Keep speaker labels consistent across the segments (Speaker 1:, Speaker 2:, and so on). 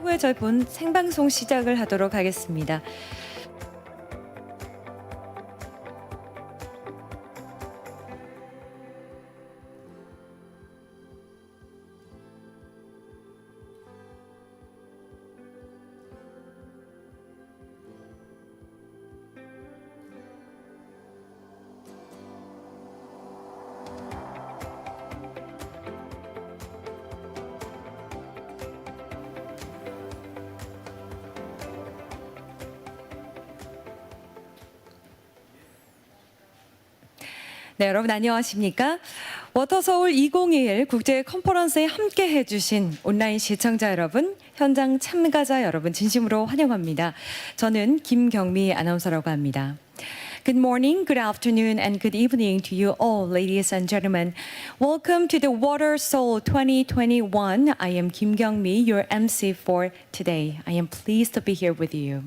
Speaker 1: 후에 저희 본 생방송 시작을 하도록 하겠습니다. 네, 여러분 안녕하십니까? 워터서울 2021 국제 컨퍼런스에 함께 해주신 온라인 시청자 여러분, 현장 참가자 여러분 진심으로 환영합니다. 저는 김경미 아나운서라고 합니다. Good morning, good afternoon, and good evening to you all, ladies and gentlemen. Welcome to the Water Seoul 2021. I am Kim Kyung-mi, your MC for today. I am pleased to be here with you.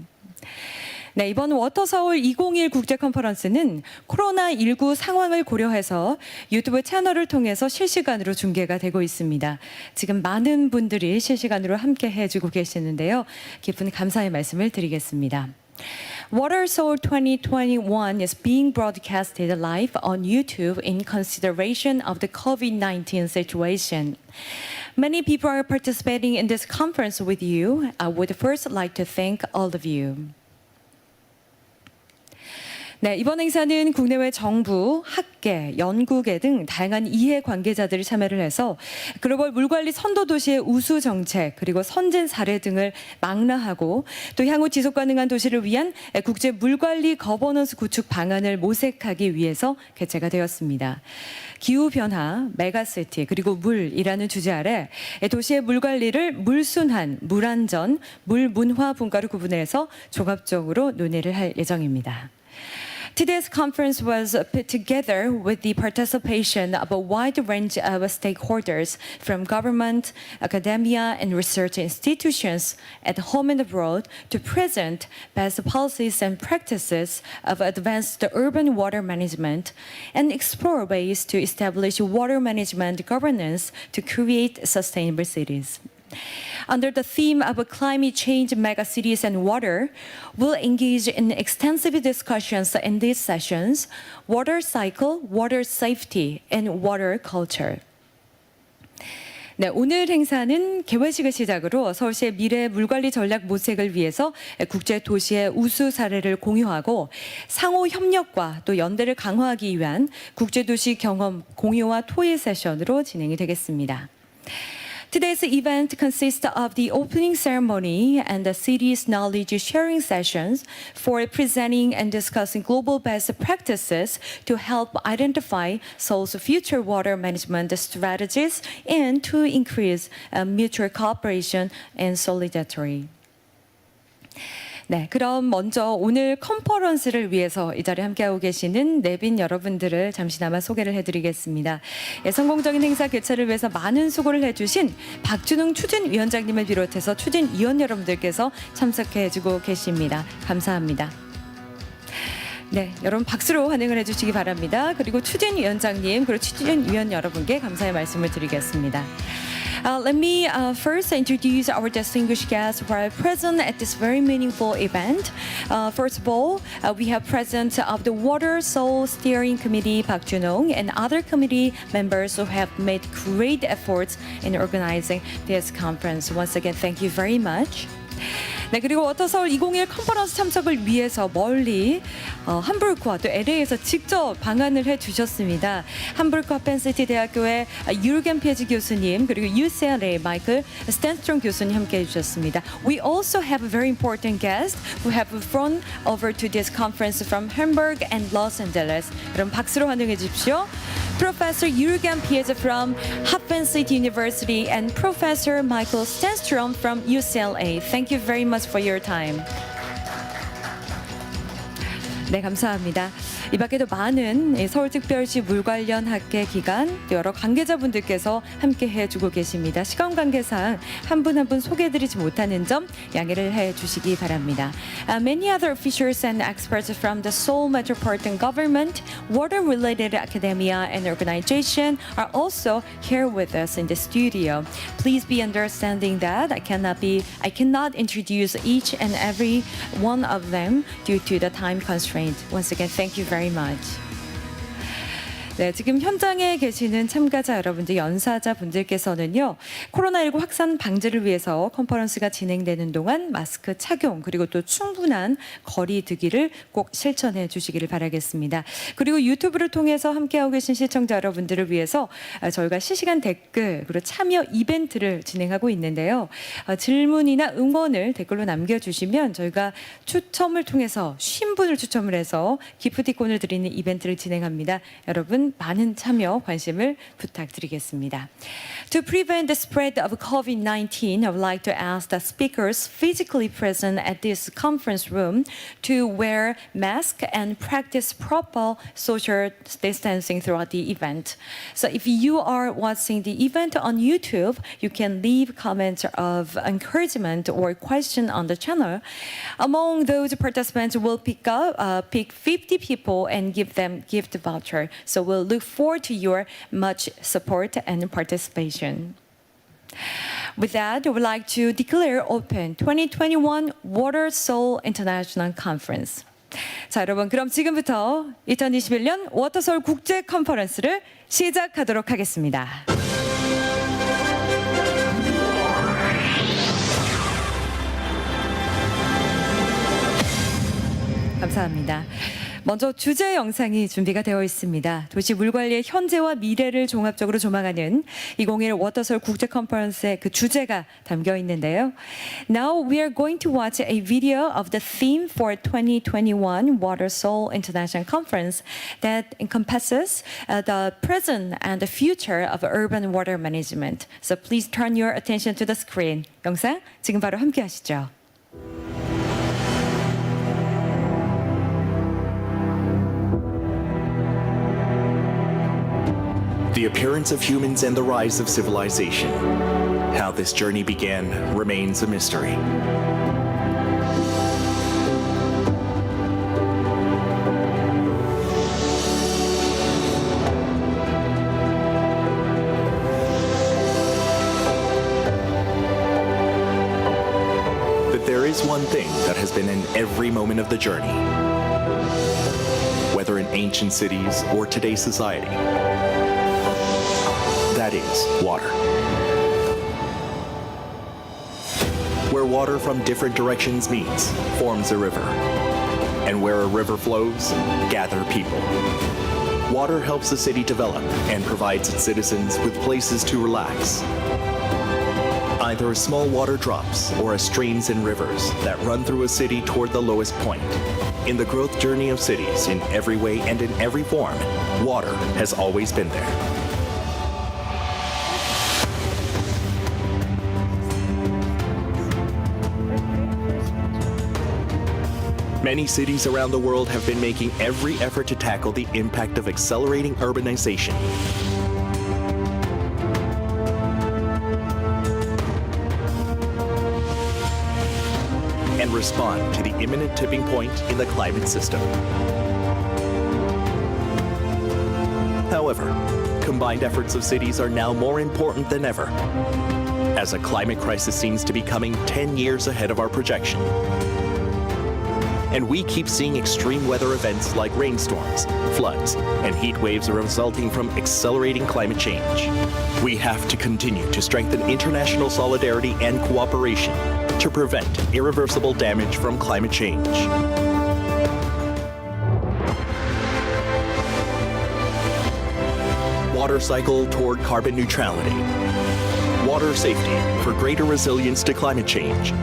Speaker 1: 네, 이번 워터서울 2021 국제 컨퍼런스는 코로나19 상황을 고려해서 유튜브 채널을 통해서 실시간으로 중계가 되고 있습니다. 지금 많은 분들이 실시간으로 함께 해주고 계시는데요. 깊은 감사의 말씀을 드리겠습니다. Water Seoul 2021 is being broadcasted live on YouTube in consideration of the COVID-19 situation. Many people are participating in this conference with you. I would first like to thank all of you. 네, 이번 행사는 국내외 정부, 학계, 연구계 등 다양한 이해 관계자들이 참여를 해서 글로벌 물관리 선도 도시의 우수 정책 그리고 선진 사례 등을 망라하고 또 향후 지속 가능한 도시를 위한 국제 물관리 거버넌스 구축 방안을 모색하기 위해서 개최가 되었습니다. 기후변화, 메가시티, 그리고 물이라는 주제 아래 도시의 물관리를 물순환, 물안전, 물문화 분과로 구분해서 종합적으로 논의를 할 예정입니다. Today's conference was put together with the participation of a wide range of stakeholders from government, academia, and research institutions at home and abroad to present best policies and practices of advanced urban water management and explore ways to establish water management governance to create sustainable cities. Under the theme of climate change, megacities, and water, we'll engage in extensive discussions in these sessions: water cycle, water safety, and water culture. 네, 오늘 행사는 개회식을 시작으로 서울시의 미래 물관리 전략 모색을 위해서 국제 도시의 우수 사례를 공유하고 상호 협력과 또 연대를 강화하기 위한 국제 도시 경험 공유와 토의 세션으로 진행이 되겠습니다. Today's event consists of the opening ceremony and the city's knowledge sharing sessions for presenting and discussing global best practices to help identify Seoul's future water management strategies and to increase mutual cooperation and solidarity. 네, 그럼 먼저 오늘 컨퍼런스를 위해서 이 자리에 함께하고 계시는 내빈 여러분들을 잠시나마 소개를 해드리겠습니다. 예, 성공적인 행사 개최를 위해서 많은 수고를 해주신 박준웅 추진위원장님을 비롯해서 추진위원 여러분들께서 참석해주고 계십니다. 감사합니다. 네, 여러분 박수로 환영을 해주시기 바랍니다. 그리고 추진위원장님 그리고 추진위원 여러분께 감사의 말씀을 드리겠습니다. Let me first introduce our distinguished guests who are present at this very meaningful event. First of all, we have present of the Water Seoul Steering Committee, Park Joon-Hong, and other committee members who have made great efforts in organizing this conference. Once again, thank you very much. 네, 그리고 워터서울 2021 컨퍼런스 참석을 위해서 멀리 함부르크와 또 LA에서 직접 방한을 해주셨습니다. 함부르크 펜시티 대학교의 유르겐 피에지 교수님 그리고 UCLA 마이클 스탠스트롬 교수님 함께해 주셨습니다. We also have a very important guest who have flown over to this conference from Hamburg and Los Angeles. 여러분 박수로 환영해 주십시오. Professor Jürgen Pietz from Hafen City University and Professor Michael Stenstrom from UCLA. Thank you very much for your time. 네, 감사합니다. 이 밖에도 많은 서울특별시 물 관련 학계 기관, 여러 관계자분들께서 함께 해주고 계십니다. 시간 관계상 한 분 한 분 소개해드리지 못하는 점 양해를 해주시기 바랍니다. Many other officials and experts from the Seoul Metropolitan Government, water-related academia and organization are also here with us in the studio. Please be understanding that I cannot introduce each and every one of them due to the time constraint. Once again, thank you very much. 네, 지금 현장에 계시는 참가자 여러분들, 연사자 분들께서는요, 코로나19 확산 방지를 위해서 컨퍼런스가 진행되는 동안 마스크 착용 그리고 또 충분한 거리 두기를 꼭 실천해 주시기를 바라겠습니다. 그리고 유튜브를 통해서 함께하고 계신 시청자 여러분들을 위해서 저희가 실시간 댓글 그리고 참여 이벤트를 진행하고 있는데요. 질문이나 응원을 댓글로 남겨주시면 저희가 추첨을 통해서 50분을 추첨을 해서 기프티콘을 드리는 이벤트를 진행합니다. 여러분 많은 참여 관심을 부탁드리겠습니다. To prevent the spread of COVID-19, I would like to ask the speakers physically present at this conference room to wear masks and practice proper social distancing throughout the event. So if you are watching the event on YouTube, you can leave comments of encouragement or question on the channel. Among those participants, we'll pick 50 people and give them gift voucher. So we'll look forward to your much support and participation. With that, I would like to declare open 2021 Water Seoul International Conference. 자, 여러분, 그럼 지금부터 2021년 워터 서울 국제 컨퍼런스를 시작하도록 하겠습니다. 감사합니다. 먼저 주제 영상이 준비가 되어 있습니다. 도시 물 관리의 현재와 미래를 종합적으로 조망하는 2021 워터서울 국제 컨퍼런스의 그 주제가 담겨 있는데요. Now we are going to watch a video of the theme for 2021 Water Seoul International Conference that encompasses the present and the future of urban water management. So please turn your attention to the screen. 영상 지금 바로 함께 하시죠.
Speaker 2: The appearance of humans and the rise of civilization. How this journey began remains a mystery. But there is one thing that has been in every moment of the journey, whether in ancient cities or today's society. That is water. Where water from different directions meets, forms a river. And where a river flows, gather people. Water helps the city develop and provides its citizens with places to relax. Either as small water drops or as streams and rivers that run through a city toward the lowest point. In the growth journey of cities, in every way and in every form, water has always been there. Many cities around the world have been making every effort to tackle the impact of accelerating urbanization. And respond to the imminent tipping point in the climate system. However, combined efforts of cities are now more important than ever, as a climate crisis seems to be coming 10 years ahead of our projection. And we keep seeing extreme weather events like rainstorms, floods, and heat waves resulting from accelerating climate change. We have to continue to strengthen international solidarity and cooperation to prevent irreversible damage from climate change. Water cycle toward carbon neutrality. Water safety for greater resilience to climate change.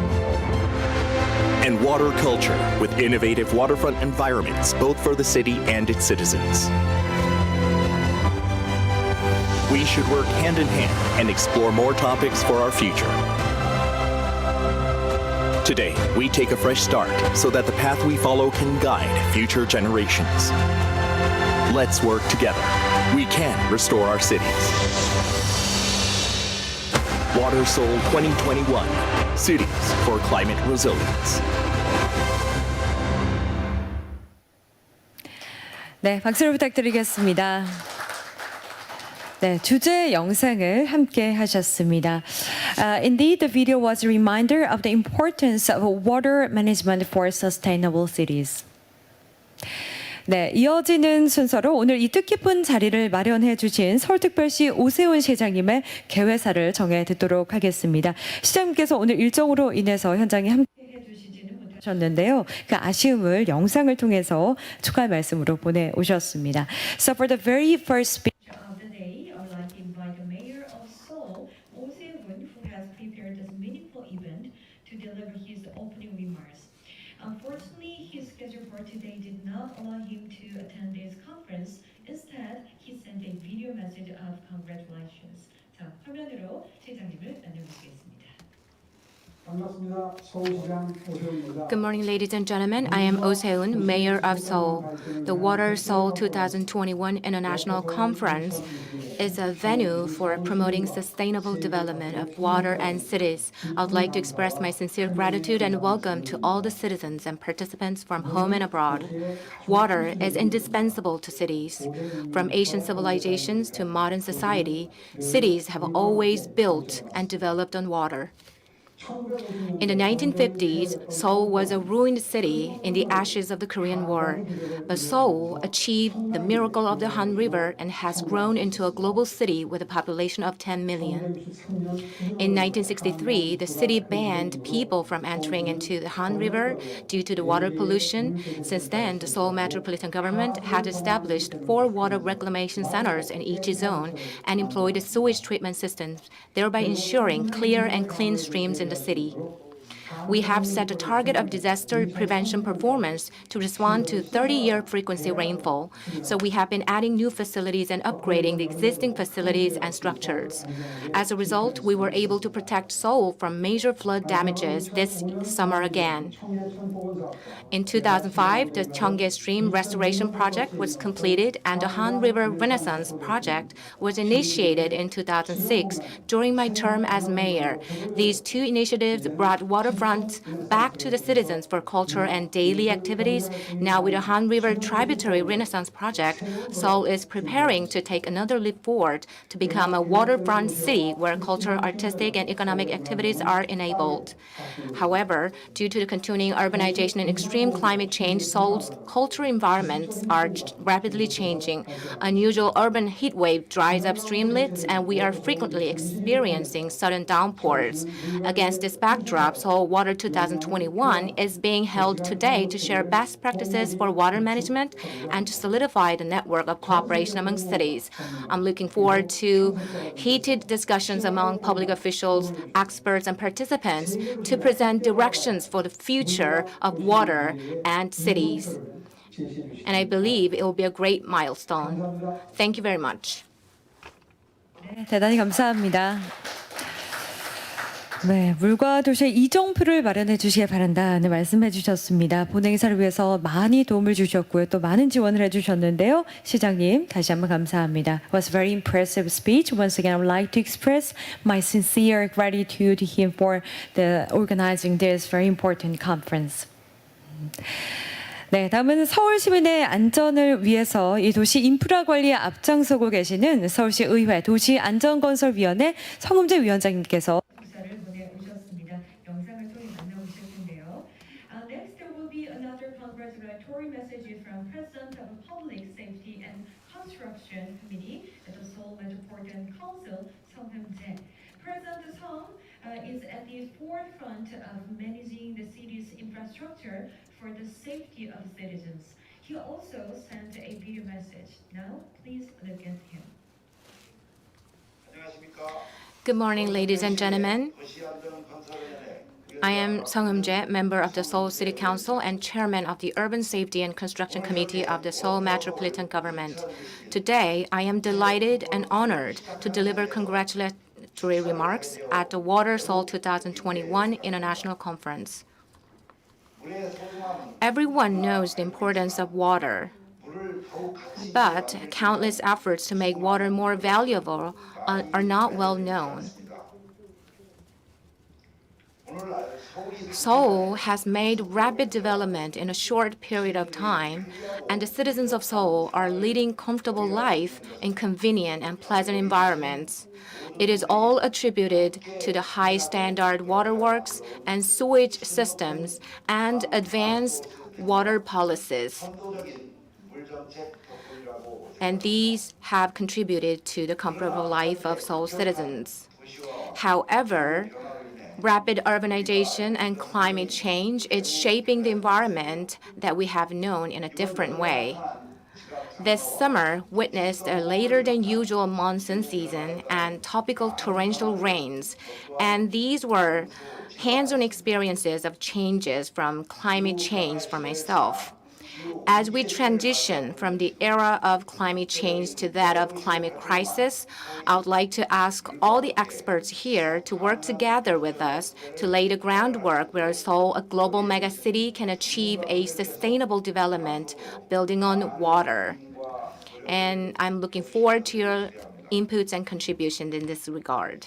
Speaker 2: And water culture with innovative waterfront environments both for the city and its citizens. We should work hand in hand and explore more topics for our future. Today, we take a fresh start so that the path we follow can guide future generations. Let's work together. We can restore our cities. Water Seoul 2021, Cities for Climate Resilience.
Speaker 1: 네, 박수를 부탁드리겠습니다. 네, 주제 영상을 함께 하셨습니다. Indeed, the video was a reminder of the importance of water management for sustainable cities. 네, 이어지는 순서로 오늘 이 뜻깊은 자리를 마련해 주신 서울특별시 오세훈 시장님의 개회사를 정해 듣도록 하겠습니다. 시장님께서 오늘 일정으로 인해서 현장에 함께 해주시지는 못하셨는데요. 그 아쉬움을 영상을 통해서 축하 말씀으로 보내오셨습니다. So for the very first speech of the day, I would like to invite the Mayor of Seoul, Se-hoon, who has prepared this meaningful event to deliver his opening remarks. Unfortunately, his schedule for today did not allow him to attend this conference. Instead, he sent a video message of congratulations. 자, 화면으로 시장님을 만나보시겠습니다.
Speaker 3: Good morning, ladies and gentlemen. I am Oh Se-hoon, Mayor of Seoul. The Water Seoul 2021 International Conference is a venue for promoting sustainable development of water and cities. I would like to express my sincere gratitude and welcome to all the citizens and participants from home and abroad. Water is indispensable to cities. From ancient civilizations to modern society, cities have always built and developed on water. In the 1950s, Seoul was a ruined city in the ashes of the Korean War. But Seoul achieved the miracle of the Han River and has grown into a global city with a population of 10 million. In 1963, the city banned people from entering into the Han River due to the water pollution. Since then, the Seoul Metropolitan government had established 4 water reclamation centers in each zone and employed sewage treatment systems, thereby ensuring clear and clean streams in the city. We have set a target of disaster prevention performance to respond to 30-year frequency rainfall, so we have been adding new facilities and upgrading the existing facilities and structures. As a result, we were able to protect Seoul from major flood damages this summer again. In 2005, the Cheonggae Stream Restoration Project was completed and the Han River Renaissance Project was initiated in 2006 during my term as mayor. These 2 initiatives brought waterfront back to the citizens for culture and daily activities. Now with the Han River Tributary Renaissance Project, Seoul is preparing to take another leap forward to become a waterfront city where cultural, artistic, and economic activities are enabled. However, due to the continuing urbanization and extreme climate change, Seoul's cultural environments are rapidly changing. Unusual urban heat wave dries up streamlets, and we are frequently experiencing sudden downpours. Against this backdrop, Seoul Water 2021 is being held today to share best practices for water management and to solidify the network of cooperation among cities. I'm looking forward to heated discussions among public officials, experts, and participants to present directions for the future of water and cities. And I believe it will be a great milestone. Thank you very much.
Speaker 1: 네, 대단히 감사합니다. 네, 물과 도시의 이정표를 마련해 주시기 바란다는 말씀해 주셨습니다. 본회 행사를 위해서 많이 도움을 주셨고요. 또 많은 지원을 해 주셨는데요. 시장님, 다시 한번 감사합니다. It was a very impressive speech. Once again, I would like to express my sincere gratitude to him for the organizing this very important conference. 네, 다음은 서울 시민의 안전을 위해서 이 도시 인프라 관리에 앞장서고 계시는 서울시 의회 도시안전건설위원회 성음재 위원장님께서 축사를 보내오셨습니다. 영상을 통해 만나보실 텐데요. Next, there will be another congratulatory message from President of the Public Safety and Construction Committee at the Seoul Metropolitan Council, Song-Hyun-jae. President Song is at the forefront of managing the city's infrastructure for the safety of citizens. He also sent a video message. Now, please look at him.
Speaker 3: Good morning, ladies and gentlemen. I am Song-Hyun-jae, member of the Seoul City Council and chairman of the Urban Safety and Construction Committee of the Seoul Metropolitan Government. Today, I am delighted and honored to deliver congratulatory remarks at the Water Seoul 2021 International Conference. Everyone knows the importance of water, but countless efforts to make water more valuable are not well known. Seoul has made rapid development in a short period of time, and the citizens of Seoul are leading comfortable life in convenient and pleasant environments. It is all attributed to the high standard waterworks and sewage systems and advanced water policies. And these have contributed to the comfortable life of Seoul citizens. However, rapid urbanization and climate change is shaping the environment that we have known in a different way. This summer witnessed a later than usual monsoon season and tropical torrential rains, and these were hands-on experiences of changes from climate change for myself. As we transition from the era of climate change to that of climate crisis, I would like to ask all the experts here to work together with us to lay the groundwork where Seoul, a global megacity, can achieve a sustainable development building on water. And I'm looking forward to your inputs and contributions in this regard.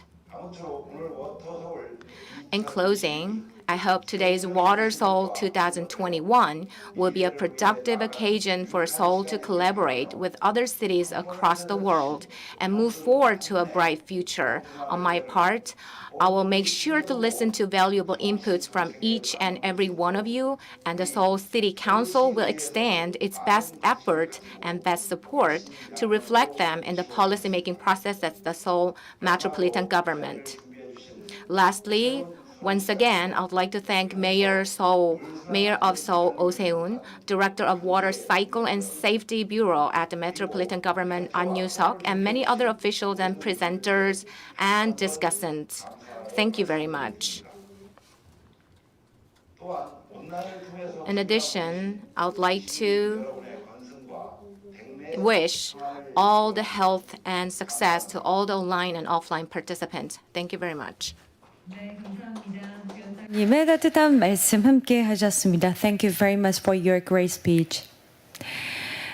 Speaker 3: In closing, I hope today's Water Seoul 2021 will be a productive occasion for Seoul to collaborate with other cities across the world and move forward to a bright future. On my part, I will make sure to listen to valuable inputs from each and every one of you, and the Seoul City Council will extend its best effort and best support to reflect them in the policymaking process at the Seoul Metropolitan government. Lastly, once again, I would like to thank Mayor of Seoul, Se-hoon, Director of Water Cycle and Safety Bureau at the Metropolitan Government, An Yu-seok, and many other officials and presenters and discussants. Thank you very much. In addition, I would like to wish all the health and success to all the online and offline participants. Thank you very much.
Speaker 1: 님의 따뜻한 말씀 함께 하셨습니다. Thank you very much for your great speech.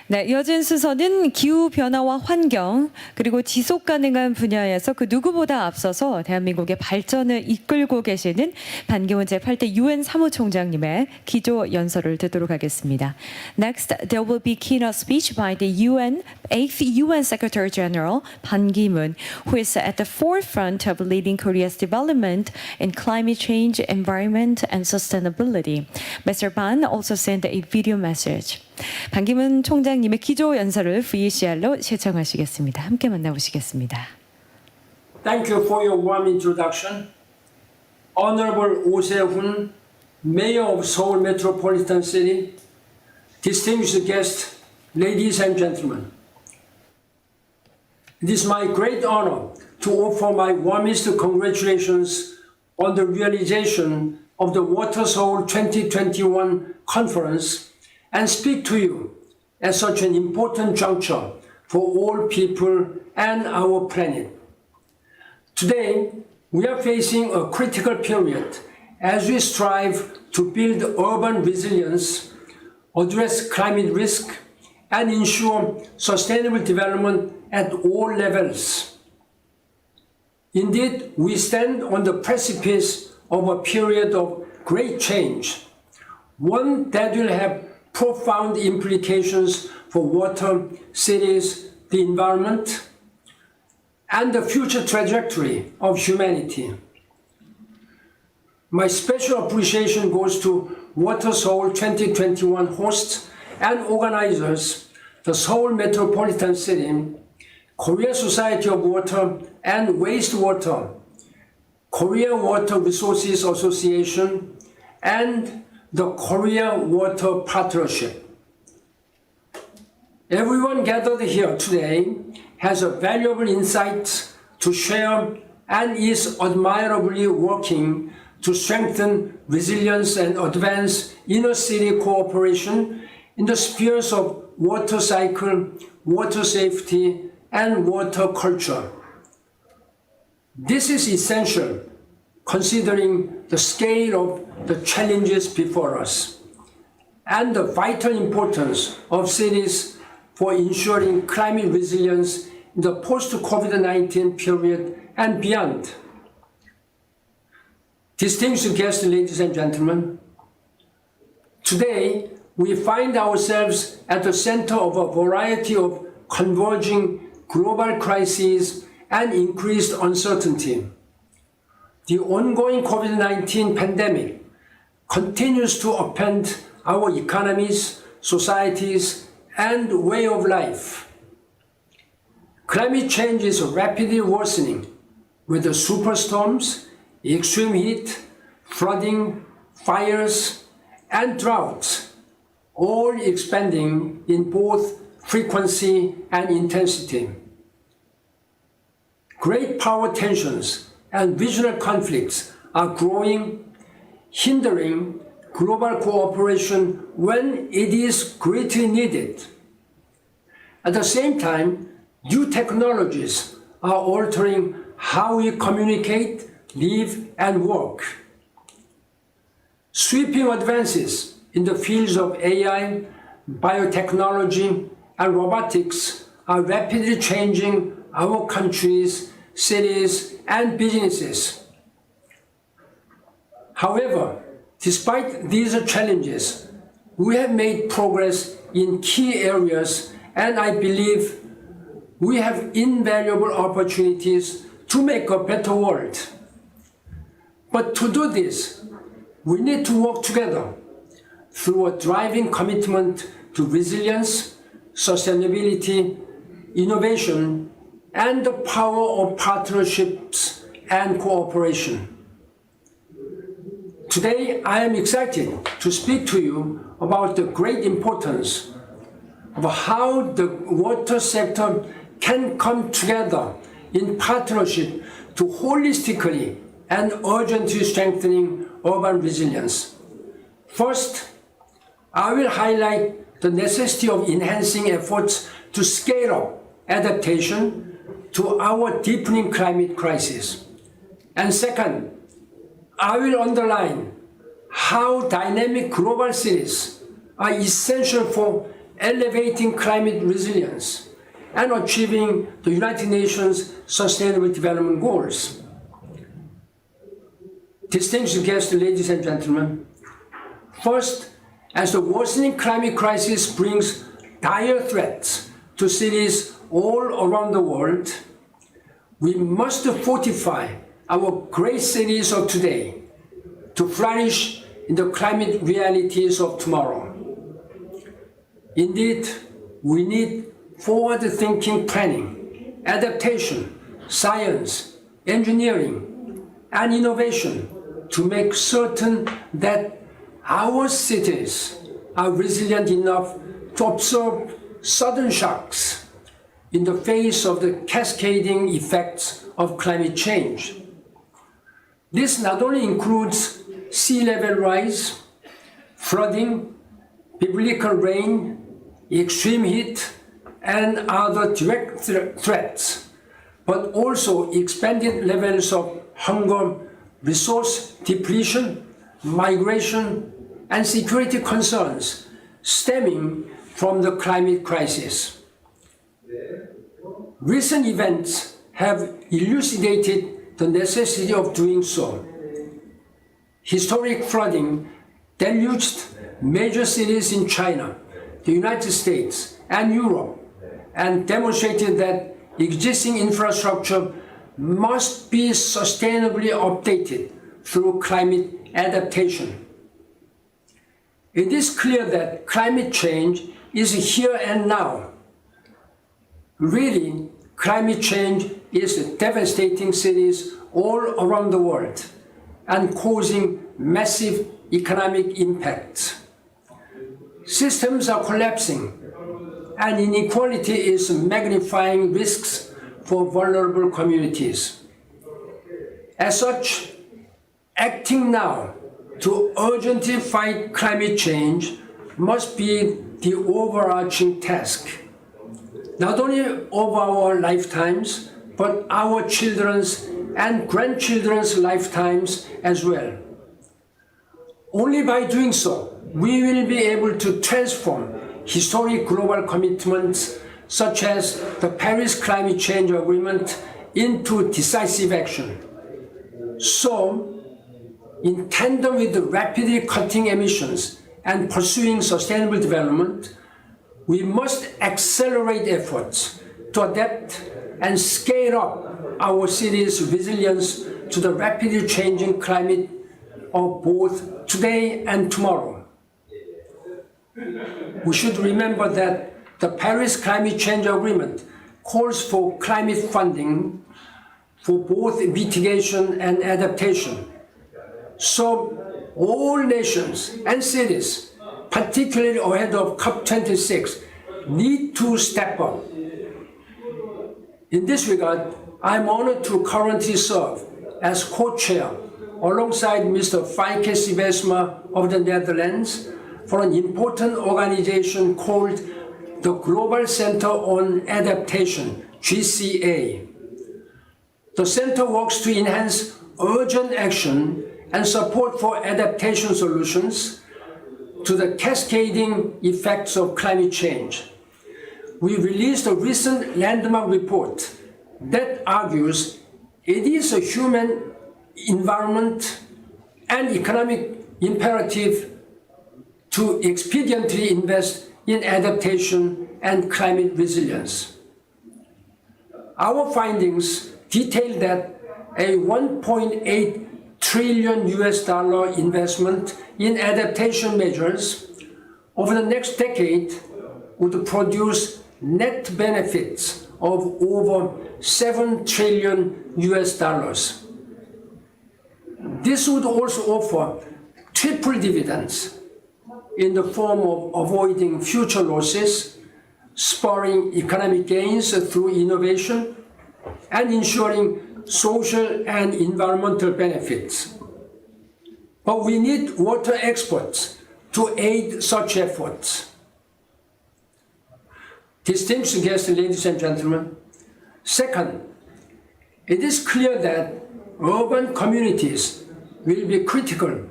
Speaker 1: 네, 이어진 순서는 기후변화와 환경 그리고 지속가능한 분야에서 그 누구보다 앞서서 대한민국의 발전을 이끌고 계시는 반기문 제8대 UN 사무총장님의 기조 연설을 듣도록 하겠습니다. Next, there will be keynote speech by the 8th UN Secretary General Ban Ki-moon, who is at the forefront of leading Korea's development in climate change, environment, and sustainability. Mr. Ban also sent a video message. 반기문 총장님의 기조 연설을 VCR로 시청하시겠습니다. 함께 만나보시겠습니다.
Speaker 4: Thank you for your warm introduction. Honorable Oh Se-hoon, Mayor of Seoul Metropolitan City, distinguished guests, ladies and gentlemen. It is my great honor to offer my warmest congratulations on the realization of the Water Seoul 2021 conference and speak to you at such an important juncture for all people and our planet. Today, we are facing a critical period as we strive to build urban resilience, address climate risk, and ensure sustainable development at all levels. Indeed, we stand on the precipice of a period of great change, one that will have profound implications for water, cities, the environment, and the future trajectory of humanity. My special appreciation goes to Water Seoul 2021 hosts and organizers, the Seoul Metropolitan City, Korea Society of Water and Wastewater, Korea Water Resources Association, and the Korea Water Partnership. Everyone gathered here today has a valuable insight to share and is admirably working to strengthen resilience and advance inner-city cooperation in the spheres of water cycle, water safety, and water culture. This is essential considering the scale of the challenges before us and the vital importance of cities for ensuring climate resilience in the post-COVID-19 period and beyond. Distinguished guests, ladies and gentlemen, today we find ourselves at the center of a variety of converging global crises and increased uncertainty. The ongoing COVID-19 pandemic continues to upend our economies, societies, and way of life. Climate change is rapidly worsening with the superstorms, extreme heat, flooding, fires, and droughts, all expanding in both frequency and intensity. Great power tensions and regional conflicts are growing, hindering global cooperation when it is greatly needed. At the same time, new technologies are altering how we communicate, live, and work. Sweeping advances in the fields of AI, biotechnology, and robotics are rapidly changing our countries, cities, and businesses. However, despite these challenges, we have made progress in key areas, and I believe we have invaluable opportunities to make a better world. But to do this, we need to work together through a driving commitment to resilience, sustainability, innovation, and the power of partnerships and cooperation. Today, I am excited to speak to you about the great importance of how the water sector can come together in partnership to holistically and urgently strengthening urban resilience. First, I will highlight the necessity of enhancing efforts to scale up adaptation to our deepening climate crisis. And second, I will underline how dynamic global cities are essential for elevating climate resilience and achieving the United Nations Sustainable Development Goals. Distinguished guests, ladies and gentlemen, first, as the worsening climate crisis brings dire threats to cities all around the world, we must fortify our great cities of today to flourish in the climate realities of tomorrow. Indeed, we need forward-thinking planning, adaptation, science, engineering, and innovation to make certain that our cities are resilient enough to absorb sudden shocks in the face of the cascading effects of climate change. This not only includes sea level rise, flooding, biblical rain, extreme heat, and other direct threats, but also expanded levels of hunger, resource depletion, migration, and security concerns stemming from the climate crisis. Recent events have elucidated the necessity of doing so. Historic flooding deluged major cities in China, the United States, and Europe, and demonstrated that existing infrastructure must be sustainably updated through climate adaptation. It is clear that climate change is here and now. Really, climate change is devastating cities all around the world and causing massive economic impacts. Systems are collapsing, and inequality is magnifying risks for vulnerable communities. As such, acting now to urgently fight climate change must be the overarching task, not only of our lifetimes, but our children's and grandchildren's lifetimes as well. Only by doing so, we will be able to transform historic global commitments such as the Paris Climate Change Agreement into decisive action. So, in tandem with the rapidly cutting emissions and pursuing sustainable development, we must accelerate efforts to adapt and scale up our city's resilience to the rapidly changing climate of both today and tomorrow. We should remember that the Paris Climate Change Agreement calls for climate funding for both mitigation and adaptation. So all nations and cities, particularly ahead of COP26, need to step up. In this regard, I'm honored to currently serve as co-chair alongside Mr. Fijke Sibesma of the Netherlands for an important organization called the Global Center on Adaptation, GCA. The center works to enhance urgent action and support for adaptation solutions to the cascading effects of climate change. We released a recent landmark report that argues it is a human, environment, and economic imperative to expediently invest in adaptation and climate resilience. Our findings detail that a $1.8 trillion investment in adaptation measures over the next decade would produce net benefits of over $7 trillion. This would also offer triple dividends in the form of avoiding future losses, spurring economic gains through innovation, and ensuring social and environmental benefits. But we need water experts to aid such efforts. Distinguished guests, ladies and gentlemen, second, it is clear that urban communities will be critical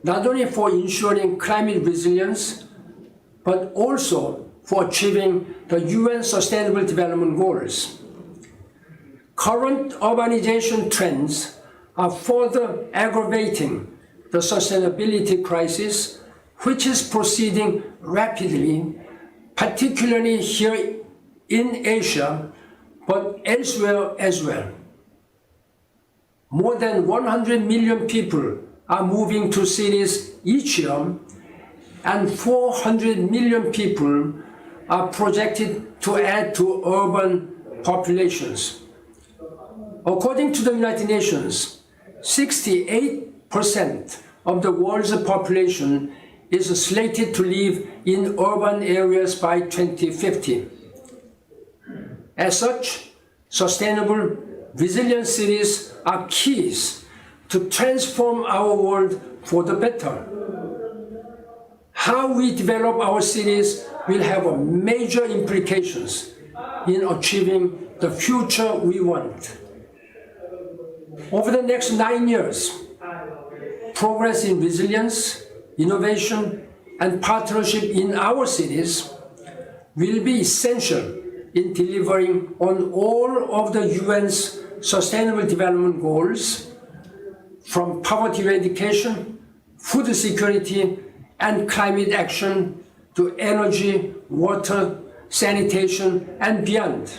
Speaker 4: not only for ensuring climate resilience, but also for achieving the UN Sustainable Development Goals. Current urbanization trends are further aggravating the sustainability crisis, which is proceeding rapidly, particularly here in Asia, but elsewhere as well. More than 100 million people are moving to cities each year, and 400 million people are projected to add to urban populations. According to the United Nations, 68% of the world's population is slated to live in urban areas by 2050. As such, sustainable, resilient cities are keys to transform our world for the better. How we develop our cities will have major implications in achieving the future we want. Over the next 9 years, progress in resilience, innovation, and partnership in our cities will be essential in delivering on all of the UN's Sustainable Development Goals, from poverty eradication, food security, and climate action to energy, water, sanitation, and beyond.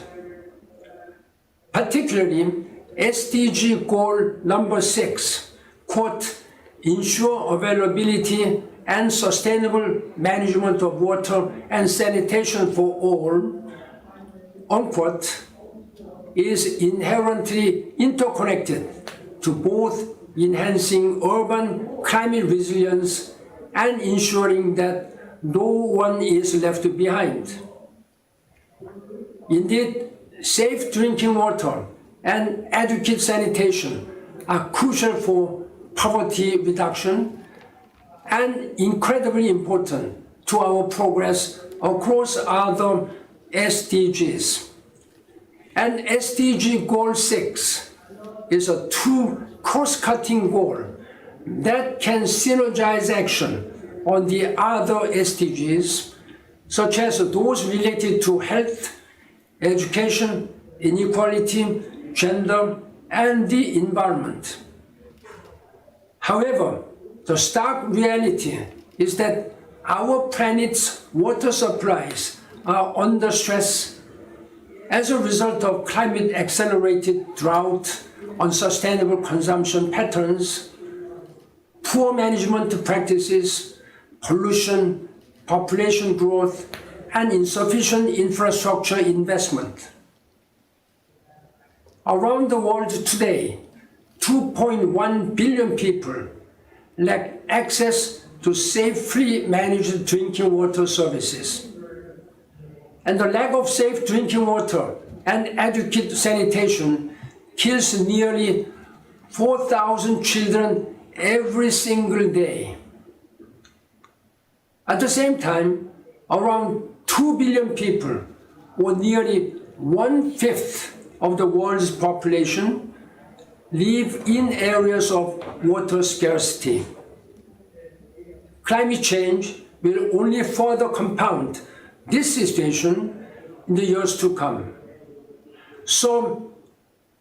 Speaker 4: Particularly, SDG goal number 6, quote, ensure availability and sustainable management of water and sanitation for all, unquote, is inherently interconnected to both enhancing urban climate resilience and ensuring that no one is left behind. Indeed, safe drinking water and adequate sanitation are crucial for poverty reduction and incredibly important to our progress across other SDGs. And SDG Goal 6 is a true cross-cutting goal that can synergize action on the other SDGs, such as those related to health, education, inequality, gender, and the environment. However, the stark reality is that our planet's water supplies are under stress as a result of climate-accelerated drought, unsustainable consumption patterns, poor management practices, pollution, population growth, and insufficient infrastructure investment. Around the world today, 2.1 billion people lack access to safely managed drinking water services. And the lack of safe drinking water and adequate sanitation kills nearly 4,000 children every single day. At the same time, around 2 billion people, or nearly 1/5 of the world's population, live in areas of water scarcity. Climate change will only further compound this situation in the years to come. So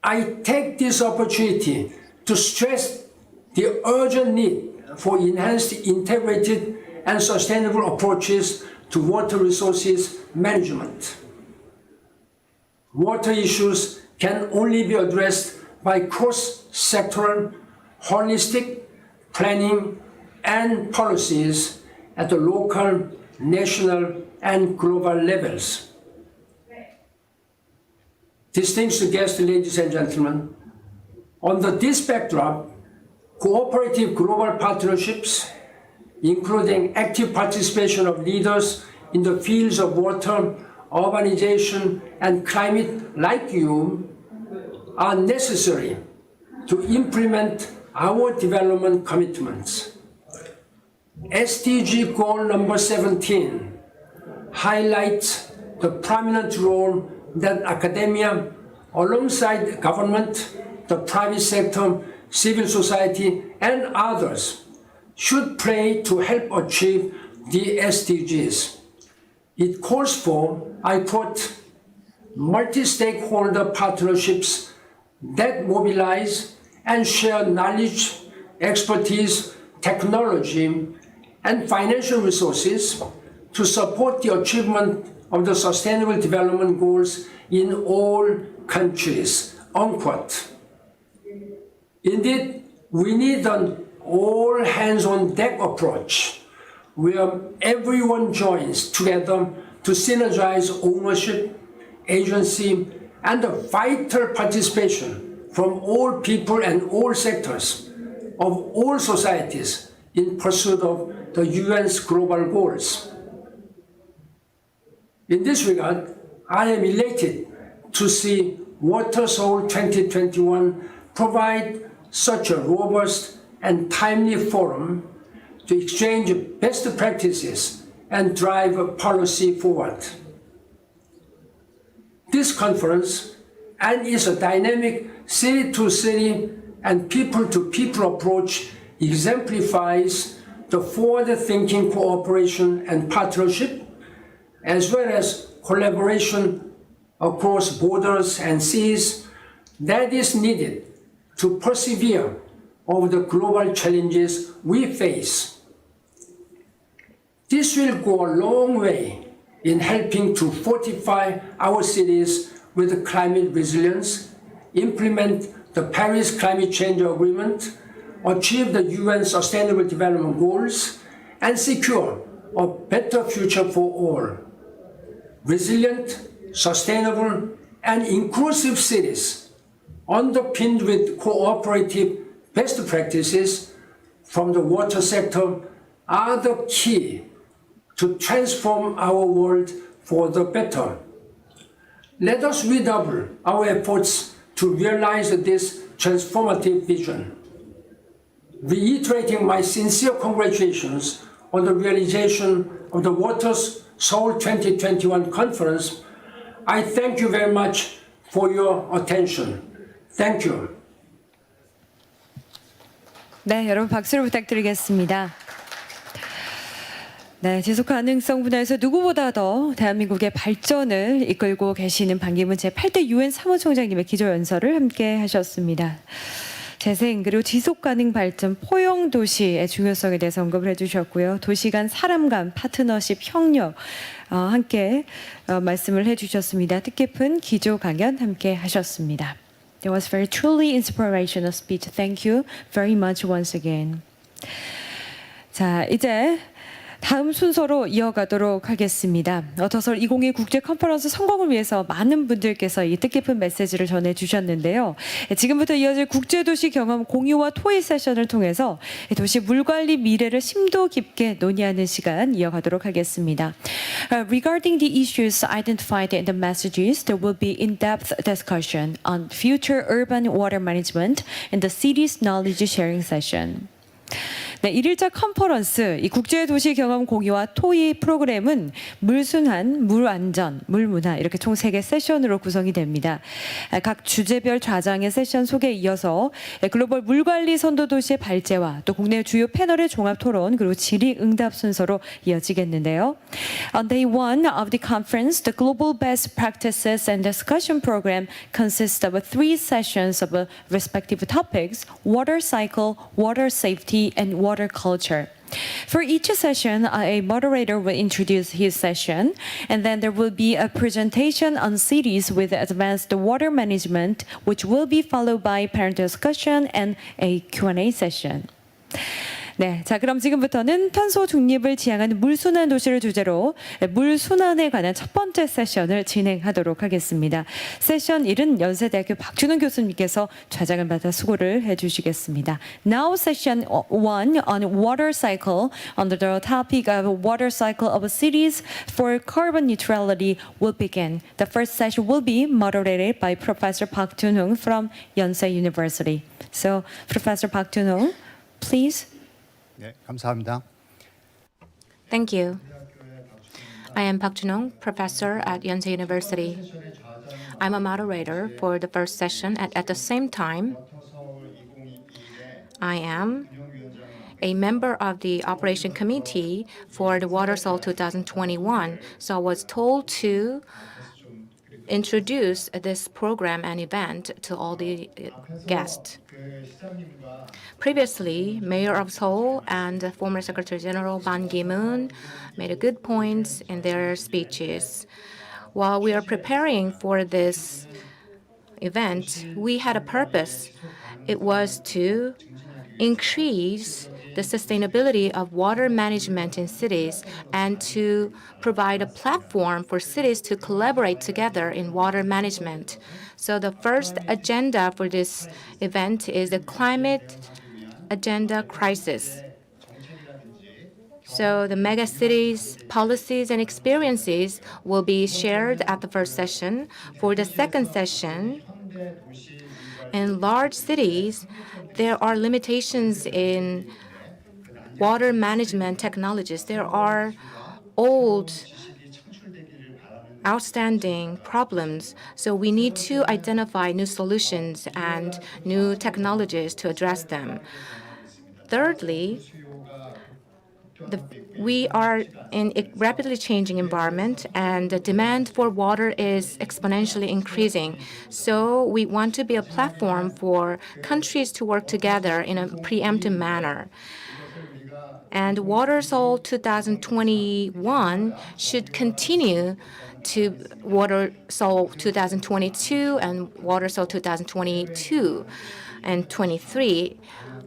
Speaker 4: I take this opportunity to stress the urgent need for enhanced, integrated, and sustainable approaches to water resources management. Water issues can only be addressed by cross-sectoral, holistic planning and policies at the local, national, and global levels. Distinguished guests, ladies and gentlemen, under this backdrop, cooperative global partnerships, including active participation of leaders in the fields of water, urbanization, and climate like you, are necessary to implement our development commitments. SDG goal number 17 highlights the prominent role that academia, alongside government, the private sector, civil society, and others, should play to help achieve the SDGs. It calls for, I quote, multi-stakeholder partnerships that mobilize and share knowledge, expertise, technology, and financial resources to support the achievement of the Sustainable Development Goals in all countries, unquote. Indeed, we need an all-hands-on-deck approach where everyone joins together to synergize ownership, agency, and the vital participation from all people and all sectors of all societies in pursuit of the UN's global goals. In this regard, I am elated to see Water Seoul 2021 provide such a robust and timely forum to exchange best practices and drive policy forward. This conference and its dynamic city-to-city and people-to-people approach exemplifies the forward-thinking cooperation and partnership, as well as collaboration across borders and seas that is needed to persevere over the global challenges we face. This will go a long way in helping to fortify our cities with climate resilience, implement the Paris Climate Change Agreement, achieve the UN Sustainable Development Goals, and secure a better future for all. Resilient, sustainable, and inclusive cities underpinned with cooperative best practices from the water sector are the key to transform our world for the better. Let us redouble our efforts to realize this transformative vision. Reiterating my sincere congratulations on the realization of the Water Seoul 2021 conference, I thank you very much for your attention. Thank you.
Speaker 1: 네, 여러분 박수를 부탁드리겠습니다. 네, 지속 가능성 분야에서 누구보다 더 대한민국의 발전을 이끌고 계시는 반기문 제8대 유엔 사무총장님의 기조연설을 함께 하셨습니다. 재생 그리고 지속 가능 발전 포용 도시의 중요성에 대해서 언급을 해주셨고요. 도시 간 사람 간 파트너십 협력 함께 말씀을 해주셨습니다. 뜻깊은 기조 강연 함께 하셨습니다. It was very truly inspirational speech. Thank you very much once again. 자, 이제 다음 순서로 이어가도록 하겠습니다. 더설 2022 국제 컨퍼런스 성공을 위해서 많은 분들께서 이 뜻깊은 메시지를 전해주셨는데요. 지금부터 이어질 국제도시 경험 공유와 토의 세션을 통해서 도시 물관리 미래를 심도 깊게 논의하는 시간 이어가도록 하겠습니다. Regarding the issues identified in the messages, there will be in-depth discussion on future urban water management in the city's knowledge sharing session. 네, 1일차 컨퍼런스 이 국제도시 경험 공유와 토의 프로그램은 물순환, 물안전, 물문화 이렇게 총 3개 세션으로 구성이 됩니다. 각 주제별 좌장의 세션 소개에 이어서 글로벌 물관리 선도도시의 발제와 또 국내 주요 패널의 종합토론 그리고 질의응답 순서로 이어지겠는데요. On day 1 of the conference, the Global Best Practices and Discussion Program consists of 3 sessions of respective topics, water cycle, water safety, and water culture. For each session, a moderator will introduce his session, and then there will be a presentation on cities with advanced water management, which will be followed by panel discussion and a Q&A session. 네, 자 그럼 지금부터는 탄소 중립을 지향하는 물순환 도시를 주제로 물순환에 관한 첫 번째 세션을 진행하도록 하겠습니다. 세션 1은 연세대학교 박준홍 교수님께서 좌장을 받아 수고를 해주시겠습니다. Now session 1 on water cycle under the topic of water cycle of cities for carbon neutrality will begin. The first session will be moderated by Professor Park Joon-Hong from Yonsei University. So, Professor Park Joon-Hong, please.
Speaker 5: 네, 감사합니다.
Speaker 3: Thank you. I am Park Joon-Hong, professor at Yonsei University. I'm a moderator for the first session. At the same time, I am a member of the operation committee for the Water Seoul 2021. So I was told to introduce this program and event to all the guests. Previously, Mayor of Seoul and former Secretary General Ban Ki-moon made good points in their speeches. While we are preparing for this event, we had a purpose. It was to increase the sustainability of water management in cities and to provide a platform for cities to collaborate together in water management. So the first agenda for this event is the climate agenda crisis. So the megacities, policies, and experiences will be shared at the first session. For the second session, in large cities, there are limitations in water management technologies. There are old, outstanding problems. So we need to identify new solutions and new technologies to address them. Thirdly, we are in a rapidly changing environment, and the demand for water is exponentially increasing. So we want to be a platform for countries to work together in a preemptive manner. And Water Seoul 2021 should continue to Water Seoul 2022 and Water Seoul 2022 and 23.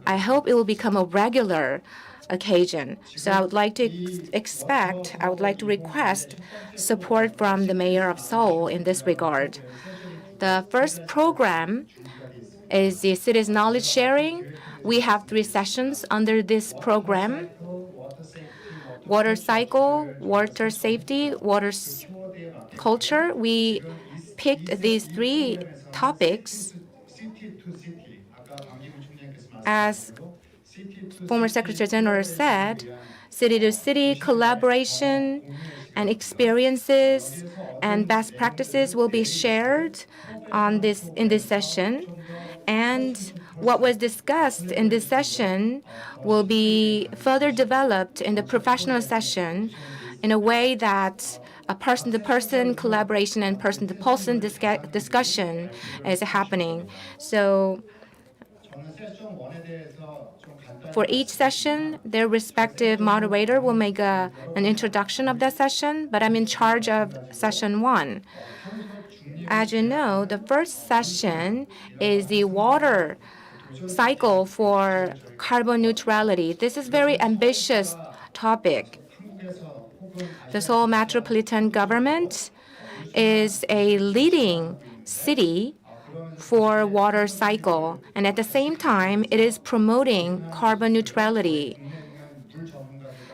Speaker 3: I hope it will become a regular occasion. So I would like to request support from the Mayor of Seoul in this regard. The first program is the city's knowledge sharing. We have 3 sessions under this program: water cycle, water safety, water culture. We picked these 3 topics as former Secretary General said, city-to-city collaboration and experiences and best practices will be shared in this session. And what was discussed in this session will be further developed in the professional session in a way that a person-to-person collaboration and person-to-person discussion is happening. So for each session, their respective moderator will make an introduction of that session, but I'm in charge of session 1. As you know, the first session is the water cycle for carbon neutrality. This is very ambitious topic. The Seoul Metropolitan government is a leading city for water cycle, and at the same time, it is promoting carbon neutrality.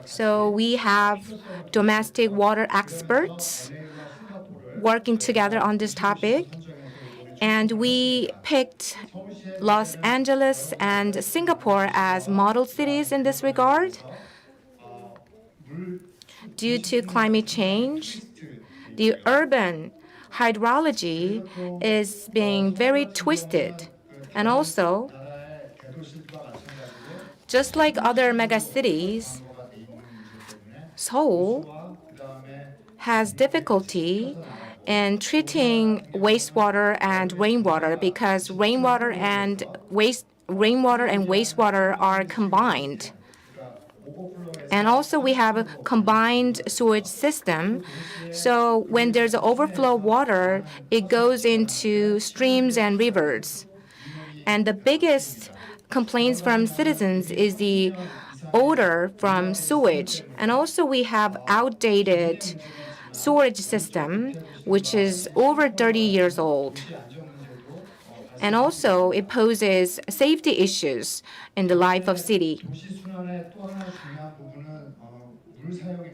Speaker 3: So we have domestic water experts working together on this topic, and we picked Los Angeles and Singapore as model cities in this regard. Due to climate change, the urban hydrology is being very twisted. And also, just like other megacities, Seoul has difficulty in treating wastewater and rainwater because rainwater and wastewater are combined. And also we have a combined sewage system. So when there's an overflow water, it goes into streams and rivers. And the biggest complaints from citizens is the odor from sewage. And also we have outdated sewage system, which is over 30 years old. And also it poses safety issues in the life of city.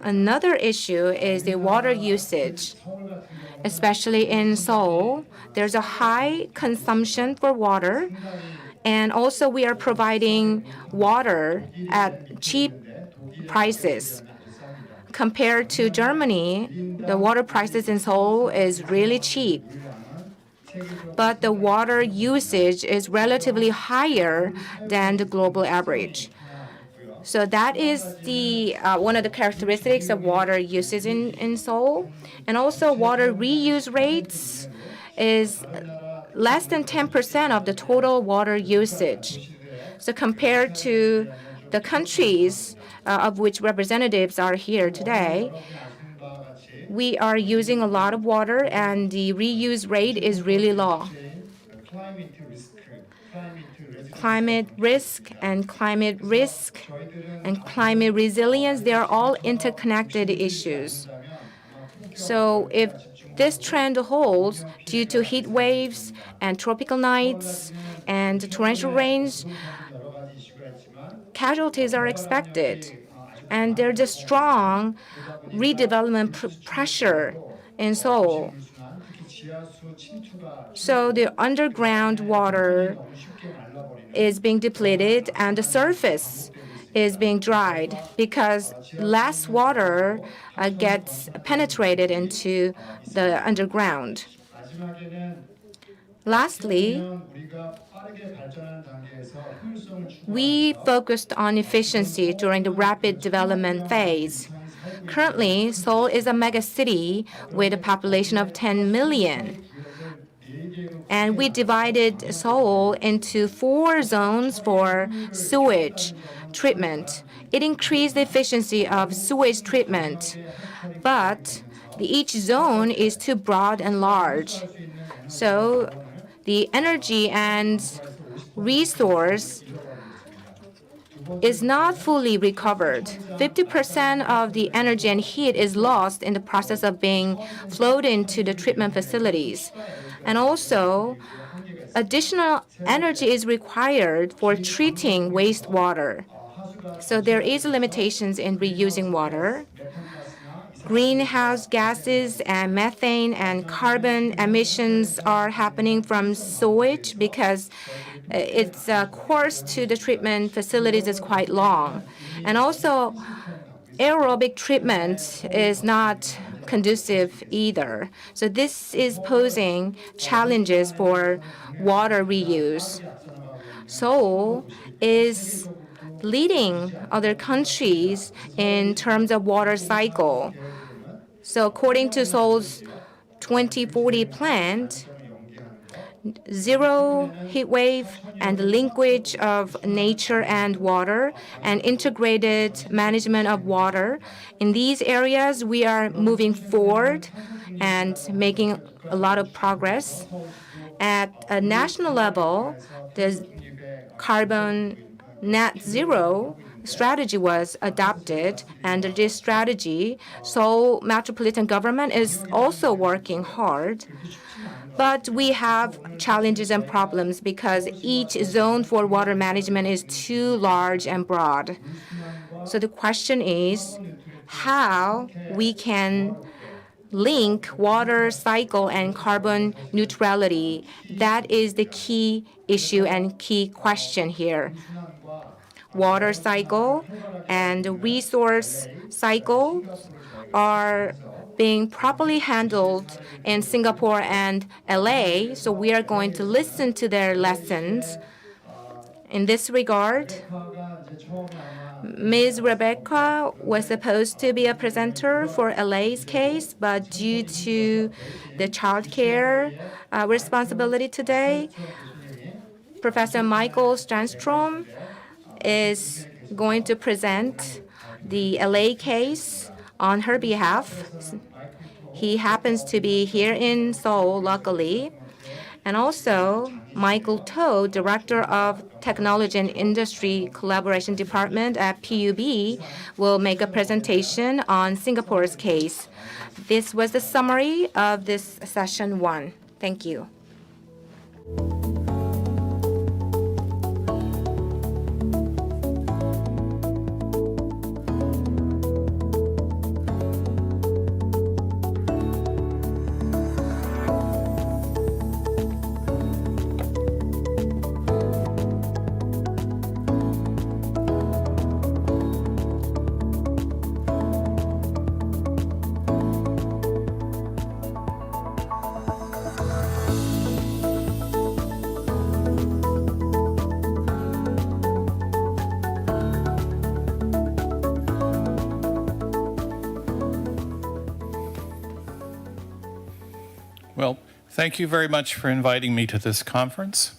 Speaker 3: Another issue is the water usage. Especially in Seoul, there's a high consumption for water, and also we are providing water at cheap prices. Compared to Germany, the water prices in Seoul is really cheap. But the water usage is relatively higher than the global average. So that is the one of the characteristics of water usage in Seoul. And also water reuse rates is less than 10% of the total water usage. So compared to the countries of which representatives are here today, we are using a lot of water and the reuse rate is really low. Climate risk and climate resilience, they are all interconnected issues. So if this trend holds due to heat waves and tropical nights and torrential rains, casualties are expected. And there's a strong redevelopment pressure in Seoul. So the underground water is being depleted and the surface is being dried because less water gets penetrated into the underground. Lastly, we focused on efficiency during the rapid development phase. Currently, Seoul is a megacity with a population of 10 million. And we divided Seoul into 4 zones for sewage treatment. It increased the efficiency of sewage treatment, but each zone is too broad and large. So the energy and resource is not fully recovered. 50% of the energy and heat is lost in the process of being flowed into the treatment facilities. And also, additional energy is required for treating wastewater. So there is limitations in reusing water. Greenhouse gases and methane and carbon emissions are happening from sewage because its course to the treatment facilities is quite long. And also, aerobic treatment is not conducive either. So this is posing challenges for water reuse. Seoul is leading other countries in terms of water cycle. So according to Seoul's 2040 plan, zero heat wave and linkage of nature and water and integrated management of water. In these areas, we are moving forward and making a lot of progress. At a national level, the carbon net zero strategy was adopted, and this strategy, Seoul Metropolitan government is also working hard. But we have challenges and problems because each zone for water management is too large and broad. So the question is how we can link water cycle and carbon neutrality. That is the key issue and key question here. Water cycle and resource cycle are being properly handled in Singapore and LA, so we are going to listen to their lessons. In this regard, Ms. Rebecca was supposed to be a presenter for LA's case, but due to the childcare responsibility today, Professor Michael Strandstrom is going to present the LA case on her behalf. He happens to be here in Seoul, luckily. And also, Michael To, Director of Technology and Industry Collaboration Department at PUB, will make a presentation on Singapore's case. This was the summary of this session 1. Thank you.
Speaker 5: Well, thank you very much for inviting me to this conference.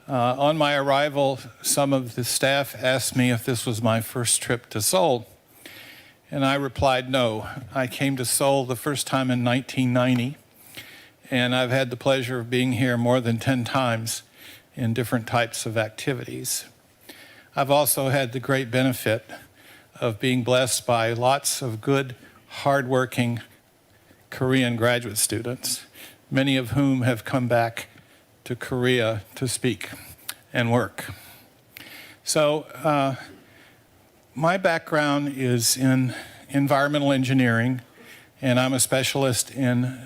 Speaker 5: On my arrival, some of the staff asked me if this was my first trip to Seoul, and I replied no. I came to Seoul the first time in 1990, and I've had the pleasure of being here more than 10 times in different types of activities. I've also had the great benefit of being blessed by lots of good, hardworking Korean graduate students, many of whom have come back to Korea to speak and work. So my background is in environmental engineering, and I'm a specialist in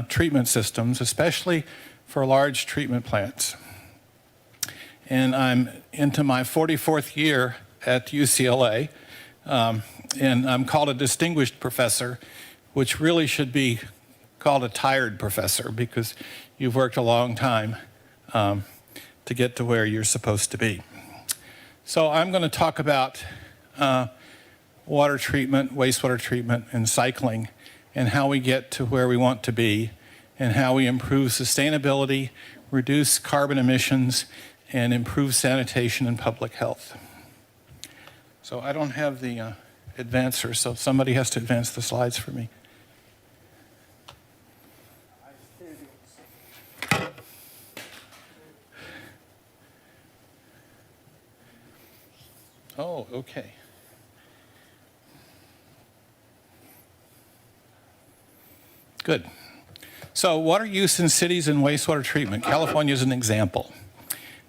Speaker 5: treatment systems, especially for large treatment plants. And I'm into my 44th year at UCLA, and I'm called a distinguished professor, which really should be called a tired professor because you've worked a long time to get to where you're supposed to be. So I'm going to talk about water treatment, wastewater treatment, and cycling, and how we get to where we want to be, and how we improve sustainability, reduce carbon emissions, and improve sanitation and public health. So I don't have the advancer, so somebody has to advance the slides for me. Oh, okay. Good. So water use in cities and wastewater treatment. California is an example.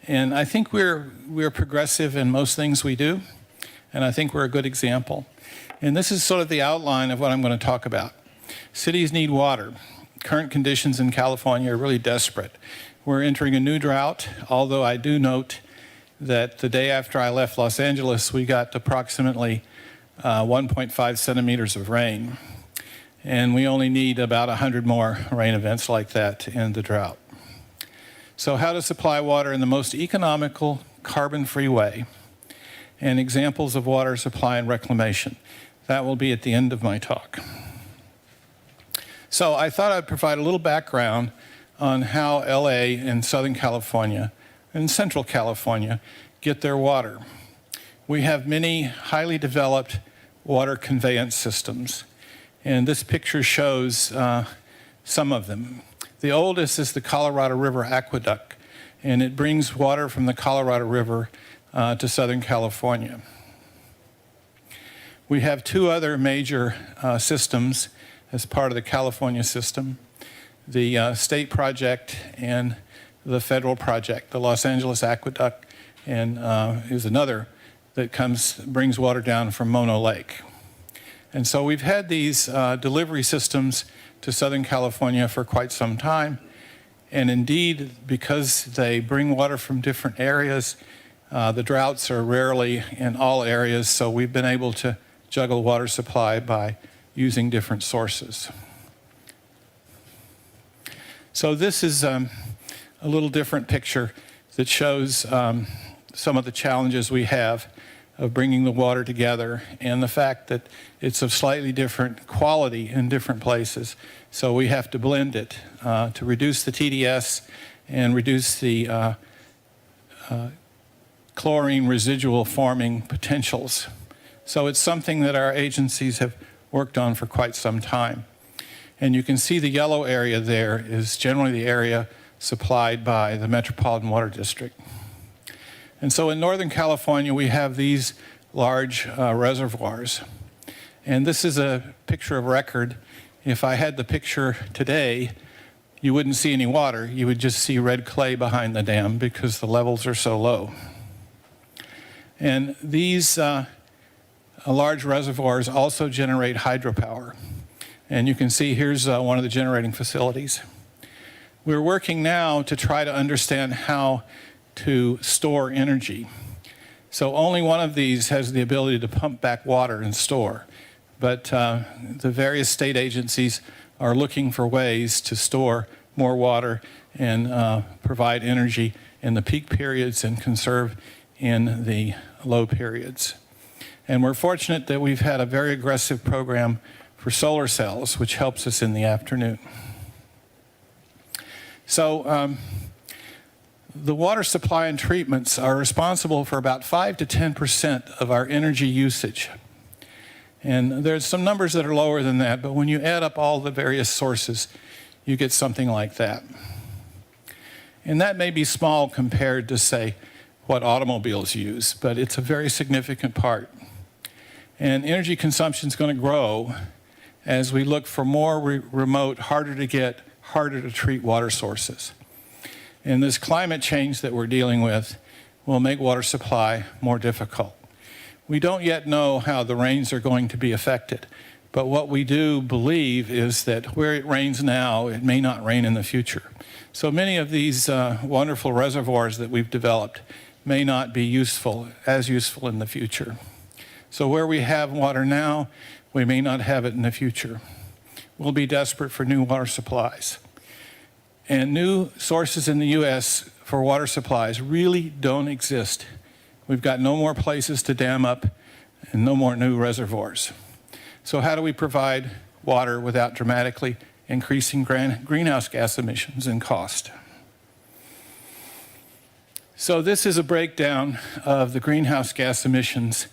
Speaker 5: And I think we're progressive in most things we do, and I think we're a good example. And this is sort of the outline of what I'm going to talk about. Cities need water. Current conditions in California are really desperate. We're entering a new drought, although I do note that the day after I left Los Angeles, we got approximately 1.5 centimeters of rain. And we only need about 100 more rain events like that to end the drought. So how to supply water in the most economical, carbon-free way, and examples of water supply and reclamation. That will be at the end of my talk. So I thought I'd provide a little background on how LA and Southern California and Central California get their water. We have many highly developed water conveyance systems, and this picture shows some of them. The oldest is the Colorado River Aqueduct, and it brings water from the Colorado River to Southern California. We have two other major systems as part of the California system, the state project and the federal project. The Los Angeles Aqueduct and is another that brings water down from Mono Lake. And so we've had these delivery systems to Southern California for quite some time. And indeed, because they bring water from different areas, the droughts are rarely in all areas, so we've been able to juggle water supply by using different sources. So this is a little different picture that shows some of the challenges we have of bringing the water together and the fact that it's of slightly different quality in different places. So we have to blend it to reduce the TDS and reduce the chlorine residual forming potentials. So it's something that our agencies have worked on for quite some time. And you can see the yellow area there is generally the area supplied by the Metropolitan Water District. And so in Northern California, we have these large reservoirs. And this is a picture of record. If I had the picture today, you wouldn't see any water. You would just see red clay behind the dam because the levels are so low. And these large reservoirs also generate hydropower. And you can see here's one of the generating facilities. We're working now to try to understand how to store energy. So only one of these has the ability to pump back water and store. But the various state agencies are looking for ways to store more water and provide energy in the peak periods and conserve in the low periods. And we're fortunate that we've had a very aggressive program for solar cells, which helps us in the afternoon. So the water supply and treatments are responsible for about 5 to 10% of our energy usage. And there's some numbers that are lower than that, but when you add up all the various sources, you get something like that. And that may be small compared to, say, what automobiles use, but it's a very significant part. And energy consumption is going to grow as we look for more remote, harder to get, harder to treat water sources. And this climate change that we're dealing with will make water supply more difficult. We don't yet know how the rains are going to be affected, but what we do believe is that where it rains now, it may not rain in the future. So many of these wonderful reservoirs that we've developed may not be as useful in the future. So where we have water now, we may not have it in the future. We'll be desperate for new water supplies. And new sources in the U.S. for water supplies really don't exist. We've got no more places to dam up and no more new reservoirs. So how do we provide water without dramatically increasing greenhouse gas emissions and cost? So this is a breakdown of the greenhouse gas emissions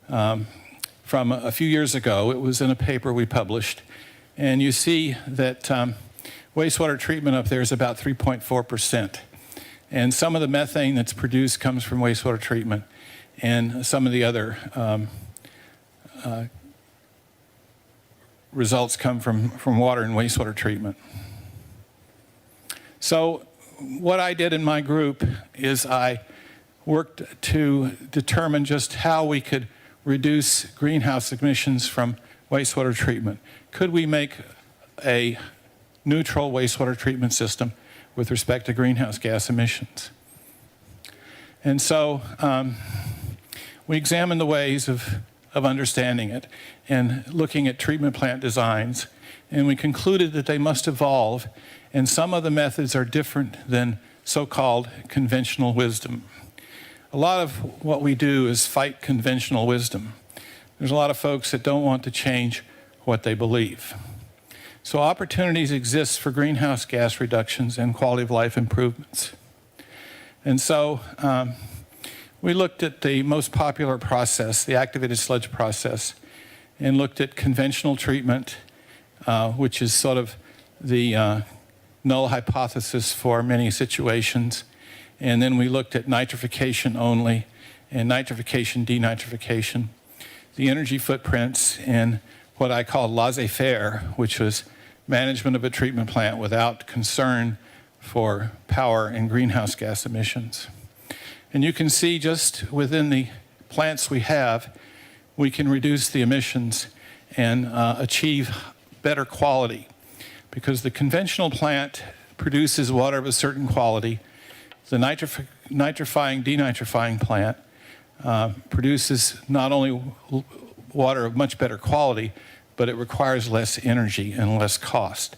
Speaker 5: from a few years ago. It was in a paper we published. And you see that wastewater treatment up there is about 3.4%. And some of the methane that's produced comes from wastewater treatment, and some of the other results come from water and wastewater treatment. So what I did in my group is I worked to determine just how we could reduce greenhouse emissions from wastewater treatment. Could we make a neutral wastewater treatment system with respect to greenhouse gas emissions? And so we examined the ways of understanding it and looking at treatment plant designs, and we concluded that they must evolve, and some of the methods are different than so-called conventional wisdom. A lot of what we do is fight conventional wisdom. There's a lot of folks that don't want to change what they believe. So opportunities exist for greenhouse gas reductions and quality of life improvements. And so we looked at the most popular process, the activated sludge process, and looked at conventional treatment, which is sort of the null hypothesis for many situations. And then we looked at nitrification only and nitrification, denitrification, the energy footprints, and what I call laissez-faire, which was management of a treatment plant without concern for power and greenhouse gas emissions. And you can see just within the plants we have, we can reduce the emissions and achieve better quality, because the conventional plant produces water of a certain quality. The nitrifying, denitrifying plant produces not only water of much better quality, but it requires less energy and less cost.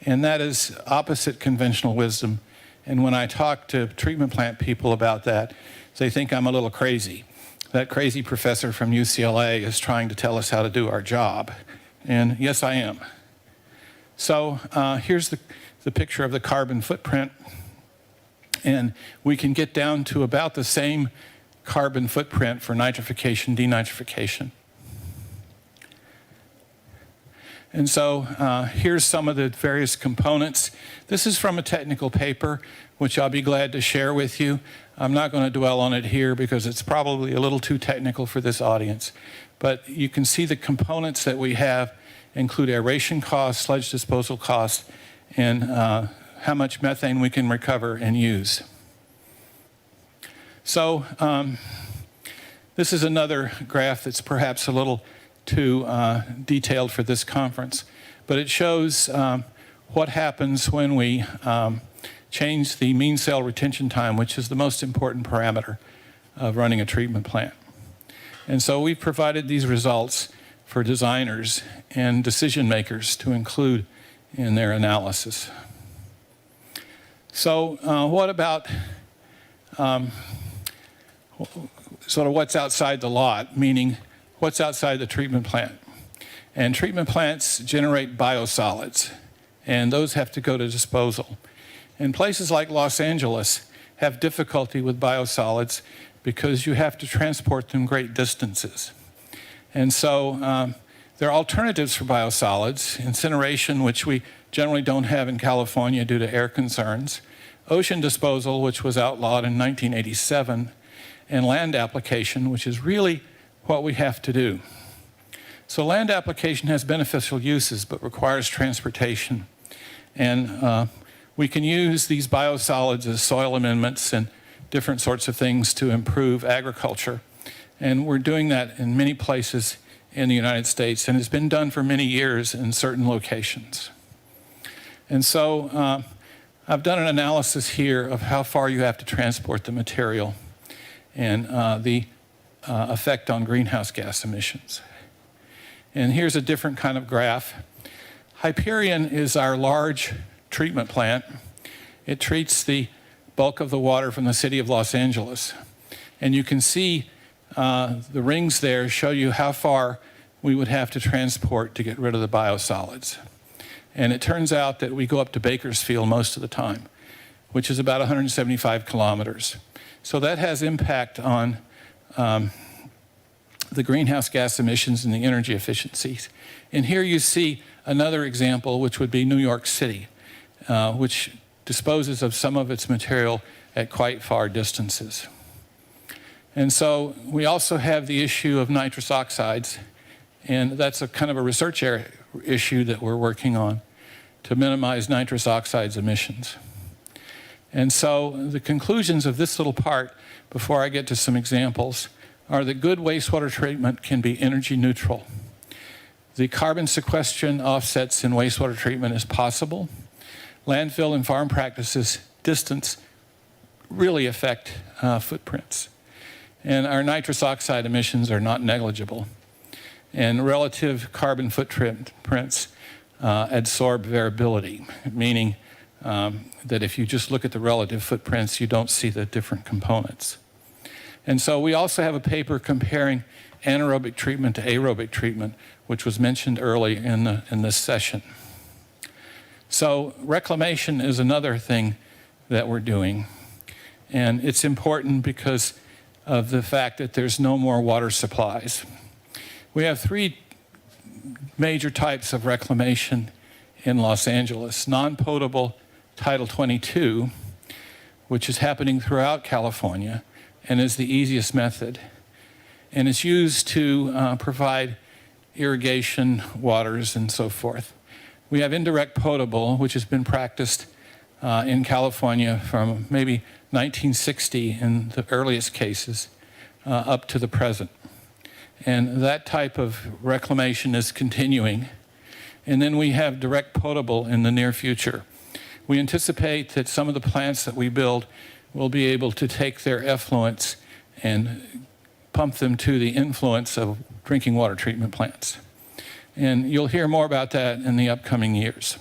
Speaker 5: And that is opposite conventional wisdom. And when I talk to treatment plant people about that, they think I'm a little crazy. That crazy professor from UCLA is trying to tell us how to do our job. And yes, I am. So here's the picture of the carbon footprint. And we can get down to about the same carbon footprint for nitrification, denitrification. And so here's some of the various components. This is from a technical paper, which I'll be glad to share with you. I'm not going to dwell on it here because it's probably a little too technical for this audience. But you can see the components that we have include aeration costs, sludge disposal costs, and how much methane we can recover and use. So this is another graph that's perhaps a little too detailed for this conference, but it shows what happens when we change the mean cell retention time, which is the most important parameter of running a treatment plant. And so we've provided these results for designers and decision makers to include in their analysis. So what about sort of what's outside the lot, meaning what's outside the treatment plant? And treatment plants generate biosolids, and those have to go to disposal. And places like Los Angeles have difficulty with biosolids because you have to transport them great distances. And so there are alternatives for biosolids: incineration, which we generally don't have in California due to air concerns, ocean disposal, which was outlawed in 1987, and land application, which is really what we have to do. So land application has beneficial uses but requires transportation. And we can use these biosolids as soil amendments and different sorts of things to improve agriculture. And we're doing that in many places in the United States, and it's been done for many years in certain locations. And so I've done an analysis here of how far you have to transport the material and the effect on greenhouse gas emissions. And here's a different kind of graph. Hyperion is our large treatment plant. It treats the bulk of the water from the city of Los Angeles. And you can see the rings there show you how far we would have to transport to get rid of the biosolids. And it turns out that we go up to Bakersfield most of the time, which is about 175 kilometers. So that has impact on the greenhouse gas emissions and the energy efficiencies. And here you see another example, which would be New York City, which disposes of some of its material at quite far distances. And so we also have the issue of nitrous oxides, and that's a kind of a research issue that we're working on to minimize nitrous oxides emissions. And so the conclusions of this little part, before I get to some examples, are that good wastewater treatment can be energy neutral. The carbon sequestration offsets in wastewater treatment is possible. Landfill and farm practices distance really affect footprints. And our nitrous oxide emissions are not negligible. And relative carbon footprints absorb variability, meaning that if you just look at the relative footprints, you don't see the different components. And so we also have a paper comparing anaerobic treatment to aerobic treatment, which was mentioned early in this session. So reclamation is another thing that we're doing. And it's important because of the fact that there's no more water supplies. We have three major types of reclamation in Los Angeles. Non-potable Title 22, which is happening throughout California and is the easiest method. And it's used to provide irrigation waters and so forth. We have indirect potable, which has been practiced in California from maybe 1960 in the earliest cases up to the present. And that type of reclamation is continuing. And then we have direct potable in the near future. We anticipate that some of the plants that we build will be able to take their effluents and pump them to the influence of drinking water treatment plants. And you'll hear more about that in the upcoming years.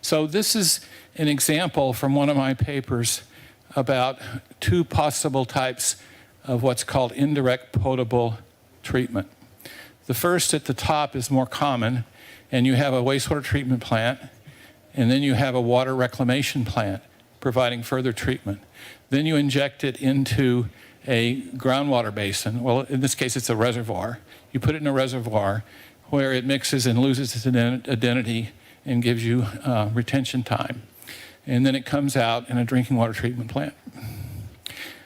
Speaker 5: So this is an example from one of my papers about two possible types of what's called indirect potable treatment. The first at the top is more common, and you have a wastewater treatment plant, and then you have a water reclamation plant providing further treatment. Then you inject it into a groundwater basin. Well, in this case, it's a reservoir. You put it in a reservoir where it mixes and loses its identity and gives you retention time. And then it comes out in a drinking water treatment plant.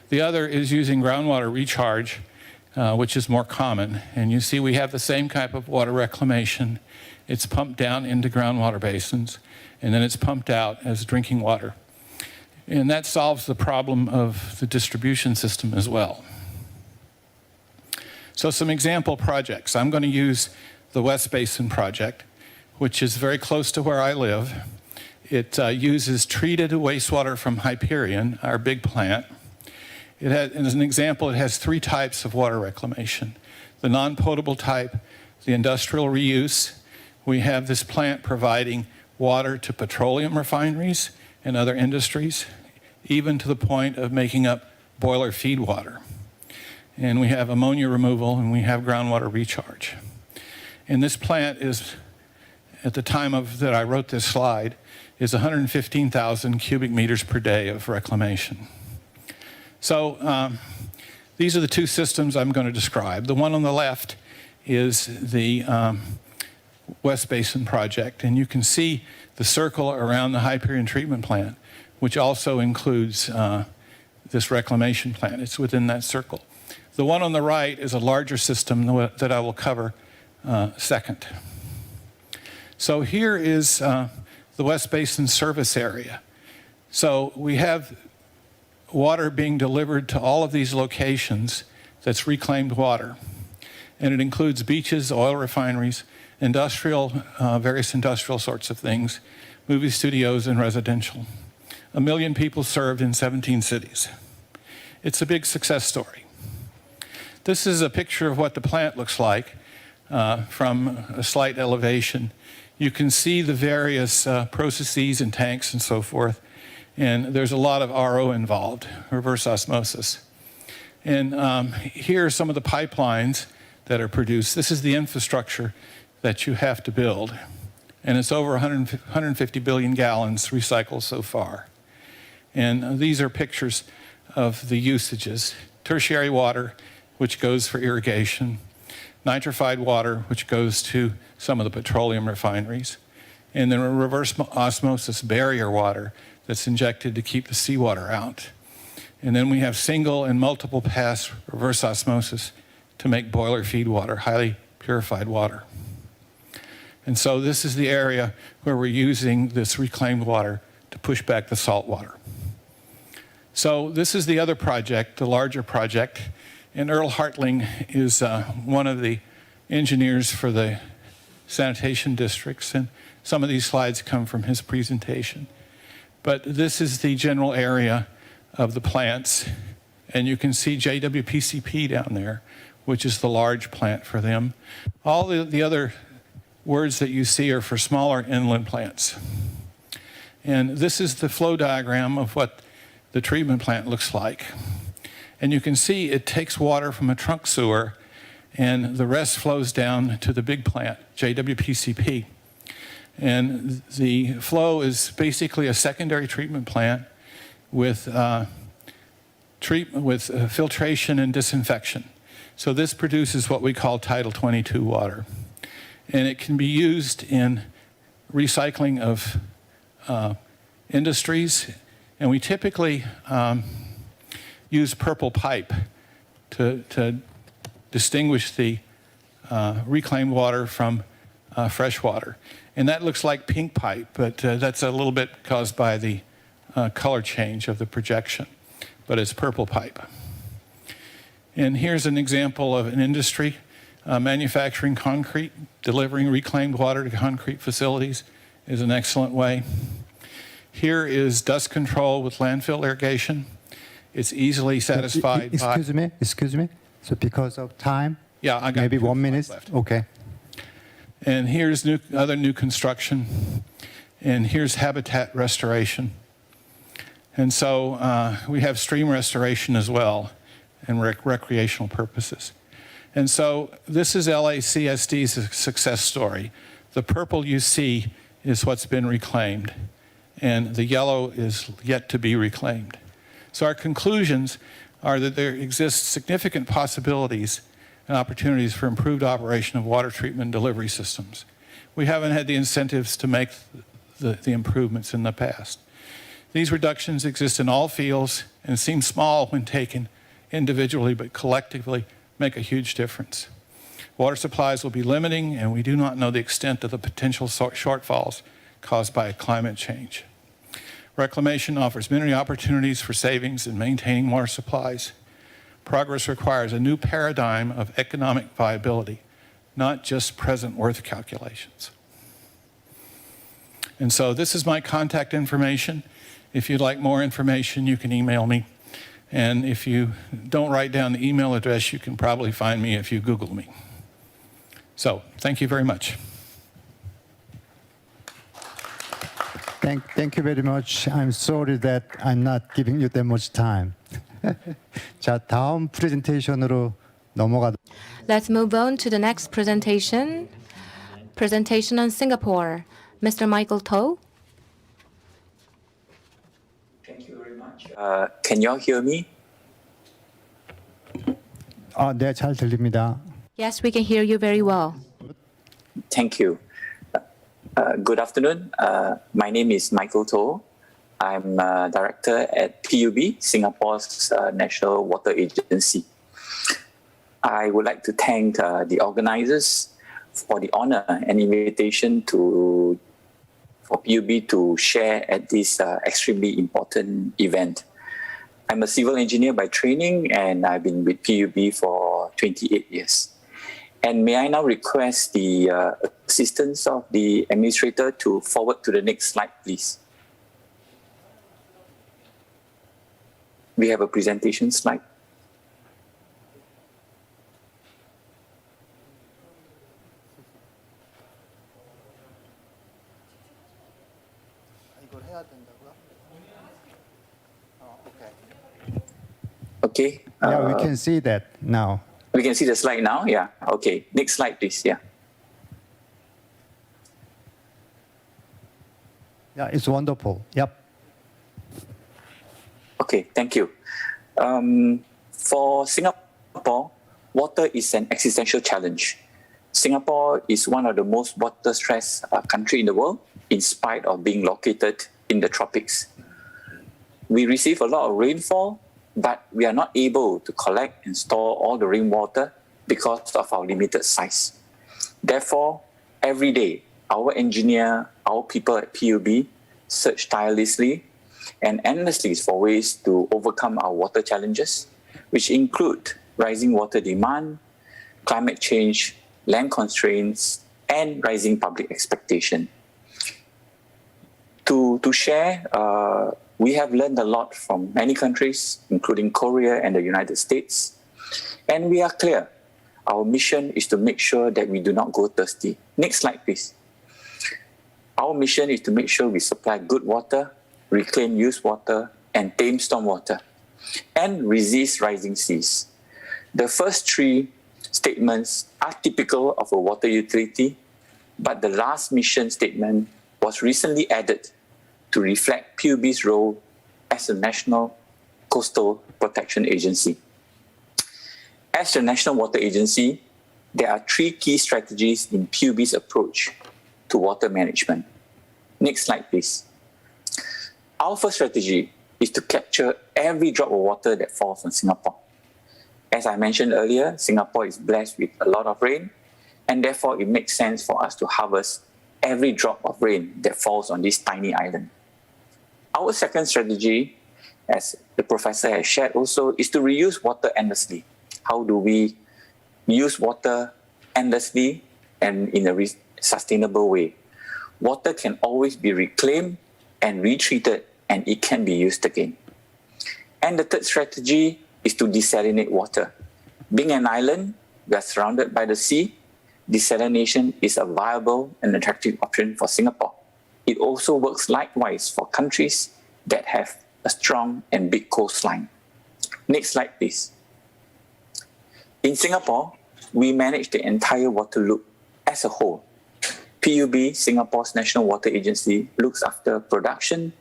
Speaker 5: The other is using groundwater recharge, which is more common. And you see we have the same type of water reclamation. It's pumped down into groundwater basins, and then it's pumped out as drinking water. And that solves the problem of the distribution system as well. So some example projects. I'm going to use the West Basin project, which is very close to where I live. It uses treated wastewater from Hyperion, our big plant. As an example, it has three types of water reclamation. The non-potable type, the industrial reuse. We have this plant providing water to petroleum refineries and other industries, even to the point of making up boiler feed water. And we have ammonia removal, and we have groundwater recharge. And this plant is, at the time that I wrote this slide, is 115,000 cubic meters per day of reclamation. So these are the two systems I'm going to describe. The one on the left is the West Basin project, and you can see the circle around the Hyperion treatment plant, which also includes this reclamation plant. It's within that circle. The one on the right is a larger system that I will cover second. So here is the West Basin service area. So we have water being delivered to all of these locations that's reclaimed water. And it includes beaches, oil refineries, various industrial sorts of things, movie studios, and residential. 1 million people served in 17 cities. It's a big success story. This is a picture of what the plant looks like from a slight elevation. You can see the various processes and tanks and so forth. And there's a lot of RO involved, reverse osmosis. And here are some of the pipelines that are produced. This is the infrastructure that you have to build. And it's over 150 billion gallons recycled so far. And these are pictures of the usages. Tertiary water, which goes for irrigation. Nitrified water, which goes to some of the petroleum refineries. And then a reverse osmosis barrier water that's injected to keep the seawater out. And then we have single and multiple pass reverse osmosis to make boiler feed water, highly purified water. And so this is the area where we're using this reclaimed water to push back the salt water. So this is the other project, the larger project. And Earl Hartling is one of the engineers for the sanitation districts. And some of these slides come from his presentation. But this is the general area of the plants. And you can see JWPCP down there, which is the large plant for them. All the other words that you see are for smaller inland plants. And this is the flow diagram of what the treatment plant looks like. And you can see it takes water from a trunk sewer, and the rest flows down to the big plant, JWPCP. And the flow is basically a secondary treatment plant with filtration and disinfection. So this produces what we call Title 22 water. And it can be used in recycling of industries. And we typically use purple pipe to distinguish the reclaimed water from fresh water. And that looks like pink pipe, but that's a little bit caused by the color change of the projection. But it's purple pipe. And here's an example of an industry manufacturing concrete. Delivering reclaimed water to concrete facilities is an excellent way. Here is dust control with landfill irrigation. It's easily satisfied by...
Speaker 6: Excuse me. So because of time,
Speaker 5: Yeah, I got
Speaker 6: maybe
Speaker 5: 2
Speaker 6: 1 minute.
Speaker 5: left.
Speaker 6: Okay.
Speaker 5: And here's other new construction. And here's habitat restoration. And so we have stream restoration as well and recreational purposes. And so this is LACSD's success story. The purple you see is what's been reclaimed, and the yellow is yet to be reclaimed. So our conclusions are that there exist significant possibilities and opportunities for improved operation of water treatment and delivery systems. We haven't had the incentives to make the improvements in the past. These reductions exist in all fields and seem small when taken individually, but collectively make a huge difference. Water supplies will be limiting, and we do not know the extent of the potential shortfalls caused by climate change. Reclamation offers many opportunities for savings in maintaining water supplies. Progress requires a new paradigm of economic viability, not just present worth calculations. And so this is my contact information. If you'd like more information, you can email me. And if you don't write down the email address, you can probably find me if you Google me. So thank you very much.
Speaker 6: Thank you very much. I'm sorry that I'm not giving you that much time. 자, 다음 프레젠테이션으로 넘어가.
Speaker 3: Let's move on to the next presentation. Presentation on Singapore. Mr. Michael To.
Speaker 7: Thank you very much. Can you all hear me?
Speaker 6: 네, 잘 들립니다.
Speaker 3: Yes, we can hear you very well.
Speaker 7: Thank you. Good afternoon. My name is Michael To. I'm director at PUB, Singapore's National Water Agency. I would like to thank the organizers for the honor and invitation for PUB to share at this extremely important event. I'm a civil engineer by training, and I've been with PUB for 28 years. And may I now request the assistance of the administrator to forward to the next slide, please. We have a presentation slide. Okay.
Speaker 6: Yeah, we can see that now.
Speaker 7: We can see the slide now. Yeah. Okay. Next slide, please. Yeah.
Speaker 6: Yeah, it's wonderful. Yep.
Speaker 7: Okay. Thank you. For Singapore, water is an existential challenge. Singapore is one of the most water-stressed countries in the world, in spite of being located in the tropics. We receive a lot of rainfall, but we are not able to collect and store all the rainwater because of our limited size. Therefore, every day, our engineer, our people at PUB search tirelessly and endlessly for ways to overcome our water challenges, which include rising water demand, climate change, land constraints, and rising public expectation. To share, we have learned a lot from many countries, including Korea and the United States. And we are clear. Our mission is to make sure that we do not go thirsty. Next slide, please. Our mission is to make sure we supply good water, reclaim used water, and tame stormwater, and resist rising seas. The first three statements are typical of a water utility, but the last mission statement was recently added to reflect PUB's role as a national coastal protection agency. As the National Water Agency, there are three key strategies in PUB's approach to water management. Next slide, please. Our first strategy is to capture every drop of water that falls on Singapore. As I mentioned earlier, Singapore is blessed with a lot of rain, and therefore it makes sense for us to harvest every drop of rain that falls on this tiny island. Our second strategy, as the professor has shared also, is to reuse water endlessly. How do we use water endlessly and in a sustainable way? Water can always be reclaimed and retreated, and it can be used again. And the third strategy is to desalinate water. Being an island, we are surrounded by the sea. Desalination is a viable and attractive option for Singapore. It also works likewise for countries that have a strong and big coastline. Next slide, please. In Singapore, we manage the entire water loop as a whole. PUB, Singapore's National Water Agency, looks after production,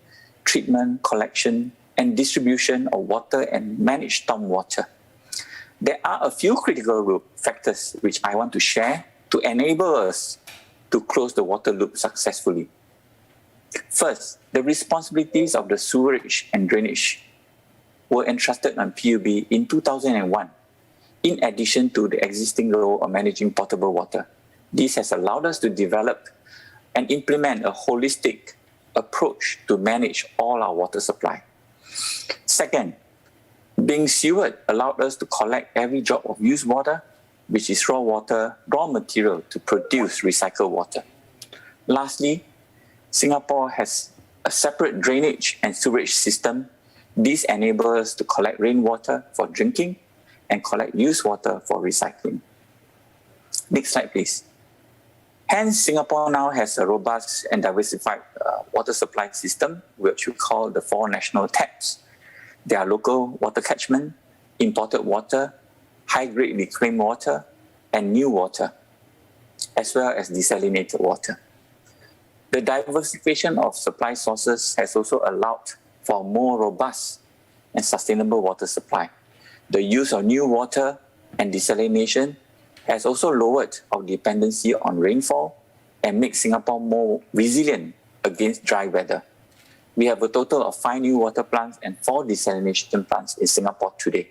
Speaker 7: treatment, collection, and distribution of water and manage stormwater. There are a few critical factors which I want to share to enable us to close the water loop successfully. First, the responsibilities of the sewerage and drainage were entrusted on PUB in 2001, in addition to the existing role of managing potable water. This has allowed us to develop and implement a holistic approach to manage all our water supply. Second, being sewered allowed us to collect every drop of used water, which is raw water, raw material to produce recycled water. Lastly, Singapore has a separate drainage and sewage system. This enables us to collect rainwater for drinking and collect used water for recycling. Next slide, please. Hence, Singapore now has a robust and diversified water supply system, which we call the 4 national taps. There are local water catchment, imported water, high-grade reclaimed water, and new water, as well as desalinated water. The diversification of supply sources has also allowed for more robust and sustainable water supply. The use of new water and desalination has also lowered our dependency on rainfall and makes Singapore more resilient against dry weather. We have a total of 5 new water plants and 4 desalination plants in Singapore today.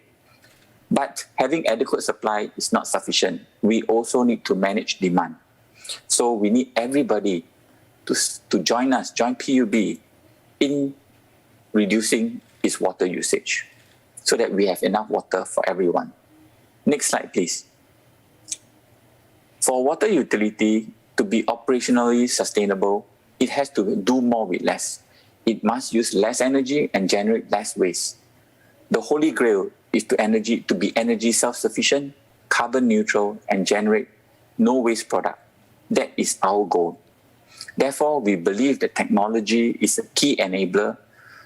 Speaker 7: But having adequate supply is not sufficient. We also need to manage demand. So we need everybody to join us, join PUB in reducing its water usage so that we have enough water for everyone. Next slide, please. For water utility to be operationally sustainable, it has to do more with less. It must use less energy and generate less waste. The holy grail is to be energy self-sufficient, carbon neutral, and generate no waste product. That is our goal. Therefore, we believe that technology is a key enabler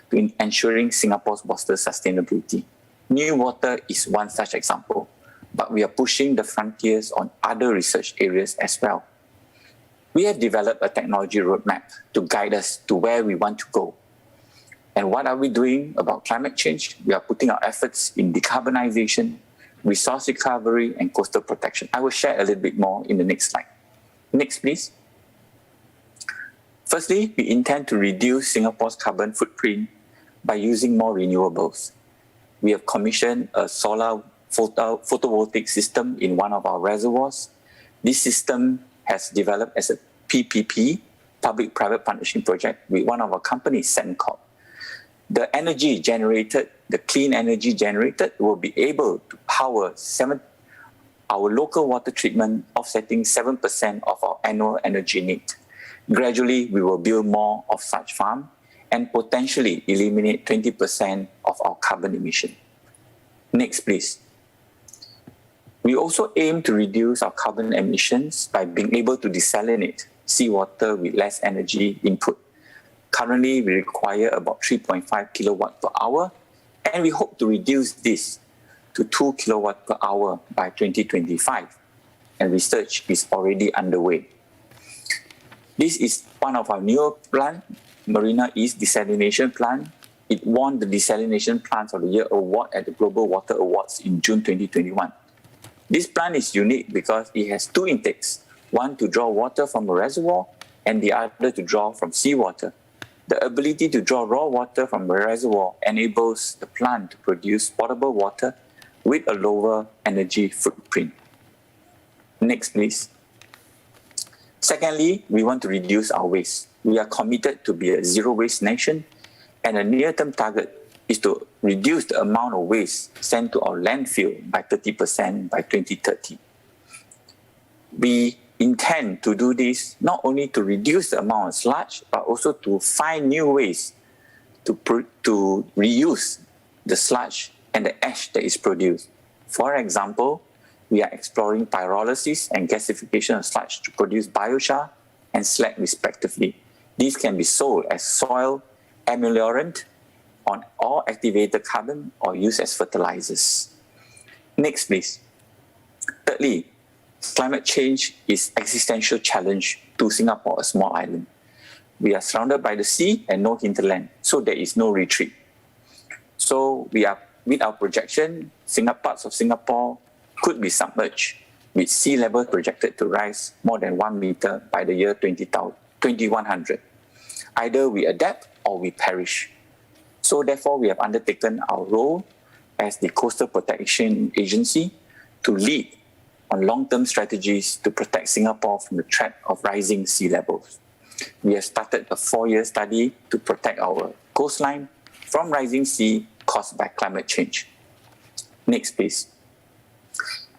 Speaker 7: to ensuring Singapore's water sustainability. New water is one such example, but we are pushing the frontiers on other research areas as well. We have developed a technology roadmap to guide us to where we want to go. And what are we doing about climate change? We are putting our efforts in decarbonization, resource recovery, and coastal protection. I will share a little bit more in the next slide. Next, please. Firstly, we intend to reduce Singapore's carbon footprint by using more renewables. We have commissioned a solar photovoltaic system in one of our reservoirs. This system has developed as a PPP, public-private partnership project, with one of our companies, Sembcorp. The energy generated, the clean energy generated, will be able to power our local water treatment, offsetting 7% of our annual energy need. Gradually, we will build more of such farms and potentially eliminate 20% of our carbon emission. Next, please. We also aim to reduce our carbon emissions by being able to desalinate seawater with less energy input. Currently, we require about 3.5 kilowatt per hour, and we hope to reduce this to 2 kilowatt per hour by 2025, and research is already underway. This is one of our newer plants, Marina East Desalination Plant. It won the Desalination Plants of the Year award at the Global Water Awards in June 2021. This plant is unique because it has two intakes, one to draw water from a reservoir and the other to draw from seawater. The ability to draw raw water from a reservoir enables the plant to produce potable water with a lower energy footprint. Next, please. Secondly, we want to reduce our waste. We are committed to be a zero waste nation, and a near-term target is to reduce the amount of waste sent to our landfill by 30% by 2030. We intend to do this not only to reduce the amount of sludge, but also to find new ways to reuse the sludge and the ash that is produced. For example, we are exploring pyrolysis and gasification of sludge to produce biochar and slag respectively. These can be sold as soil ameliorant or activated carbon or used as fertilizers. Next, please. Thirdly, climate change is an existential challenge to Singapore, a small island. We are surrounded by the sea and no hinterland, so there is no retreat. So we are, with our projection, parts of Singapore could be submerged, with sea level projected to rise more than 1 meter by the year 2100. Either we adapt or we perish. So therefore, we have undertaken our role as the Coastal Protection Agency to lead on long-term strategies to protect Singapore from the threat of rising sea levels. We have started a 4-year study to protect our coastline from rising sea caused by climate change. Next, please.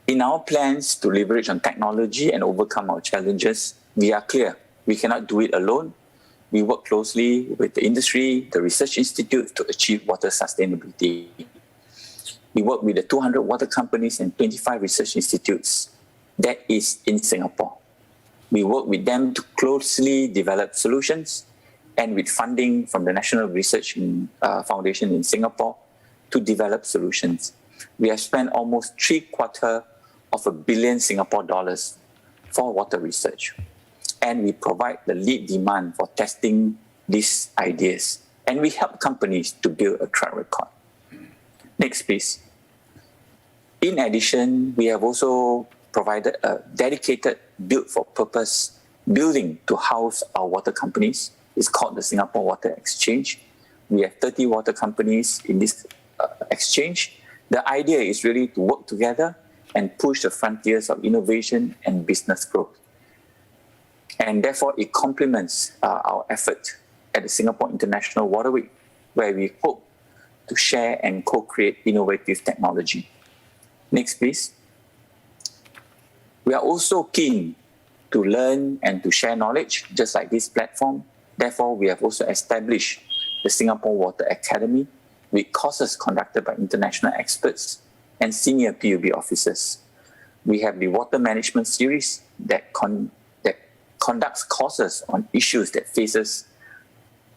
Speaker 7: In our plans to leverage on technology and overcome our challenges, we are clear we cannot do it alone. We work closely with the industry, the research institutes to achieve water sustainability. We work with the 200 water companies and 25 research institutes that is in Singapore. We work with them to closely develop solutions and with funding from the National Research Foundation in Singapore to develop solutions. We have spent almost $750 million Singapore dollars for water research. And we provide the lead demand for testing these ideas. And we help companies to build a track record. Next, please. In addition, we have also provided a dedicated built-for-purpose building to house our water companies. It's called the Singapore Water Exchange. We have 30 water companies in this exchange. The idea is really to work together and push the frontiers of innovation and business growth. And therefore, it complements our effort at the Singapore International Water Week, where we hope to share and co-create innovative technology. Next, please. We are also keen to learn and to share knowledge, just like this platform. Therefore, we have also established the Singapore Water Academy with courses conducted by international experts and senior PUB officers. We have the Water Management Series that conducts courses on issues that faces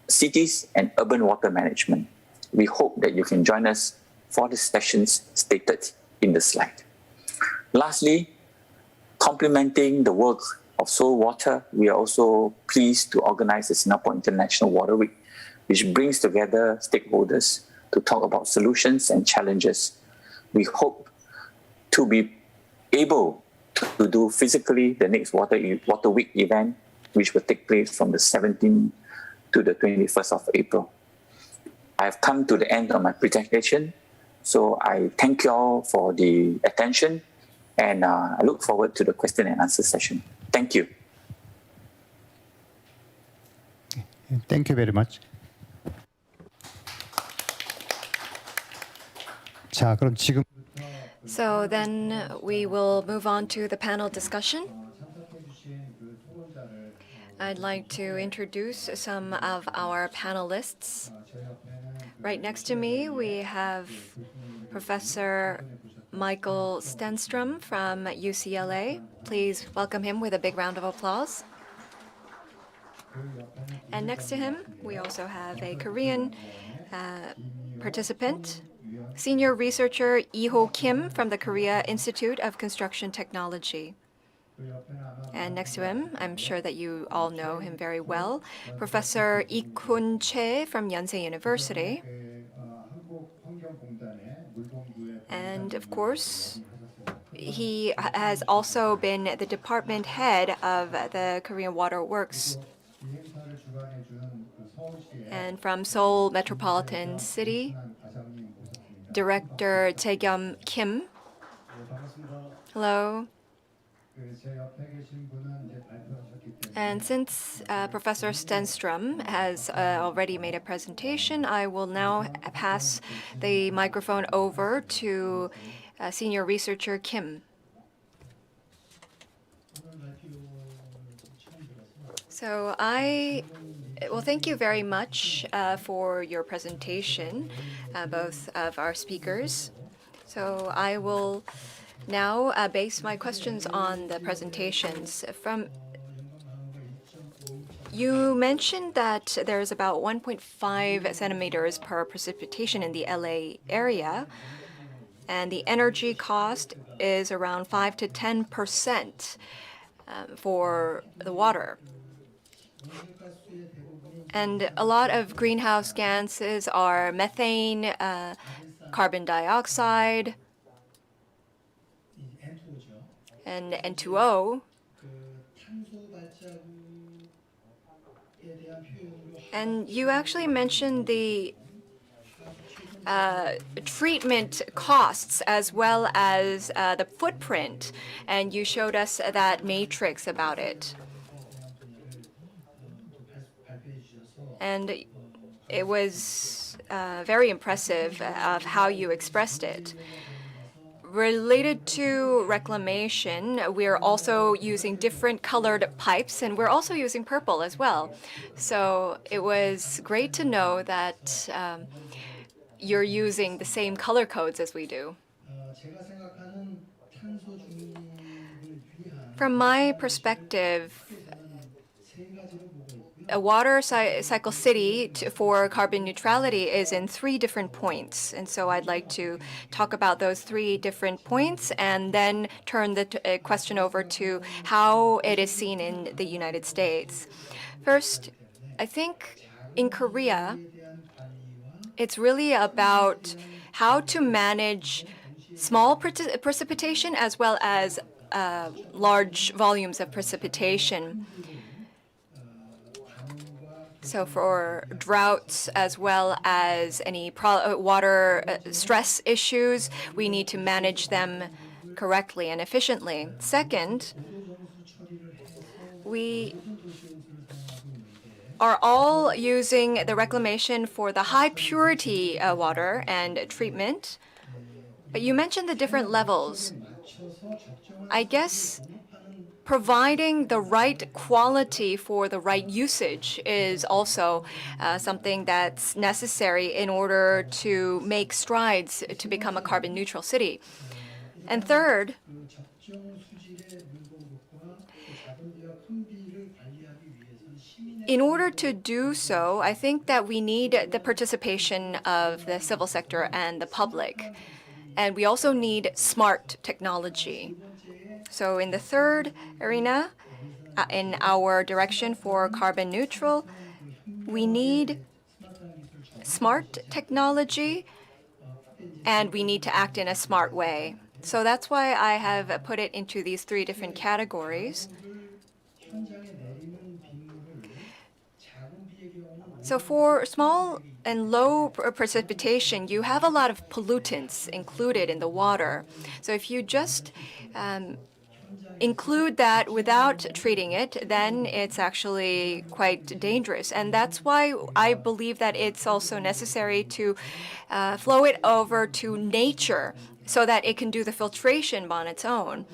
Speaker 7: cities and urban water management. We hope that you can join us for the sessions stated in the slide. Lastly, complementing the work of Seoul Water, we are also pleased to organize the Singapore International Water Week, which brings together stakeholders to talk about solutions and challenges. We hope to be able to do physically the next Water Week event, which will take place from the 17th to the 21st of April. I have come to the end of my presentation, so I thank you all for the attention, and I look forward to the question and answer session. Thank you.
Speaker 6: Thank you very much. 자, 그럼 지금
Speaker 8: So then we will move on to the panel discussion. I'd like to introduce some of our panelists. Right next to me, we have Professor Michael Stenstrom from UCLA. Please welcome him with a big round of applause. And next to him, we also have a Korean participant, senior researcher Lee-ho Kim from the Korea Institute of Construction Technology. And next to him, I'm sure that you all know him very well, Professor Ik-hun Choi from Yonsei University. And of course, he has also been the department head of the Korean Water Works. And from Seoul Metropolitan City, Director Tae-gyum Kim. Hello. And since Professor Stenstrom has already made a presentation, I will now pass the microphone over to senior researcher Kim. So thank you very much for your presentation, both of our speakers. So I will now base my questions on the presentations. You mentioned that there's about 1.5 centimeters per precipitation in the LA area, and the energy cost is around 5 to 10% for the water. And a lot of greenhouse gases are methane, carbon dioxide, and N2O. And you actually mentioned the treatment costs as well as the footprint, and you showed us that matrix about it. And it was very impressive of how you expressed it. Related to reclamation, we're also using different colored pipes, and we're also using purple as well. So it was great to know that you're using the same color codes as we do. From my perspective, a water cycle city for carbon neutrality is in 3 different points. And so I'd like to talk about those 3 different points and then turn the question over to how it is seen in the United States. First, I think in Korea, it's really about how to manage small precipitation as well as large volumes of precipitation. So for droughts as well as any water stress issues, we need to manage them correctly and efficiently. Second, we are all using the reclamation for the high purity water and treatment. But you mentioned the different levels. I guess providing the right quality for the right usage is also something that's necessary in order to make strides to become a carbon neutral city. And third, in order to do so, I think that we need the participation of the civil sector and the public. And we also need smart technology. So in the third arena, in our direction for carbon neutral, we need smart technology and we need to act in a smart way. So that's why I have put it into these 3 different categories. So for small and low precipitation, you have a lot of pollutants included in the water. So if you just include that without treating it, then it's actually quite dangerous. And that's why I believe that it's also necessary to flow it over to nature so that it can do the filtration on its own.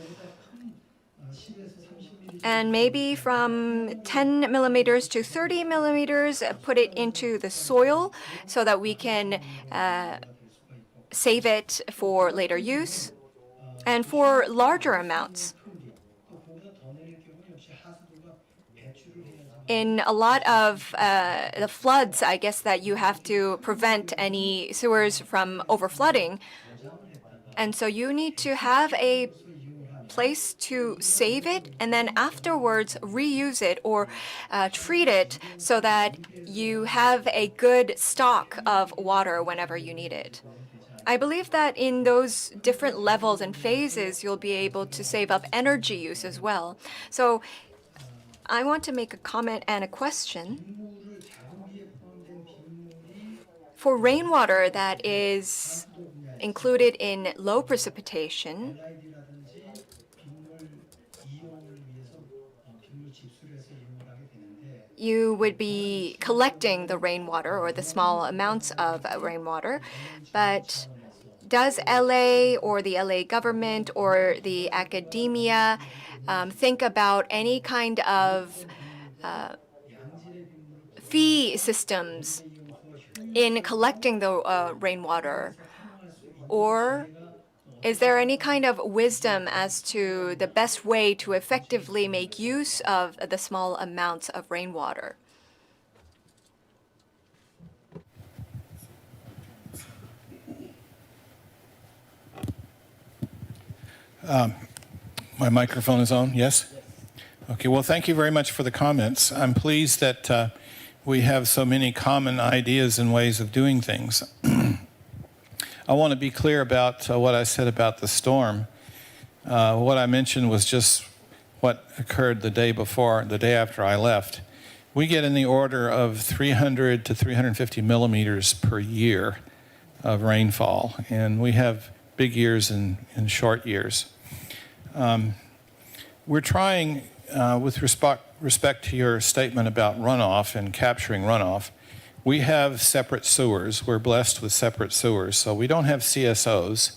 Speaker 8: And maybe from 10 millimeters to 30 millimeters, put it into the soil so that we can save it for later use. And for larger amounts, in a lot of the floods, I guess that you have to prevent any sewers from overflooding. And so you need to have a place to save it and then afterwards reuse it or treat it so that you have a good stock of water whenever you need it. I believe that in those different levels and phases, you'll be able to save up energy use as well. So I want to make a comment and a question. For rainwater that is included in low precipitation, you would be collecting the rainwater or the small amounts of rainwater, but does LA or the LA government or the academia think about any kind of fee systems in collecting the rainwater? Or is there any kind of wisdom as to the best way to effectively make use of the small amounts of rainwater?
Speaker 5: My microphone is on, yes? Okay, well, thank you very much for the comments. I'm pleased that we have so many common ideas and ways of doing things. I want to be clear about what I said about the storm. What I mentioned was just what occurred the day after I left. We get in the order of 300 to 350 millimeters per year of rainfall, and we have big years and short years. We're trying, with respect to your statement about runoff and capturing runoff, we have separate sewers. We're blessed with separate sewers, so we don't have CSOs.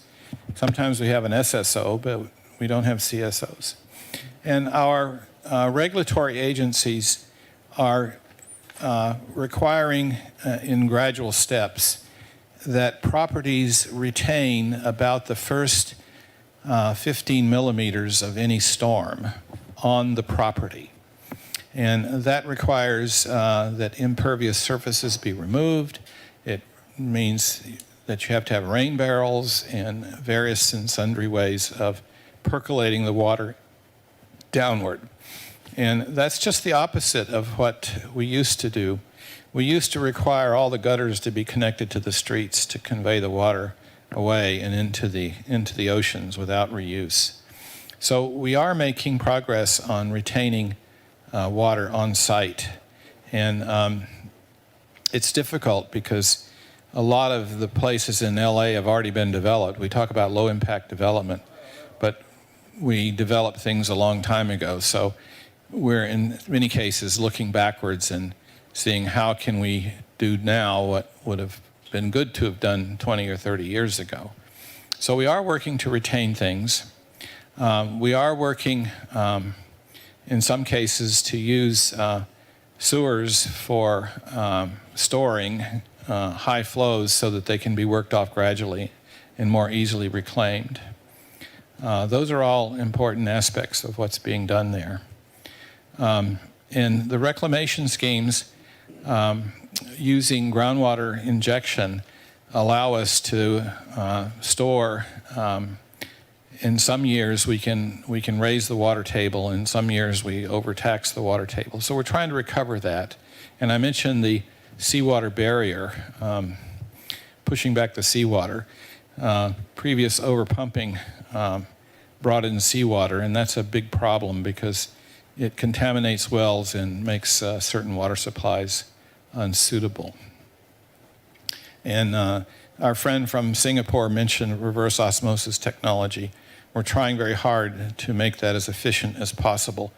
Speaker 5: Sometimes we have an SSO, but we don't have CSOs. And our regulatory agencies are requiring in gradual steps that properties retain about the first 15 millimeters of any storm on the property. And that requires that impervious surfaces be removed. It means that you have to have rain barrels and various and sundry ways of percolating the water downward. And that's just the opposite of what we used to do. We used to require all the gutters to be connected to the streets to convey the water away and into the oceans without reuse. So we are making progress on retaining water on site. And it's difficult because a lot of the places in LA have already been developed. We talk about low impact development, but we developed things a long time ago. So we're in many cases looking backwards and seeing how can we do now what would have been good to have done 20 or 30 years ago. So we are working to retain things. We are working in some cases to use sewers for storing high flows so that they can be worked off gradually and more easily reclaimed. Those are all important aspects of what's being done there. And the reclamation schemes using groundwater injection allow us to store. In some years we can raise the water table. In some years we overtax the water table. So we're trying to recover that. And I mentioned the seawater barrier, pushing back the seawater. Previous overpumping brought in seawater, and that's a big problem because it contaminates wells and makes certain water supplies unsuitable. And our friend from Singapore mentioned reverse osmosis technology. We're trying very hard to make that as efficient as possible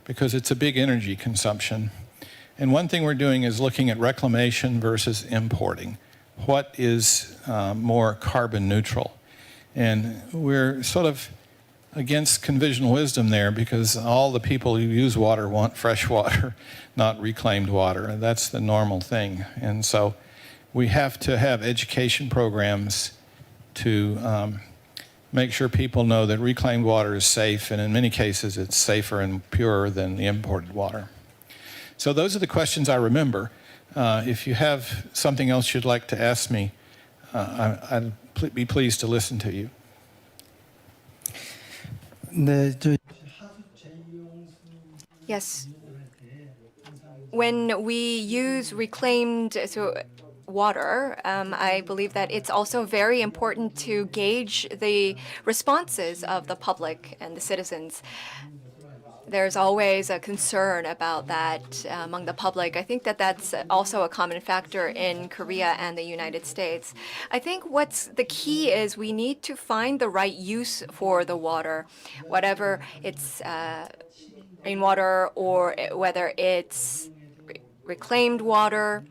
Speaker 5: because it's a big energy consumption. And one thing we're doing is looking at reclamation versus importing. What is more carbon neutral? And we're sort of against conventional wisdom there because all the people who use water want fresh water, not reclaimed water. And that's the normal thing. And so we have to have education programs to make sure people know that reclaimed water is safe, and in many cases it's safer and purer than the imported water. So those are the questions I remember. If you have something else you'd like to ask me, I'd be pleased to listen to you.
Speaker 6: 네,
Speaker 8: Yes. When we use reclaimed water, I believe that it's also very important to gauge the responses of the public and the citizens. There's always a concern about that among the public. I think that that's also a common factor in Korea and the United States. I think what's the key is we need to find the right use for the water, whatever it's rainwater or whether it's reclaimed water.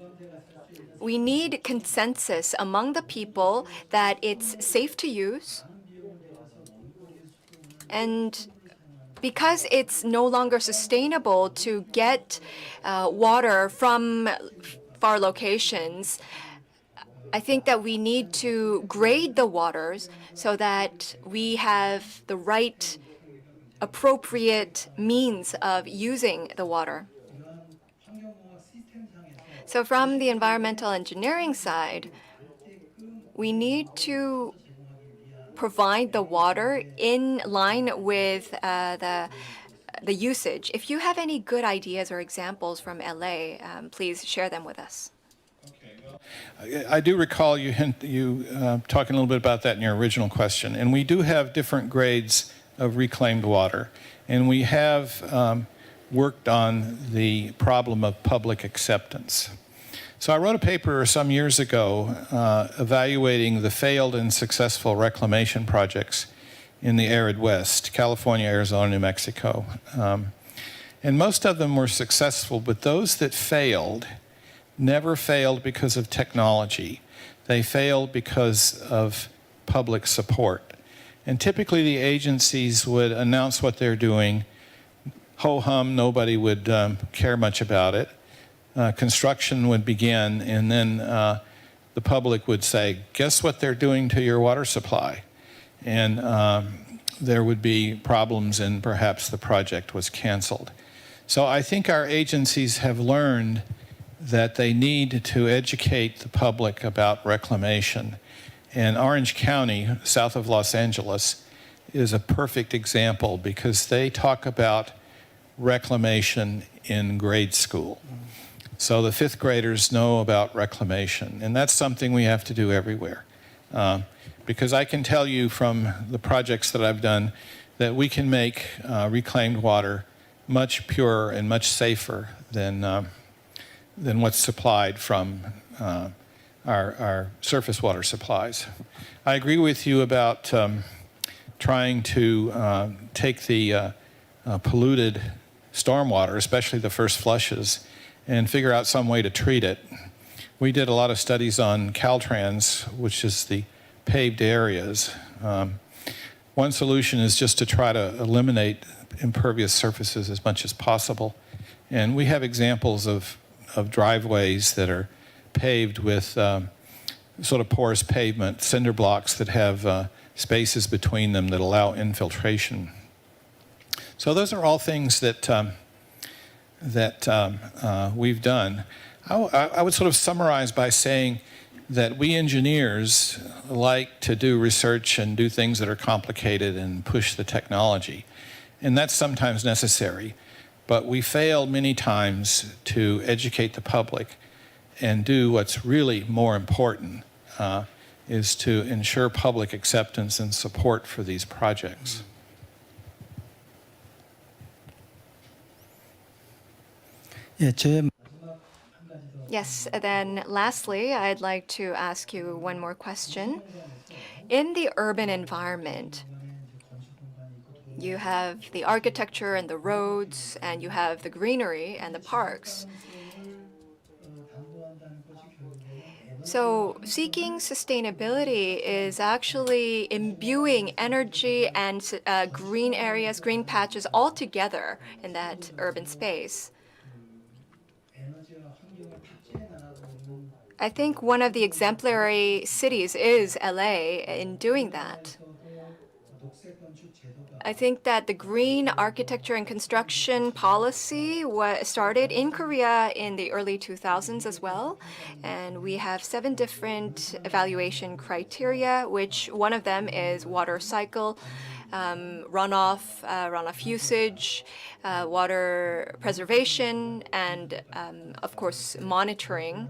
Speaker 8: We need consensus among the people that it's safe to use. And because it's no longer sustainable to get water from far locations, I think that we need to grade the waters so that we have the right appropriate means of using the water. So from the environmental engineering side, we need to provide the water in line with the usage. If you have any good ideas or examples from LA, please share them with us.
Speaker 5: I do recall you talking a little bit about that in your original question, and we do have different grades of reclaimed water, and we have worked on the problem of public acceptance. So I wrote a paper some years ago evaluating the failed and successful reclamation projects in the arid West, California, Arizona, New Mexico. And most of them were successful, but those that failed never failed because of technology. They failed because of public support. And typically the agencies would announce what they're doing, ho-hum, nobody would care much about it. Construction would begin, and then the public would say, guess what they're doing to your water supply? And there would be problems, and perhaps the project was canceled. So I think our agencies have learned that they need to educate the public about reclamation. And Orange County, south of Los Angeles, is a perfect example because they talk about reclamation in grade school. So the fifth graders know about reclamation, and that's something we have to do everywhere. Because I can tell you from the projects that I've done that we can make reclaimed water much purer and much safer than what's supplied from our surface water supplies. I agree with you about trying to take the polluted stormwater, especially the first flushes, and figure out some way to treat it. We did a lot of studies on Caltrans, which is the paved areas. One solution is just to try to eliminate impervious surfaces as much as possible. And we have examples of driveways that are paved with sort of porous pavement, cinder blocks that have spaces between them that allow infiltration. So those are all things that we've done. I would sort of summarize by saying that we engineers like to do research and do things that are complicated and push the technology. And that's sometimes necessary. But we fail many times to educate the public and do what's really more important, is to ensure public acceptance and support for these projects.
Speaker 8: Yes, then lastly, I'd like to ask you one more question. In the urban environment, you have the architecture and the roads, and you have the greenery and the parks. So seeking sustainability is actually imbuing energy and green areas, green patches all together in that urban space. I think one of the exemplary cities is LA in doing that. I think that the green architecture and construction policy was started in Korea in the early 2000s as well. And we have 7 different evaluation criteria, which one of them is water cycle, runoff usage, water preservation, and of course, monitoring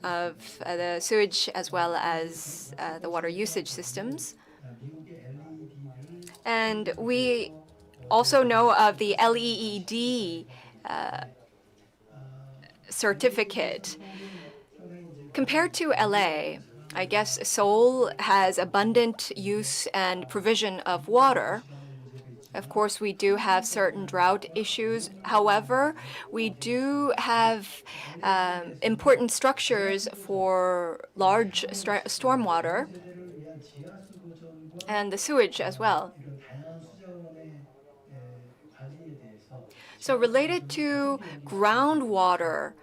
Speaker 8: of the sewage as well as the water usage systems. And we also know of the LEED certificate. Compared to LA, I guess Seoul has abundant use and provision of water. Of course, we do have certain drought issues. However, we do have important structures for large stormwater and the sewage as well. So related to groundwater,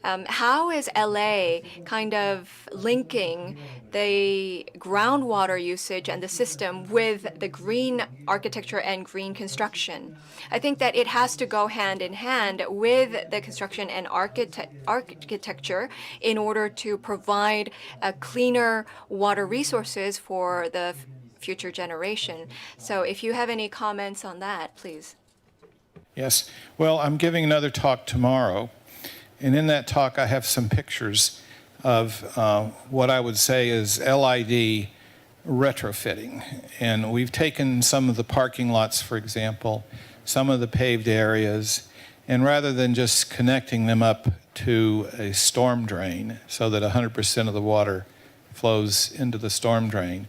Speaker 8: how is LA kind of linking the groundwater usage and the system with the green architecture and green construction? I think that it has to go hand in hand with the construction and architecture in order to provide cleaner water resources for the future generation. So if you have any comments on that, please.
Speaker 5: Yes. Well, I'm giving another talk tomorrow, and in that talk I have some pictures of what I would say is LID retrofitting. And we've taken some of the parking lots, for example, some of the paved areas, and rather than just connecting them up to a storm drain so that 100% of the water flows into the storm drain,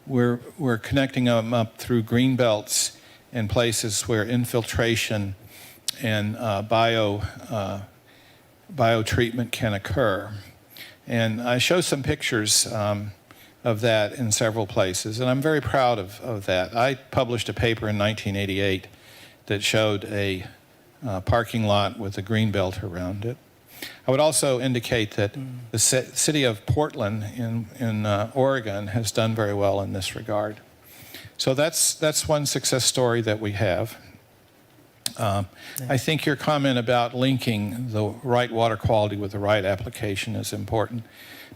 Speaker 5: we're connecting them up through green belts in places where infiltration and biotreatment can occur. And I show some pictures of that in several places, and I'm very proud of that. I published a paper in 1988 that showed a parking lot with a green belt around it. I would also indicate that the city of Portland in Oregon has done very well in this regard. So that's one success story that we have. I think your comment about linking the right water quality with the right application is important,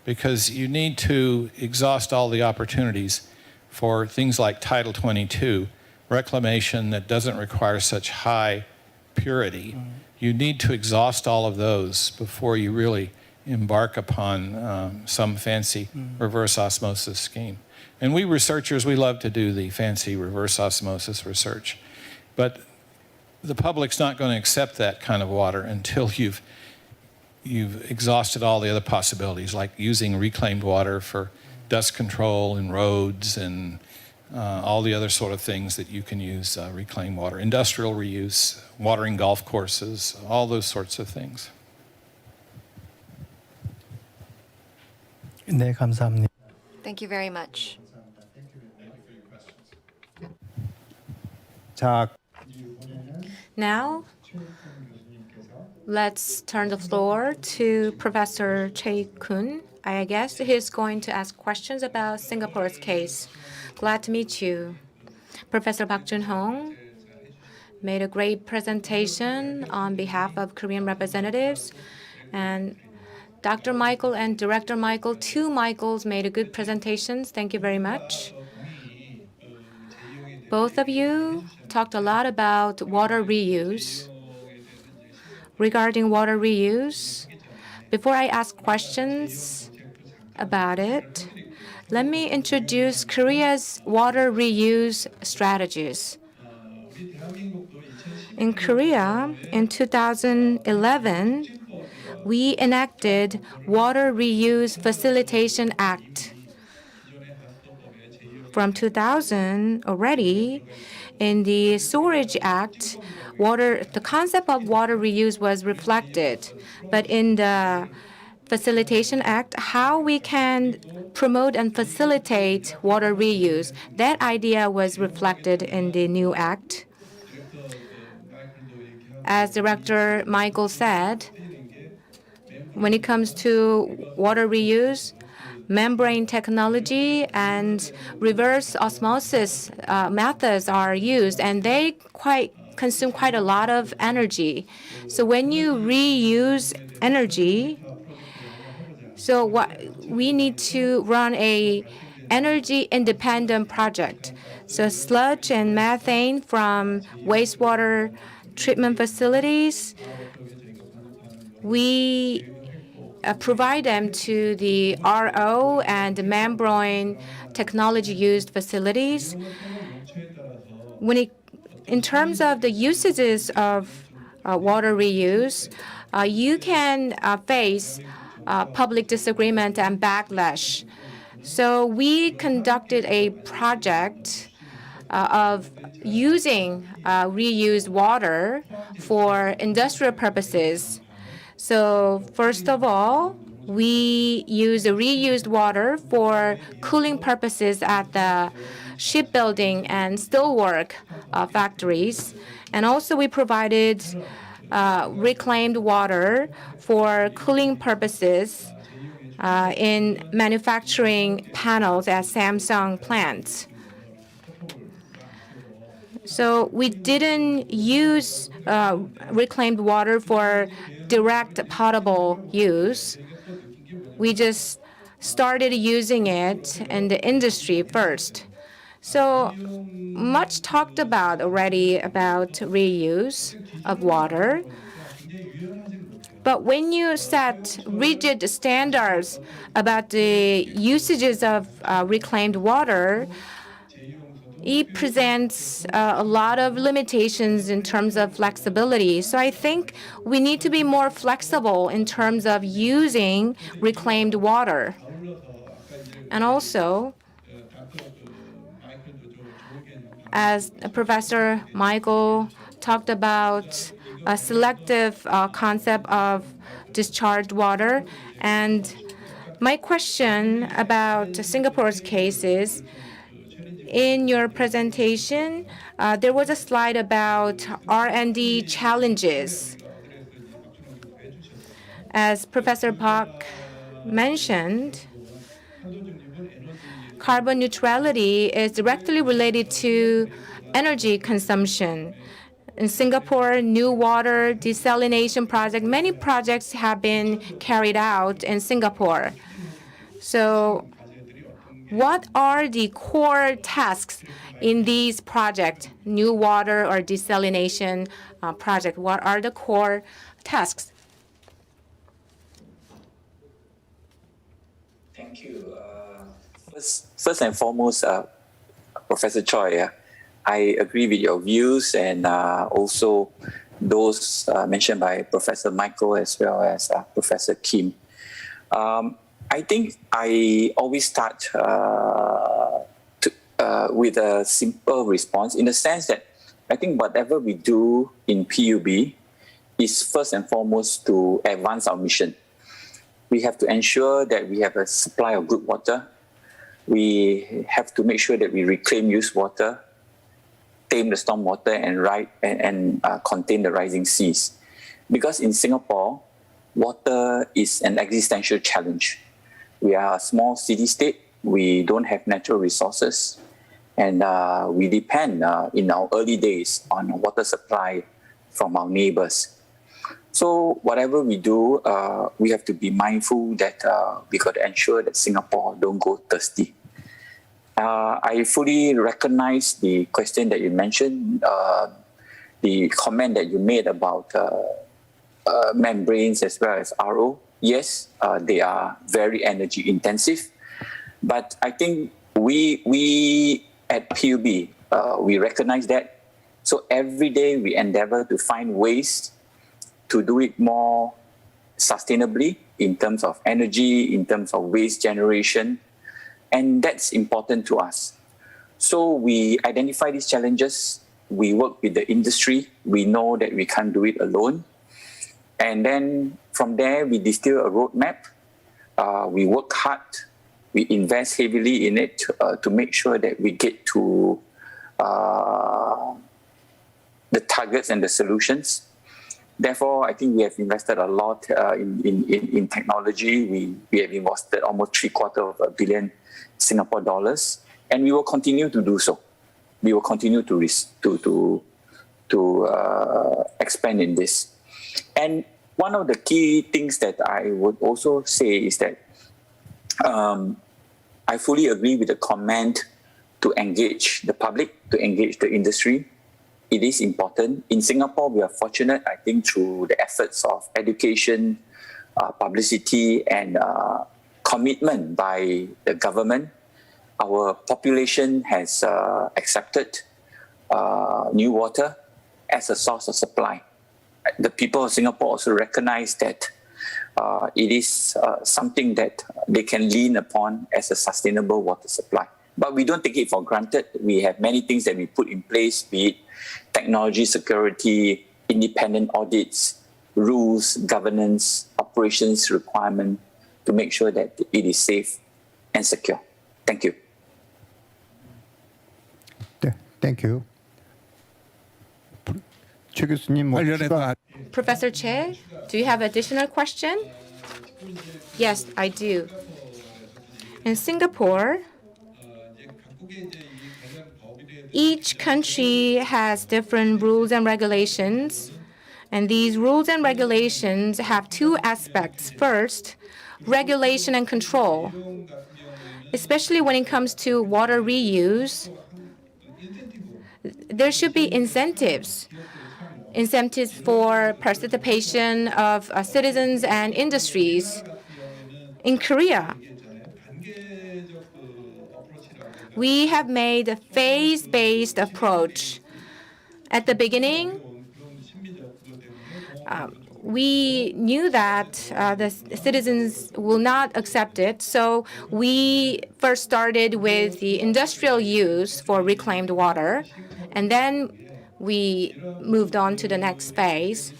Speaker 5: because you need to exhaust all the opportunities for things like Title 22, reclamation that doesn't require such high purity. You need to exhaust all of those before you really embark upon some fancy reverse osmosis scheme. And we researchers, we love to do the fancy reverse osmosis research. But the public's not going to accept that kind of water until you've exhausted all the other possibilities, like using reclaimed water for dust control in roads and all the other sort of things that you can use reclaimed water, industrial reuse, watering golf courses, all those sorts of things.
Speaker 9: 네, 감사합니다.
Speaker 8: Thank you very much.
Speaker 6: 자,
Speaker 3: Now, let's turn the floor to Professor Se-hoon. I guess he's going to ask questions about Singapore's case. Glad to meet you. Professor Park Joon-Hong made a great presentation on behalf of Korean representatives, and Dr. Michael and Director Michael, 2 Michaels, made a good presentations. Thank you very much. Both of you talked a lot about water reuse. Regarding water reuse, before I ask questions about it, let me introduce Korea's water reuse strategies. In Korea, in 2011, we enacted Water Reuse Facilitation Act. From 2000 already, in the Storage Act, the concept of water reuse was reflected. But in the Facilitation Act, how we can promote and facilitate water reuse, that idea was reflected in the new act. As Director Michael said, when it comes to water reuse, membrane technology and reverse osmosis methods are used, and they consume quite a lot of energy. So when you reuse energy, so we need to run a energy independent project. So sludge and methane from wastewater treatment facilities, we provide them to the RO and membrane technology used facilities. In terms of the usages of water reuse, you can face public disagreement and backlash. So we conducted a project of using reused water for industrial purposes. So first of all, we use the reused water for cooling purposes at the shipbuilding and steelwork factories. And also we provided reclaimed water for cooling purposes in manufacturing panels at Samsung plants. So we didn't use reclaimed water for direct potable use. We just started using it in the industry first. So much talked about already about reuse of water. But when you set rigid standards about the usages of reclaimed water, it presents a lot of limitations in terms of flexibility. So I think we need to be more flexible in terms of using reclaimed water. And also, as Professor Michael talked about a selective concept of discharged water, and my question about Singapore's case is, in your presentation, there was a slide about R&D challenges. As Professor Park mentioned, carbon neutrality is directly related to energy consumption. In Singapore, new water desalination project, many projects have been carried out in Singapore. So what are the core tasks in these projects, new water or desalination project? What are the core tasks?
Speaker 7: Thank you. First and foremost, Professor Choi, I agree with your views and also those mentioned by Professor Michael as well as Professor Kim. I think I always start with a simple response in the sense that I think whatever we do in PUB is first and foremost to advance our mission. We have to ensure that we have a supply of good water. We have to make sure that we reclaim used water, tame the storm water, and contain the rising seas. Because in Singapore, water is an existential challenge. We are a small city-state. We don't have natural resources. And we depend in our early days on water supply from our neighbors. So whatever we do, we have to be mindful that we got to ensure that Singapore don't go thirsty. I fully recognize the question that you mentioned, the comment that you made about membranes as well as RO. Yes, they are very energy intensive, but I think we at PUB, we recognize that. So every day we endeavor to find ways to do it more sustainably in terms of energy, in terms of waste generation, and that's important to us. So we identify these challenges, we work with the industry, we know that we can't do it alone, and then from there we distill a roadmap, we work hard, we invest heavily in it to make sure that we get to the targets and the solutions. Therefore, I think we have invested a lot in technology. We have invested almost $750 million Singapore dollars, and we will continue to do so. We will continue to expand in this. And one of the key things that I would also say is that I fully agree with the comment to engage the public, to engage the industry. It is important. In Singapore, we are fortunate, I think, through the efforts of education, publicity, and commitment by the government. Our population has accepted new water as a source of supply. The people of Singapore also recognize that it is something that they can lean upon as a sustainable water supply. But we don't take it for granted. We have many things that we put in place, be it technology security, independent audits, rules, governance, operations requirement to make sure that it is safe and secure. Thank you.
Speaker 6: 네, thank you. 최 교수님 뭐 추가
Speaker 3: Professor Che, do you have additional question? Yes, I do. In Singapore, each country has different rules and regulations, and these rules and regulations have two aspects. First, regulation and control, especially when it comes to water reuse. There should be incentives for participation of citizens and industries. In Korea, we have made a phase-based approach. At the beginning, we knew that the citizens will not accept it, so we first started with the industrial use for reclaimed water, and then we moved on to the next phase.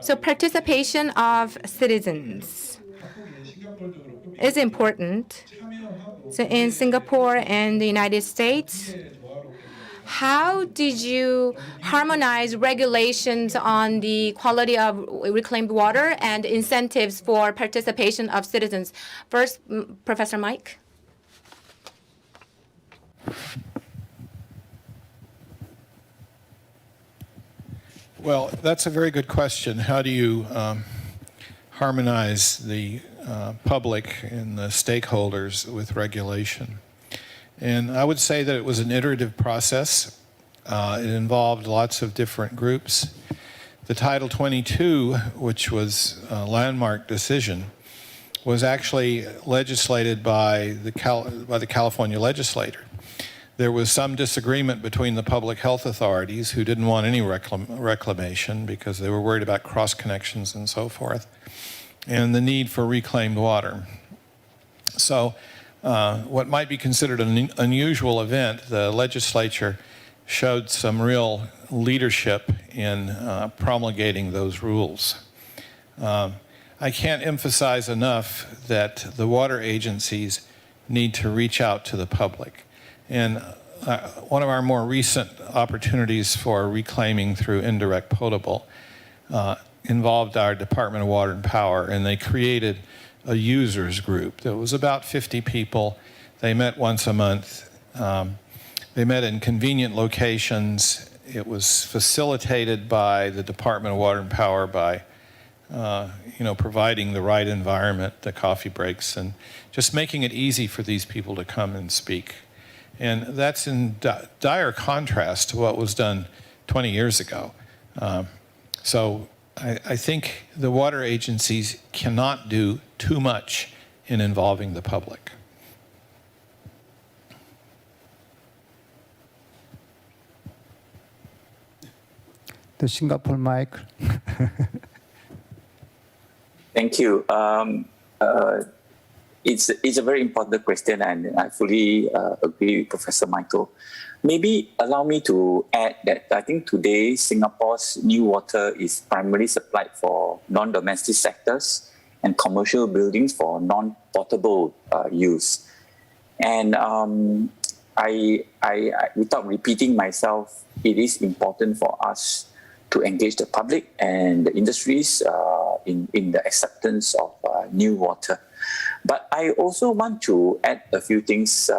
Speaker 3: So participation of citizens is important. So in Singapore and the United States, how did you harmonize regulations on the quality of reclaimed water and incentives for participation of citizens? First, Professor Mike.
Speaker 5: Well, that's a very good question. How do you harmonize the public and the stakeholders with regulation? And I would say that it was an iterative process. It involved lots of different groups. The Title 22, which was a landmark decision, was actually legislated by the California legislature. There was some disagreement between the public health authorities who didn't want any reclamation because they were worried about cross connections and so forth, and the need for reclaimed water. So what might be considered an unusual event, the legislature showed some real leadership in promulgating those rules. I can't emphasize enough that the water agencies need to reach out to the public. And one of our more recent opportunities for reclaiming through indirect potable involved our Department of Water and Power, and they created a users group. There was about 50 people. They met once a month. They met in convenient locations. It was facilitated by the Department of Water and Power by providing the right environment, the coffee breaks, and just making it easy for these people to come and speak. And that's in dire contrast to what was done 20 years ago. So I think the water agencies cannot do too much in involving the public.
Speaker 6: The Singapore mic.
Speaker 7: Thank you. It's a very important question, and I fully agree with Professor Michael. Maybe allow me to add that I think today Singapore's new water is primarily supplied for non-domestic sectors and commercial buildings for non-potable use. And I, without repeating myself, it is important for us to engage the public and the industries in the acceptance of new water. But I also want to add a few things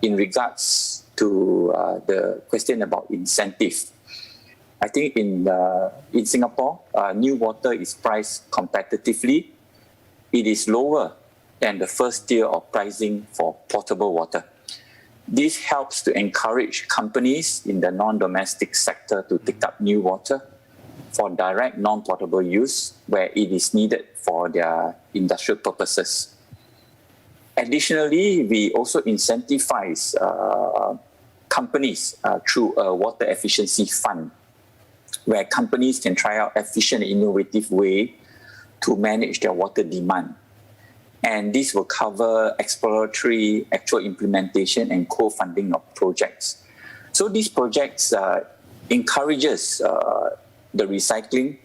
Speaker 7: in regards to the question about incentive. I think in Singapore, new water is priced competitively. It is lower than the first tier of pricing for potable water. This helps to encourage companies in the non-domestic sector to take up new water for direct non-potable use where it is needed for their industrial purposes. Additionally, we also incentivize companies through a water efficiency fund where companies can try out efficient and innovative way to manage their water demand. And this will cover exploratory, actual implementation, and co-funding of projects. So these projects encourages the recycling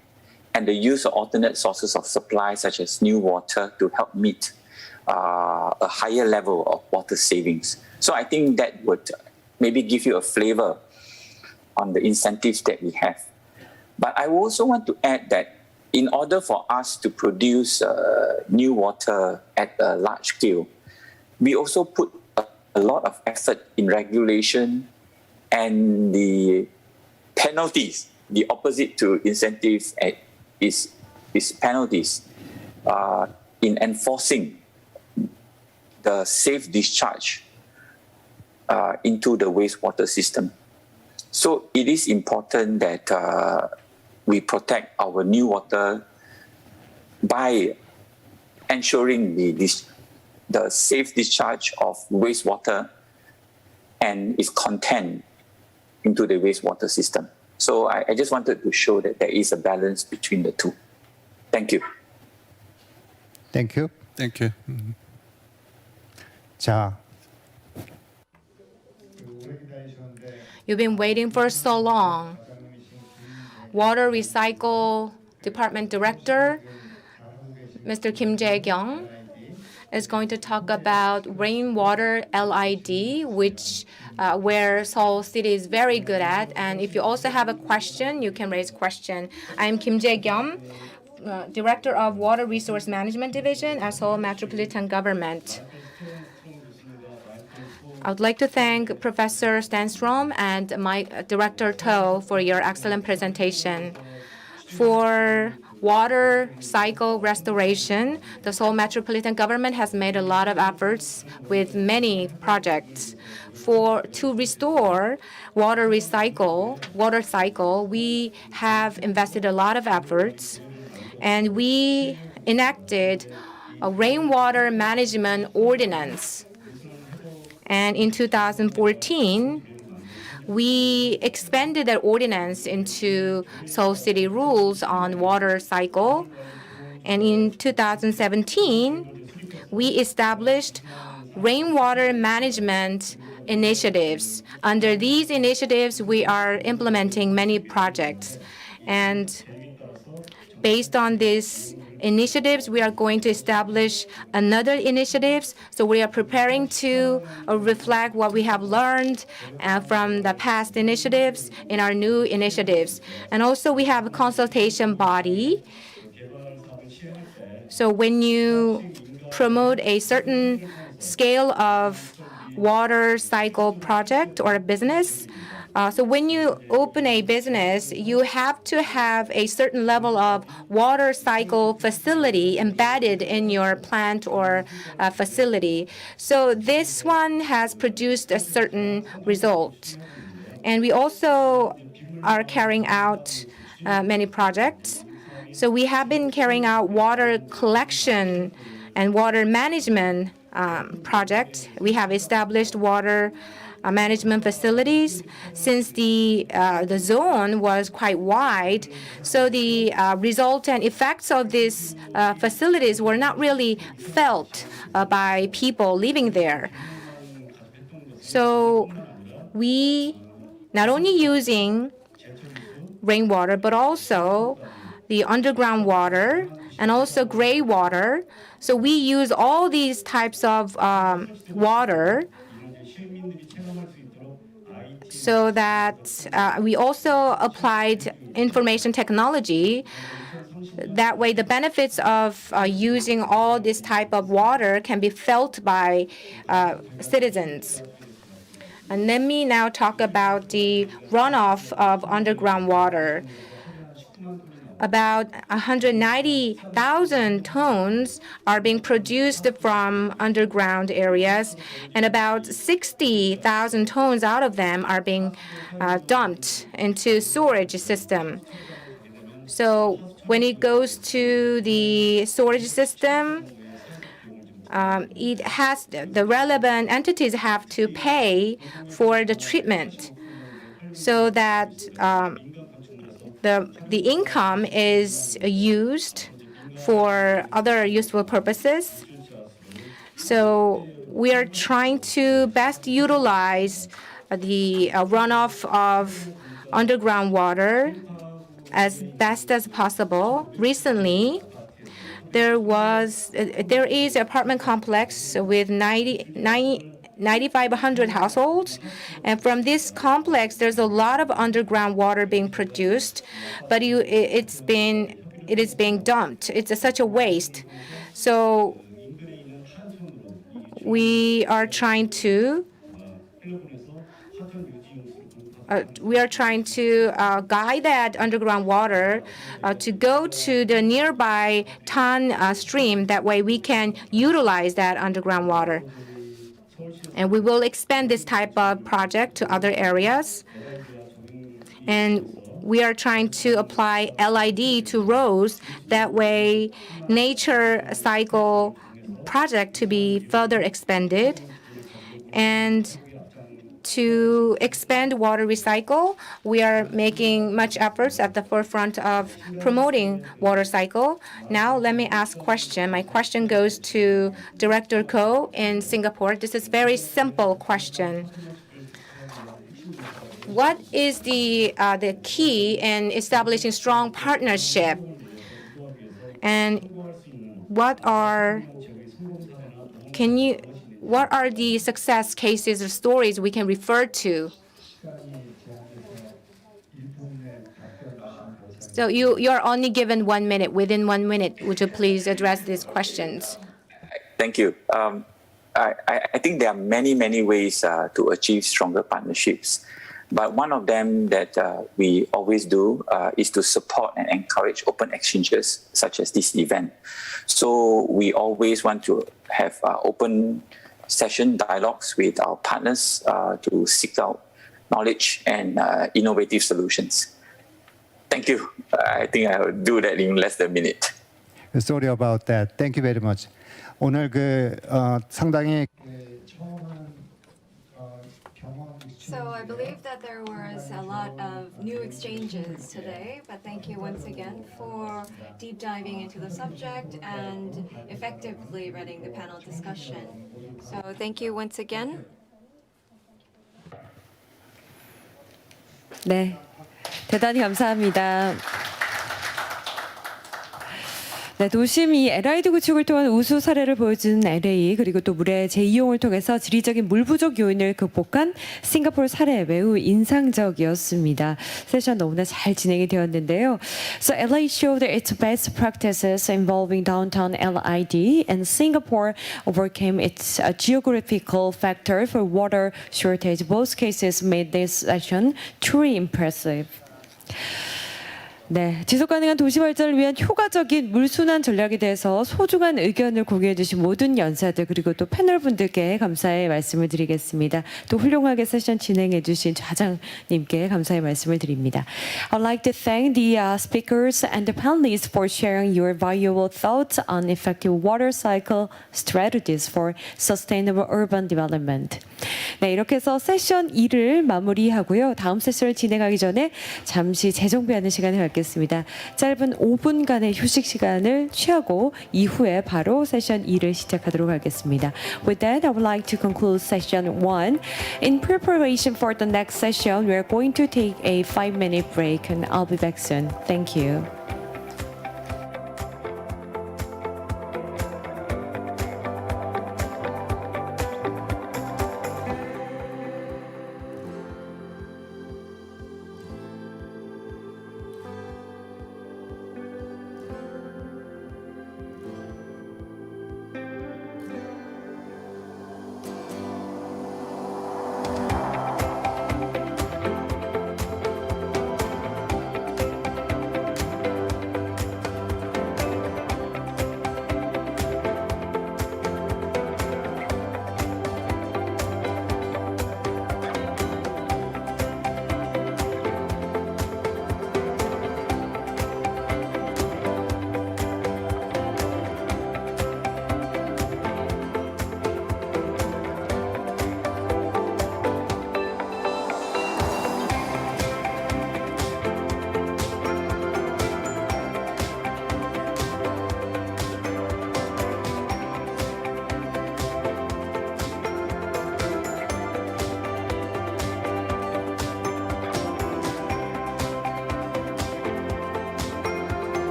Speaker 7: and the use of alternate sources of supply, such as new water, to help meet a higher level of water savings. So I think that would maybe give you a flavor on the incentives that we have. But I also want to add that in order for us to produce new water at a large scale, we also put a lot of effort in regulation and the penalties. The opposite to incentives is penalties in enforcing the safe discharge into the wastewater system. So it is important that we protect our new water by ensuring the safe discharge of wastewater and its content into the wastewater system. So I just wanted to show that there is a balance between the two. Thank you.
Speaker 6: Thank you.
Speaker 9: Thank you.
Speaker 6: 자,
Speaker 3: You've been waiting for so long. Water Recycle Department Director, Mr. Kim Jae-kyung, is going to talk about rainwater LID, which where Seoul City is very good at. And if you also have a question, you can raise question. I'm Kim Jae-kyung, Director of Water Resource Management Division at Seoul Metropolitan Government. I would like to thank Professor Stanstrom and my Director To for your excellent presentation. For water cycle restoration, the Seoul Metropolitan Government has made a lot of efforts with many projects. To restore water cycle, we have invested a lot of efforts, and we enacted a rainwater management ordinance. And in 2014, we expanded that ordinance into Seoul City rules on water cycle. And in 2017, we established rainwater management initiatives. Under these initiatives, we are implementing many projects. And based on these initiatives, we are going to establish another initiatives. So we are preparing to reflect what we have learned from the past initiatives in our new initiatives. And also we have a consultation body. So when you promote a certain scale of water cycle project or a business, so when you open a business, you have to have a certain level of water cycle facility embedded in your plant or facility. So this one has produced a certain result. And we also are carrying out many projects. So we have been carrying out water collection and water management projects. We have established water management facilities. Since the zone was quite wide, so the result and effects of these facilities were not really felt by people living there. So we not only using rainwater, but also the underground water and also gray water. So we use all these types of water. so that we also applied information technology. That way, the benefits of using all this type of water can be felt by citizens. And let me now talk about the runoff of underground water. About 190,000 tons are being produced from underground areas, and about 60,000 tons out of them are being dumped into storage system. So when it goes to the storage system, it has the relevant entities have to pay for the treatment, so that the income is used for other useful purposes. So we are trying to best utilize the runoff of underground water as best as possible. Recently, there is an apartment complex with 9,500 households, and from this complex, there's a lot of underground water being produced, but it is being dumped. It's such a waste. So we are trying to guide that underground water to go to the nearby Tan stream. That way we can utilize that underground water. And we will expand this type of project to other areas. And we are trying to apply LID to roads. That way, nature cycle project to be further expanded. And to expand water recycle, we are making much efforts at the forefront of promoting water cycle. Now, let me ask a question. My question goes to Director Ko in Singapore. This is a very simple question. What is the key in establishing strong partnership? And what are the success cases or stories we can refer to? So you are only given 1 minute. Within 1 minute, would you please address these questions?
Speaker 7: Thank you. I think there are many ways to achieve stronger partnerships. But one of them that we always do is to support and encourage open exchanges, such as this event. So we always want to have open session dialogues with our partners to seek out knowledge and innovative solutions. Thank you. I think I will do that in less than a minute.
Speaker 6: Sorry about that. Thank you very much. 오늘 상당히
Speaker 8: So I believe that there was a lot of new exchanges today, but thank you once again for deep diving into the subject and effectively running the panel discussion. So thank you once again.
Speaker 1: 네, 대단히 감사합니다. 네, 도심이 LID 구축을 통한 우수 사례를 보여준 LA, 그리고 또 물의 재이용을 통해서 지리적인 물 부족 요인을 극복한 싱가포르 사례 매우 인상적이었습니다. 세션 너무나 잘 진행이 되었는데요. So LA showed its best practices involving downtown LID, and Singapore overcame its geographical factor for water shortage. Both cases made this session truly impressive. 네, 지속가능한 도시 발전을 위한 효과적인 물순환 전략에 대해서 소중한 의견을 공유해 주신 모든 연사들 그리고 또 패널 분들께 감사의 말씀을 드리겠습니다. 또 훌륭하게 세션 진행해 주신 좌장님께 감사의 말씀을 드립니다. I'd like to thank the speakers and the panelists for sharing your valuable thoughts on effective water cycle strategies for sustainable urban development. 네, 이렇게 해서 세션 2를 마무리하고요. 다음 세션을 진행하기 전에 잠시 재정비하는 시간을 갖겠습니다. 짧은 5분간의 휴식 시간을 취하고 이후에 바로 세션 2를 시작하도록 하겠습니다. With that, I would like to conclude session 1. In preparation for the next session, we are going to take a 5-minute break and I'll be back soon. Thank you.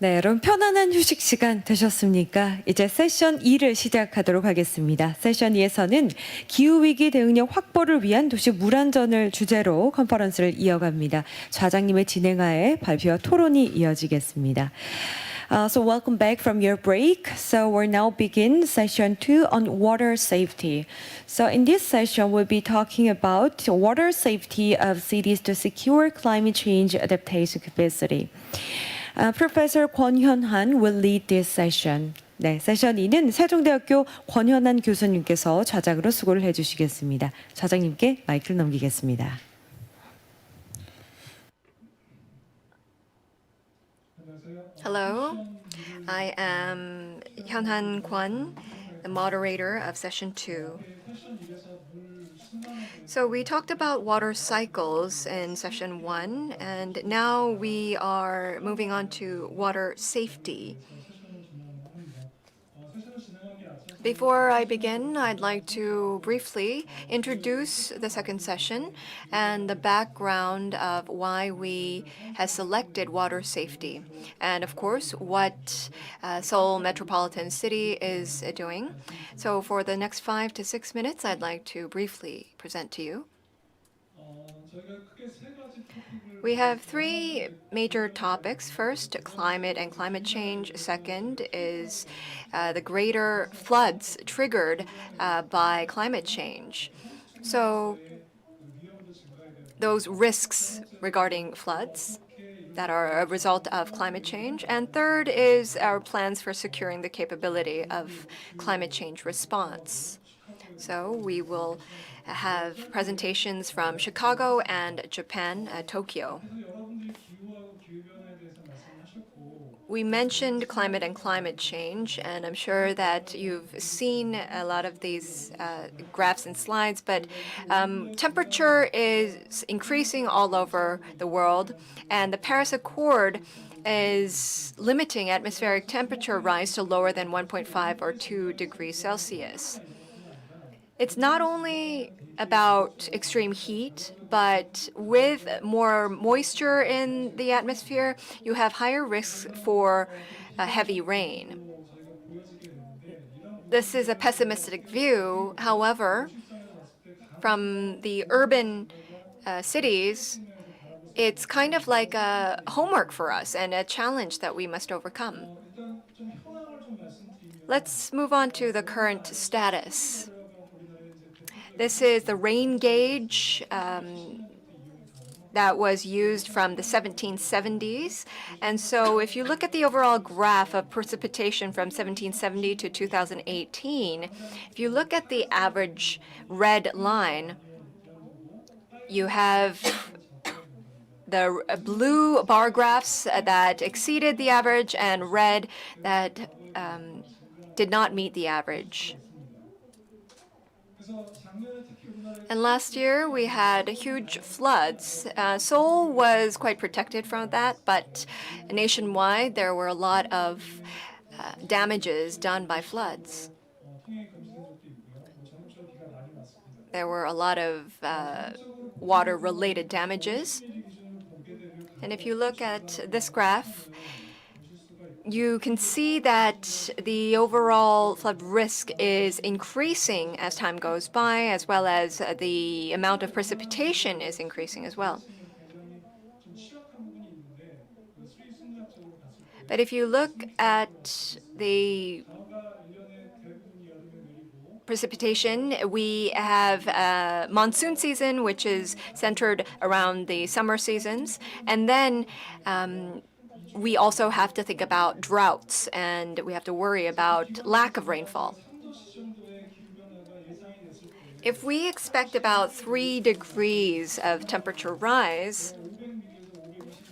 Speaker 1: 네, 여러분 편안한 휴식 시간 되셨습니까? 이제 세션 2를 시작하도록 하겠습니다. 세션 2에서는 기후위기 대응력 확보를 위한 도시 물안전을 주제로 컨퍼런스를 이어갑니다. 좌장님의 진행하에 발표와 토론이 이어지겠습니다. So welcome back from your break. So we'll now begin session 2 on water safety. So in this session, we'll be talking about water safety of cities to secure climate change adaptation capacity. Professor 권현한 will lead this session. 네, 세션 2는 세종대학교 권현한 교수님께서 좌장으로 수고를 해주시겠습니다. 좌장님께 마이크를 넘기겠습니다.
Speaker 8: Hello, I am Hyunhan Kwon, the moderator of session 2. So we talked about water cycles in session 1, and now we are moving on to water safety. Before I begin, I'd like to briefly introduce the second session and the background of why we have selected water safety, and of course, what Seoul Metropolitan City is doing. So for the next 5 to 6 minutes, I'd like to briefly present to you. We have 3 major topics. First, climate and climate change. Second is the greater floods triggered by climate change. So those risks regarding floods that are a result of climate change. And third is our plans for securing the capability of climate change response. So we will have presentations from Chicago and Japan, Tokyo. We mentioned climate and climate change, and I'm sure that you've seen a lot of these graphs and slides, but temperature is increasing all over the world, and the Paris Accord is limiting atmospheric temperature rise to lower than 1.5 or 2 degrees Celsius. It's not only about extreme heat, but with more moisture in the atmosphere, you have higher risks for heavy rain. This is a pessimistic view. However, from the urban cities, it's kind of like a homework for us and a challenge that we must overcome. Let's move on to the current status. This is the rain gauge that was used from the 1770s. And so if you look at the overall graph of precipitation from 1770 to 2018, if you look at the average red line, you have the blue bar graphs that exceeded the average and red that did not meet the average. And last year, we had huge floods. Seoul was quite protected from that, but nationwide, there were a lot of damages done by floods. There were a lot of water-related damages. And if you look at this graph, you can see that the overall flood risk is increasing as time goes by, as well as the amount of precipitation is increasing as well. But if you look at the precipitation, we have monsoon season, which is centered around the summer seasons, and then we also have to think about droughts, and we have to worry about lack of rainfall. If we expect about 3 degrees of temperature rise,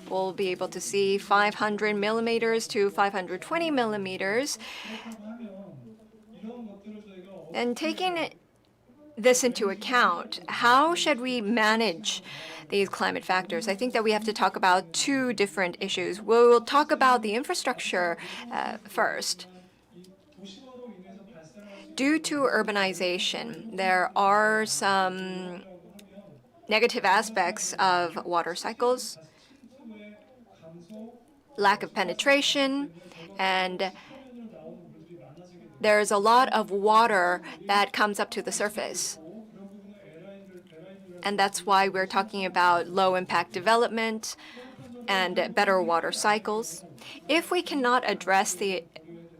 Speaker 8: we'll be able to see 500 millimeters to 520 millimeters. And taking this into account, how should we manage these climate factors? I think that we have to talk about 2 different issues. We'll talk about the infrastructure first. Due to urbanization, there are some negative aspects of water cycles. lack of penetration, and there's a lot of water that comes up to the surface. And that's why we're talking about low impact development and better water cycles. If we cannot address the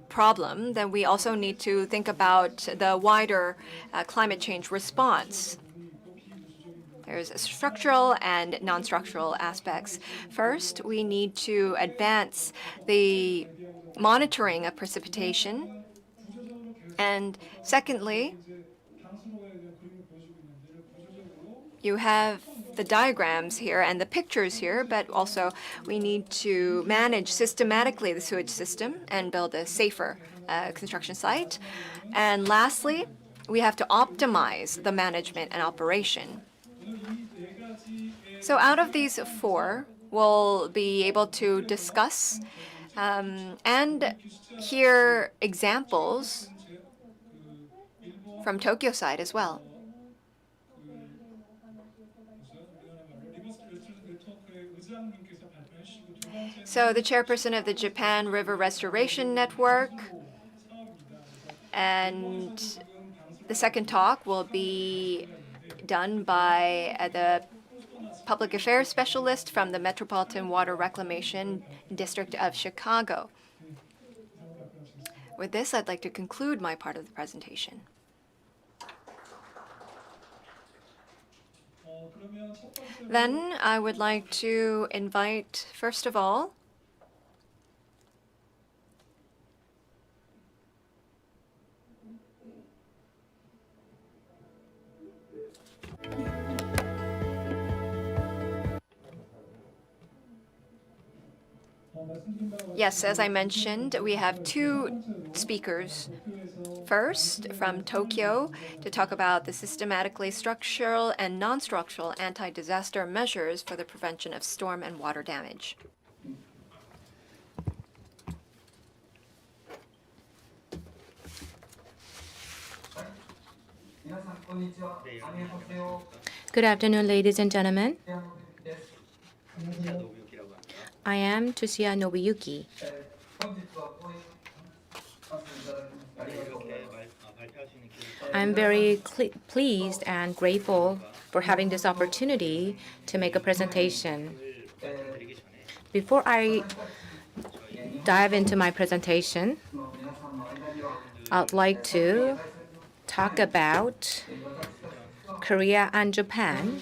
Speaker 8: problem, then we also need to think about the wider climate change response. There's structural and non-structural aspects. First, we need to advance the monitoring of precipitation. And secondly, you have the diagrams here and the pictures here, but also we need to manage systematically the sewage system and build a safer construction site. And lastly, we have to optimize the management and operation. So out of these four, we'll be able to discuss and hear examples from Tokyo side as well. So the chairperson of the Japan River Restoration Network, and the second talk will be done by the public affairs specialist from the Metropolitan Water Reclamation District of Chicago. With this, I'd like to conclude my part of the presentation. Then I would like to invite, first of all, yes, as I mentioned, we have two speakers. First, from Tokyo, to talk about the systematically structural and non-structural anti-disaster measures for the prevention of storm and water damage.
Speaker 3: Good afternoon, ladies and gentlemen. I am Tsuya Nobuyuki. I'm very pleased and grateful for having this opportunity to make a presentation. Before I dive into my presentation, I'd like to talk about Korea and Japan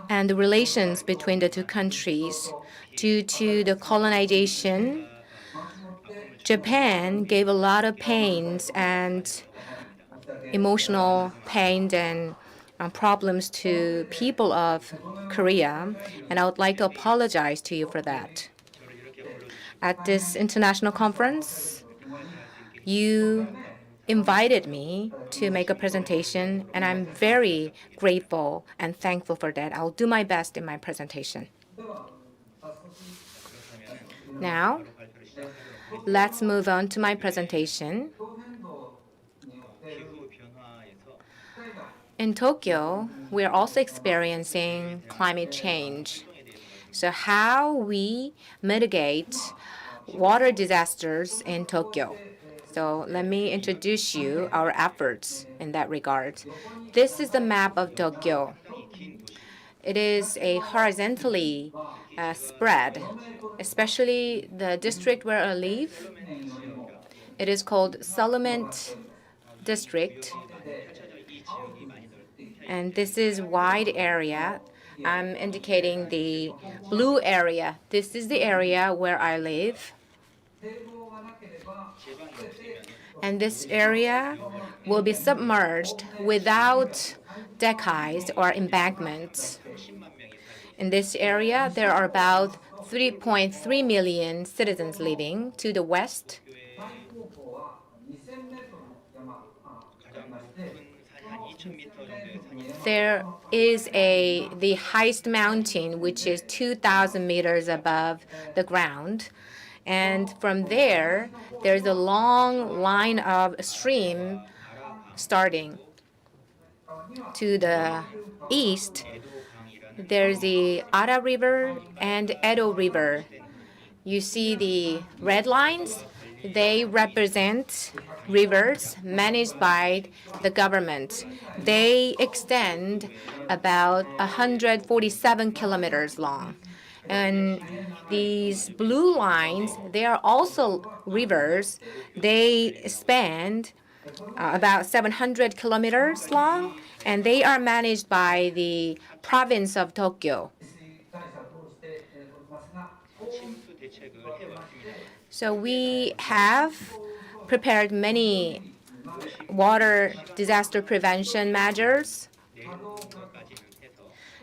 Speaker 3: and the relations between the two countries. Due to the colonization, Japan gave a lot of pains and emotional pain and problems to people of Korea, and I would like to apologize to you for that. At this international conference, you invited me to make a presentation, and I'm very grateful and thankful for that. I'll do my best in my presentation. Now, let's move on to my presentation. In Tokyo, we are also experiencing climate change. So how we mitigate water disasters in Tokyo. So let me introduce you our efforts in that regard. This is the map of Tokyo. It is a horizontally spread, especially the district where I live. It is called Seoul District. And this is wide area. I'm indicating the blue area. This is the area where I live. And this area will be submerged without decks or embankments. In this area, there are about 3.3 million citizens living. To the west, there is the highest mountain, which is 2,000 meters above the ground. And from there, there's a long line of stream starting. To the east, There's the Ara River and Edo River. You see the red lines? They represent rivers managed by the government. They extend about 147 kilometers long. And these blue lines, they are also rivers. They span about 700 kilometers long, and they are managed by the province of Tokyo. So we have prepared many water disaster prevention measures.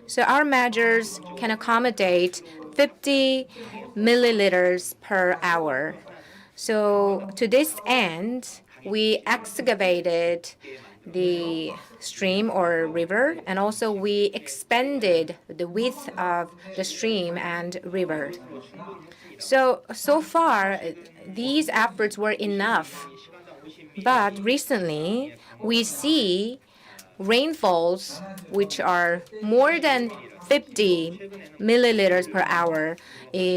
Speaker 3: So our measures can accommodate 50 milliliters per hour. So to this end, we excavated the stream or river, and also we expanded the width of the stream and river. So far, these efforts were enough. But recently, we see rainfalls which are more than 50 milliliters per hour,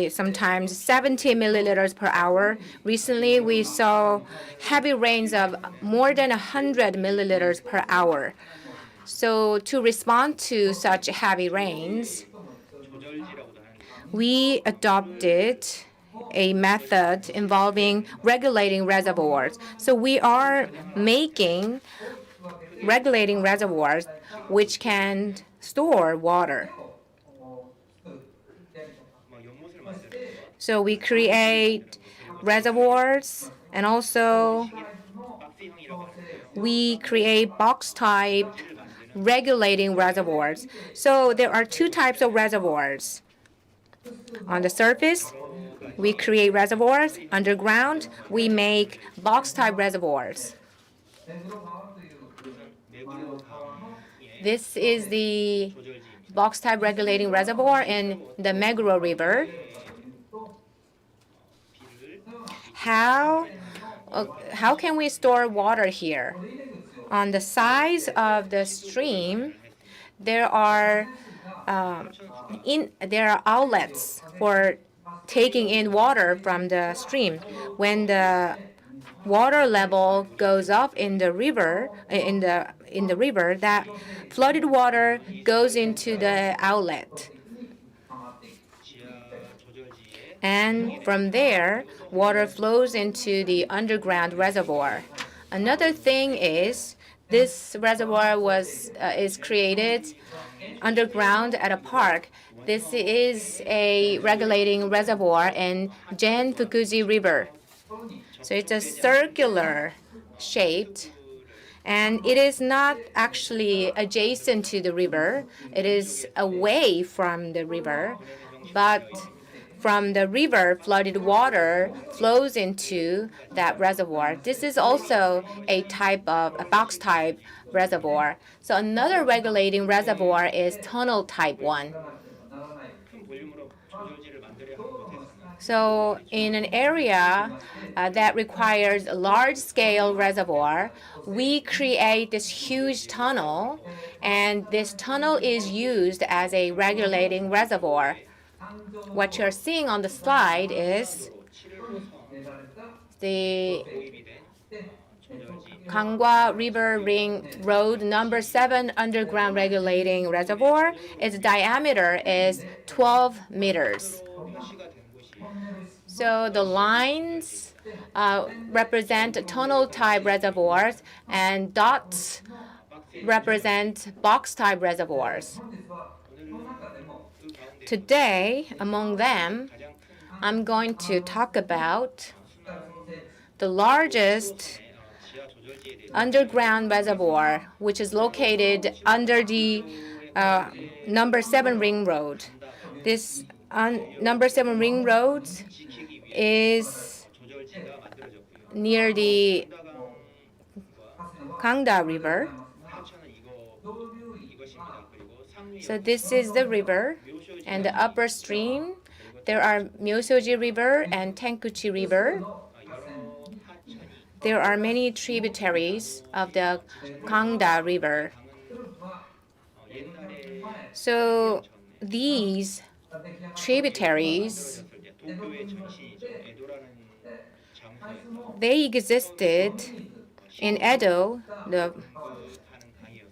Speaker 3: sometimes 70 milliliters per hour. Recently, we saw heavy rains of more than 100 milliliters per hour. So to respond to such heavy rains, we adopted a method involving regulating reservoirs. So we are making regulating reservoirs which can store water. So we create reservoirs, and also we create box-type regulating reservoirs. So there are two types of reservoirs. On the surface, we create reservoirs. Underground, we make box-type reservoirs. This is the box-type regulating reservoir in the Meguro River. How can we store water here? On the sides of the stream, there are outlets for taking in water from the stream. When the water level goes up in the river, that flooded water goes into the outlet. And from there, water flows into the underground reservoir. Another thing is this reservoir is created underground at a park. This is a regulating reservoir in Gen-Fukuji River. So it's a circular shaped, and it is not actually adjacent to the river. It is away from the river, but from the river, flooded water flows into that reservoir. This is also a box-type reservoir. So another regulating reservoir is tunnel type 1. So in an area that requires a large-scale reservoir, we create this huge tunnel, and this tunnel is used as a regulating reservoir. What you're seeing on the slide is the Ganghwa River Ring Road number 7 underground regulating reservoir. Its diameter is 12 meters. So the lines represent tunnel-type reservoirs, and dots represent box-type reservoirs. Today, among them, I'm going to talk about the largest underground reservoir, which is located under the number 7 Ring Road. This number 7 Ring Road is near the Gangda River. So this is the river, and the upper stream, there are Myosoji River and Tenkuchi River. There are many tributaries of the Gangda River. So these tributaries, they existed in Edo.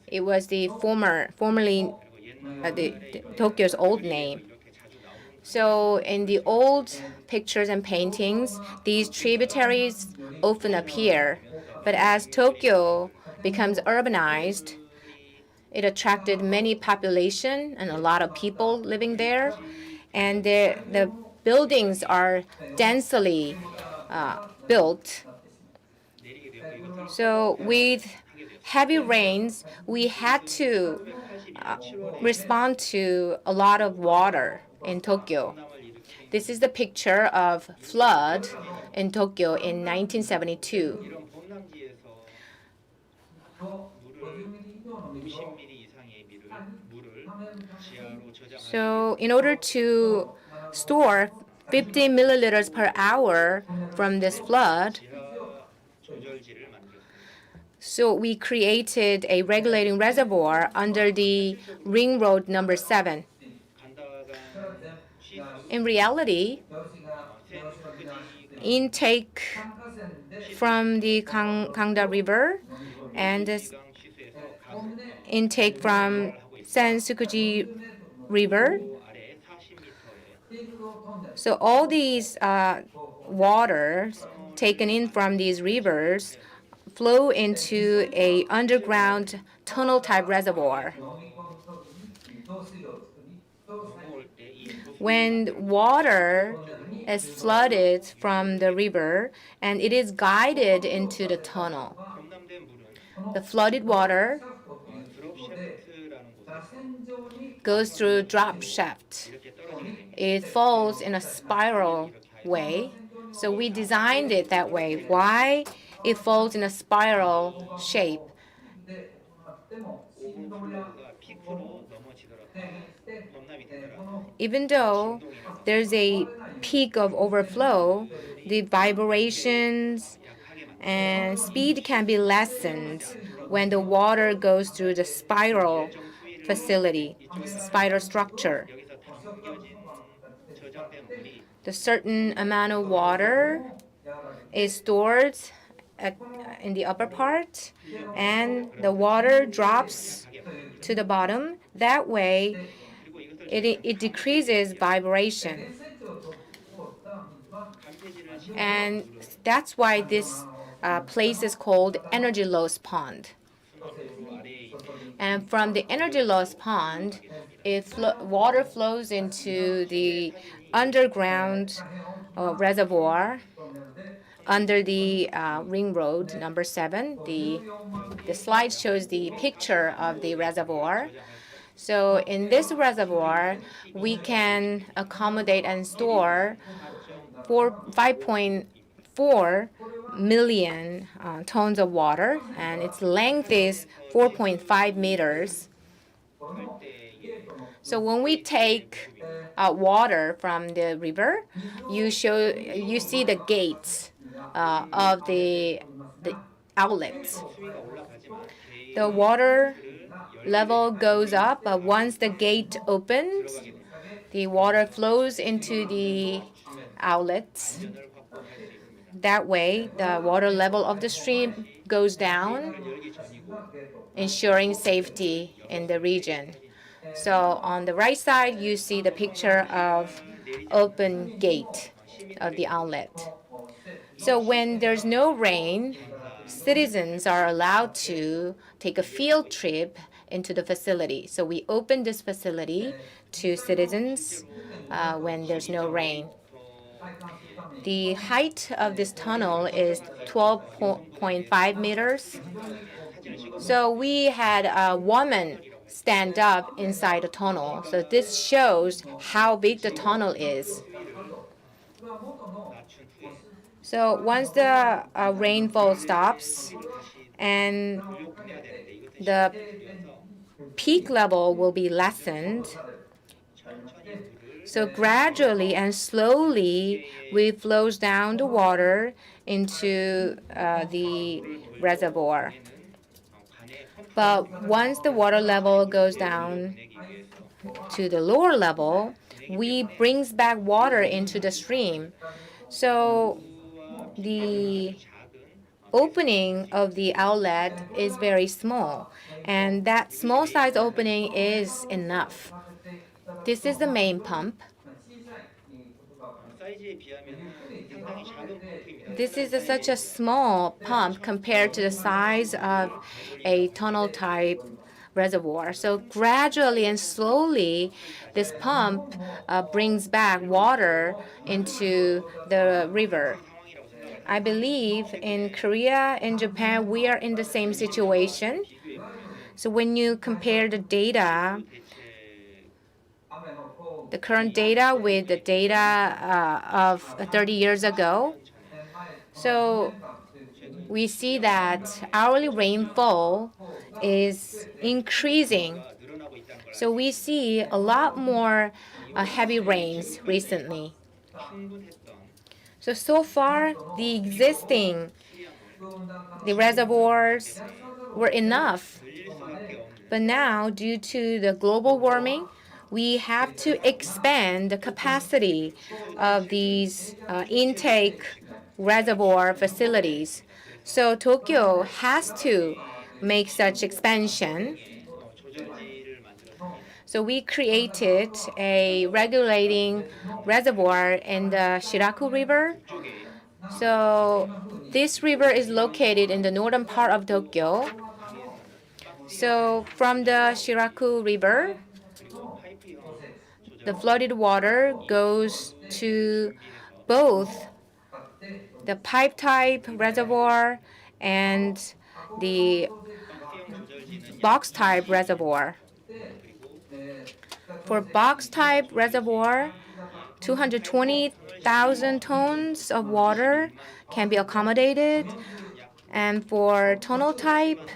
Speaker 3: It was the formerly Tokyo's old name. So in the old pictures and paintings, these tributaries often appear. But as Tokyo becomes urbanized, it attracted many population and a lot of people living there. And the buildings are densely built. So with heavy rains, we had to respond to a lot of water in Tokyo. This is the picture of flood in Tokyo in 1972. So in order to store 50 milliliters per hour from this flood, so we created a regulating reservoir under the ring road number 7. In reality, intake from the Gangda River and intake from Sensukuji River. So all these waters taken in from these rivers flow into a underground tunnel type reservoir. When water is flooded from the river and it is guided into the tunnel, the flooded water goes through drop shaft. It falls in a spiral way. So we designed it that way. Why it falls in a spiral shape? Even though there's a peak of overflow, the vibrations and speed can be lessened when the water goes through the spiral structure. The certain amount of water is stored in the upper part, and the water drops to the bottom. That way, it decreases vibration. And that's why this place is called energy loss pond. And from the energy loss pond, water flows into the underground reservoir under the ring road number 7. The slide shows the picture of the reservoir. So in this reservoir, we can accommodate and store 5.4 million tons of water, and its length is 4.5 meters. So when we take water from the river, you see the gates of the outlets. The water level goes up, but once the gate opens, the water flows into the outlets. That way, the water level of the stream goes down, ensuring safety in the region. So on the right side, you see the picture of open gate of the outlet. So when there's no rain, citizens are allowed to take a field trip into the facility. So we open this facility to citizens when there's no rain. The height of this tunnel is 12.5 meters. So we had a woman stand up inside the tunnel. So this shows how big the tunnel is. So once the rainfall stops and the peak level will be lessened, so gradually and slowly we flows down the water into the reservoir. But once the water level goes down, to the lower level, we brings back water into the stream. So the opening of the outlet is very small, and that small size opening is enough. This is the main pump. This is such a small pump compared to the size of a tunnel type reservoir. So gradually and slowly, this pump brings back water into the river. I believe in Korea and Japan, we are in the same situation. So when you compare the data, the current data with the data of 30 years ago, so we see that hourly rainfall is increasing. So we see a lot more heavy rains recently. So far, the reservoirs were enough. But now, due to the global warming, we have to expand the capacity of these intake reservoir facilities. So Tokyo has to make such expansion. So we created a regulating reservoir in the Shiraku River. So this river is located in the northern part of Tokyo. So from the Shiraku River, the flooded water goes to both the pipe type reservoir and the box type reservoir. For box type reservoir, 220,000 tons of water can be accommodated. And for tunnel type,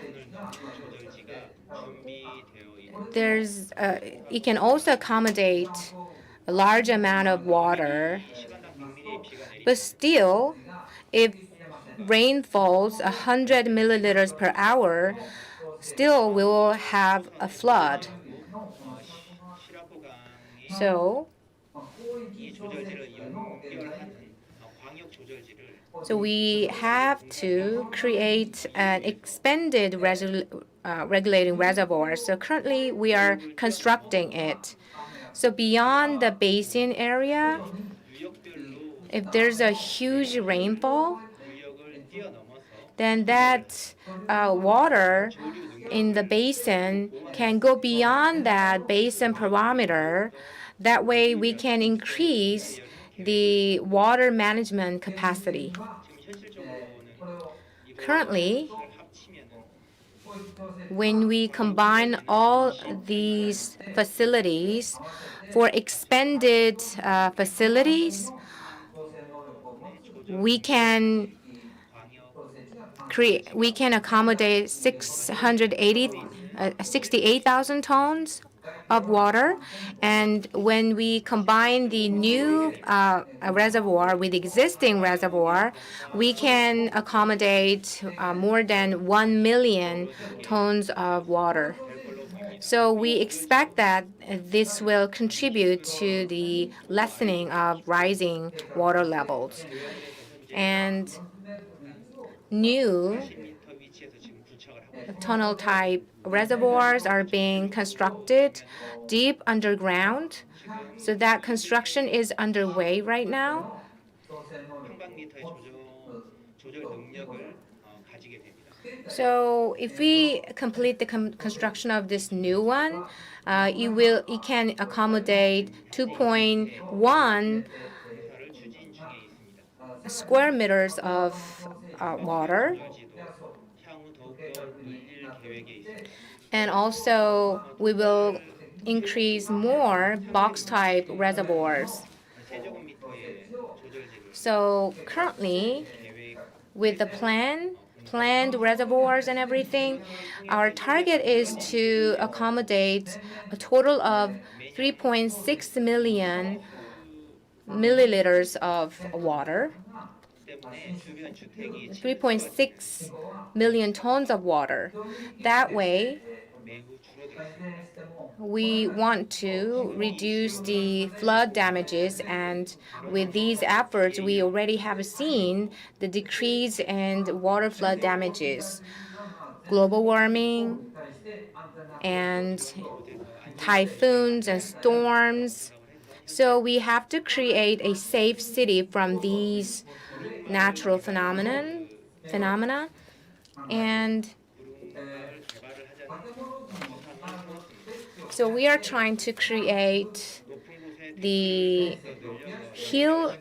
Speaker 3: it can also accommodate a large amount of water. But still, if rain falls 100 milliliters per hour, still we will have a flood. So we have to create an expanded regulating reservoir. So currently we are constructing it. So beyond the basin area, if there's a huge rainfall, then that water in the basin can go beyond that basin parameter. That way we can increase the water management capacity. Currently, when we combine all these facilities for expanded facilities, we can accommodate 68,000 tons of water. And when we combine the new reservoir with existing reservoir, we can accommodate more than 1 million tons of water. So we expect that this will contribute to the lessening of rising water levels. And new tunnel type reservoirs are being constructed deep underground. So that construction is underway right now. So if we complete the construction of this new one, it can accommodate 2.1 square meters of water. And also, we will increase more box-type reservoirs. So currently, with the planned reservoirs and everything, our target is to accommodate a total of 3.6 million milliliters of water, 3.6 million tons of water. That way, We want to reduce the flood damages, and with these efforts, we already have seen the decrease in water flood damages. Global warming and typhoons and storms. So we have to create a safe city from these natural phenomena. And so we are trying to create the hill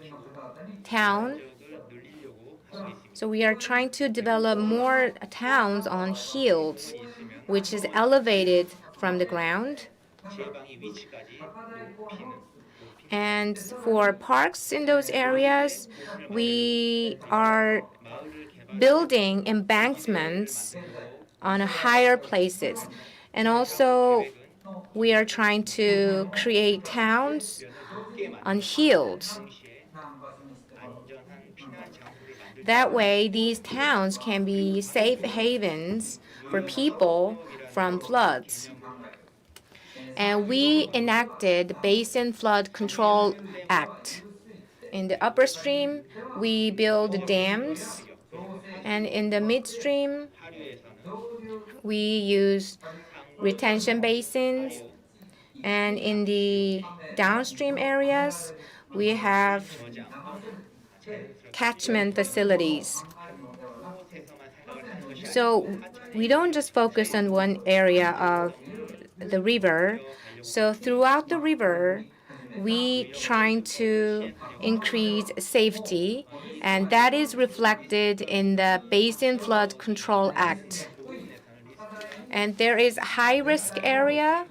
Speaker 3: town. So we are trying to develop more towns on hills, which is elevated from the ground. And for parks in those areas, we are building embankments on higher places. And also, we are trying to create towns on hills. That way, these towns can be safe havens for people from floods. And we enacted the Basin Flood Control Act. In the upper stream, we build dams, and in the midstream, we use retention basins, and in the downstream areas, we have catchment facilities. So we don't just focus on one area of the river. So throughout the river, we trying to increase safety, and that is reflected in the Basin Flood Control Act. And there is a high-risk area,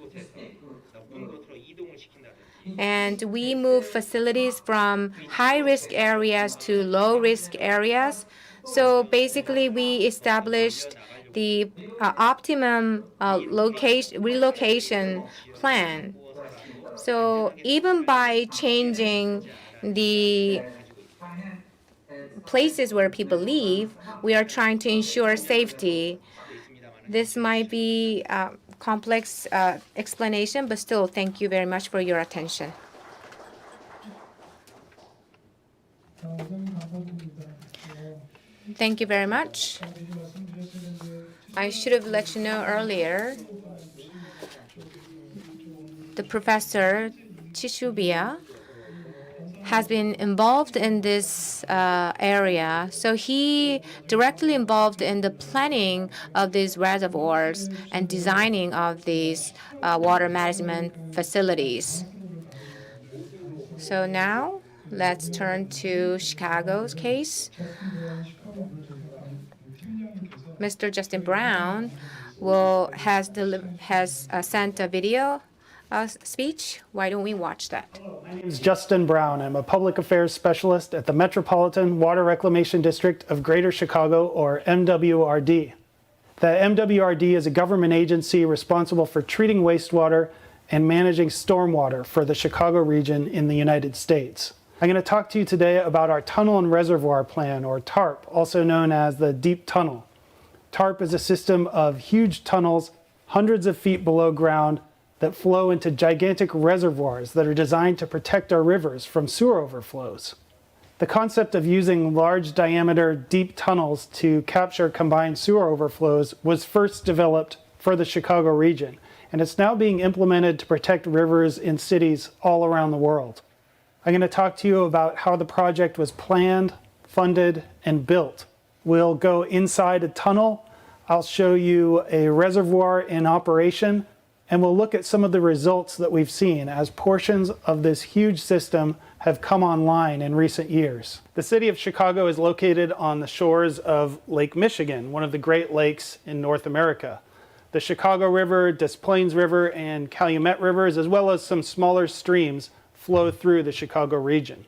Speaker 3: and we move facilities from high-risk areas to low-risk areas. So basically, we established the optimum relocation plan. So even by changing the places where people live, we are trying to ensure safety. This might be a complex explanation, but still, thank you very much for your attention. Thank you very much. I should have let you know earlier. The Professor Chishubia has been involved in this area. So he directly involved in the planning of these reservoirs and designing of these water management facilities. So now let's turn to Chicago's case. Mr. Justin Brown has sent a video speech. Why don't we watch that?
Speaker 9: My name is Justin Brown. I'm a public affairs specialist at the Metropolitan Water Reclamation District of Greater Chicago, or MWRD. The MWRD is a government agency responsible for treating wastewater and managing stormwater for the Chicago region in the United States. I'm going to talk to you today about our Tunnel and Reservoir Plan, or TARP, also known as the Deep Tunnel. TARP is a system of huge tunnels hundreds of feet below ground that flow into gigantic reservoirs that are designed to protect our rivers from sewer overflows. The concept of using large diameter deep tunnels to capture combined sewer overflows was first developed for the Chicago region, and it's now being implemented to protect rivers in cities all around the world. I'm going to talk to you about how the project was planned, funded, and built. We'll go inside a tunnel. I'll show you a reservoir in operation, and we'll look at some of the results that we've seen as portions of this huge system have come online in recent years. The city of Chicago is located on the shores of Lake Michigan, one of the Great Lakes in North America. The Chicago River, Des Plaines River, and Calumet Rivers, as well as some smaller streams, flow through the Chicago region.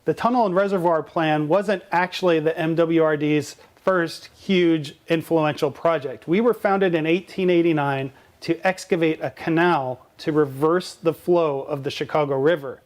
Speaker 9: The Tunnel and Reservoir Plan wasn't actually the MWRD's first huge influential project. We were founded in 1889 to excavate a canal to reverse the flow of the Chicago River.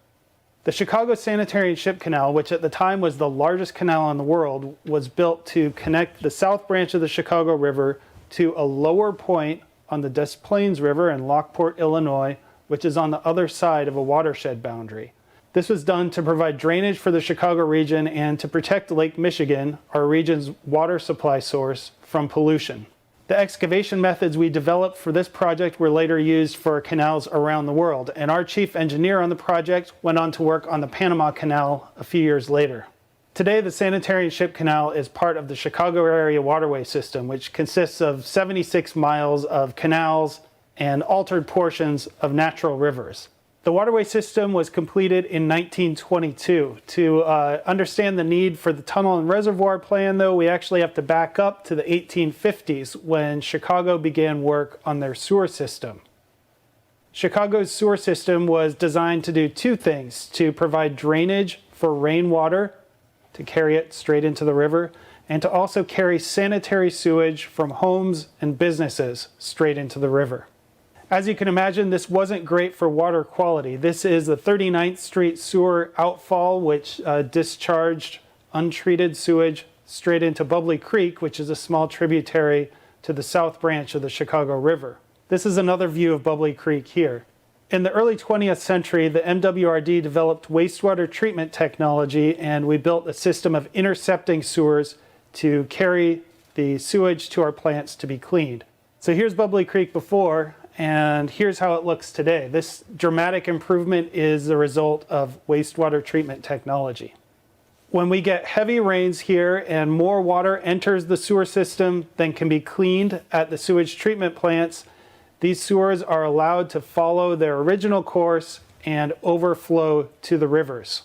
Speaker 9: The Chicago Sanitary and Ship Canal, which at the time was the largest canal in the world, was built to connect the south branch of the Chicago River to a lower point on the Des Plaines River in Lockport, Illinois, which is on the other side of a watershed boundary. This was done to provide drainage for the Chicago region and to protect Lake Michigan, our region's water supply source, from pollution. The excavation methods we developed for this project were later used for canals around the world, and our chief engineer on the project went on to work on the Panama Canal a few years later. Today, the Sanitary Ship Canal is part of the Chicago area waterway system, which consists of 76 miles of canals and altered portions of natural rivers. The waterway system was completed in 1922. To understand the need for the tunnel and reservoir plan, though, we actually have to back up to the 1850s when Chicago began work on their sewer system. Chicago's sewer system was designed to do two things: to provide drainage for rainwater, to carry it straight into the river, and to also carry sanitary sewage from homes and businesses straight into the river. As you can imagine, this wasn't great for water quality. This is the 39th Street sewer outfall, which discharged untreated sewage straight into Bubbly Creek, which is a small tributary to the south branch of the Chicago River. This is another view of Bubbly Creek here. In the early 20th century, the MWRD developed wastewater treatment technology, and we built a system of intercepting sewers to carry the sewage to our plants to be cleaned. So here's Bubbly Creek before, and here's how it looks today. This dramatic improvement is the result of wastewater treatment technology. When we get heavy rains here and more water enters the sewer system than can be cleaned at the sewage treatment plants, these sewers are allowed to follow their original course and overflow to the rivers.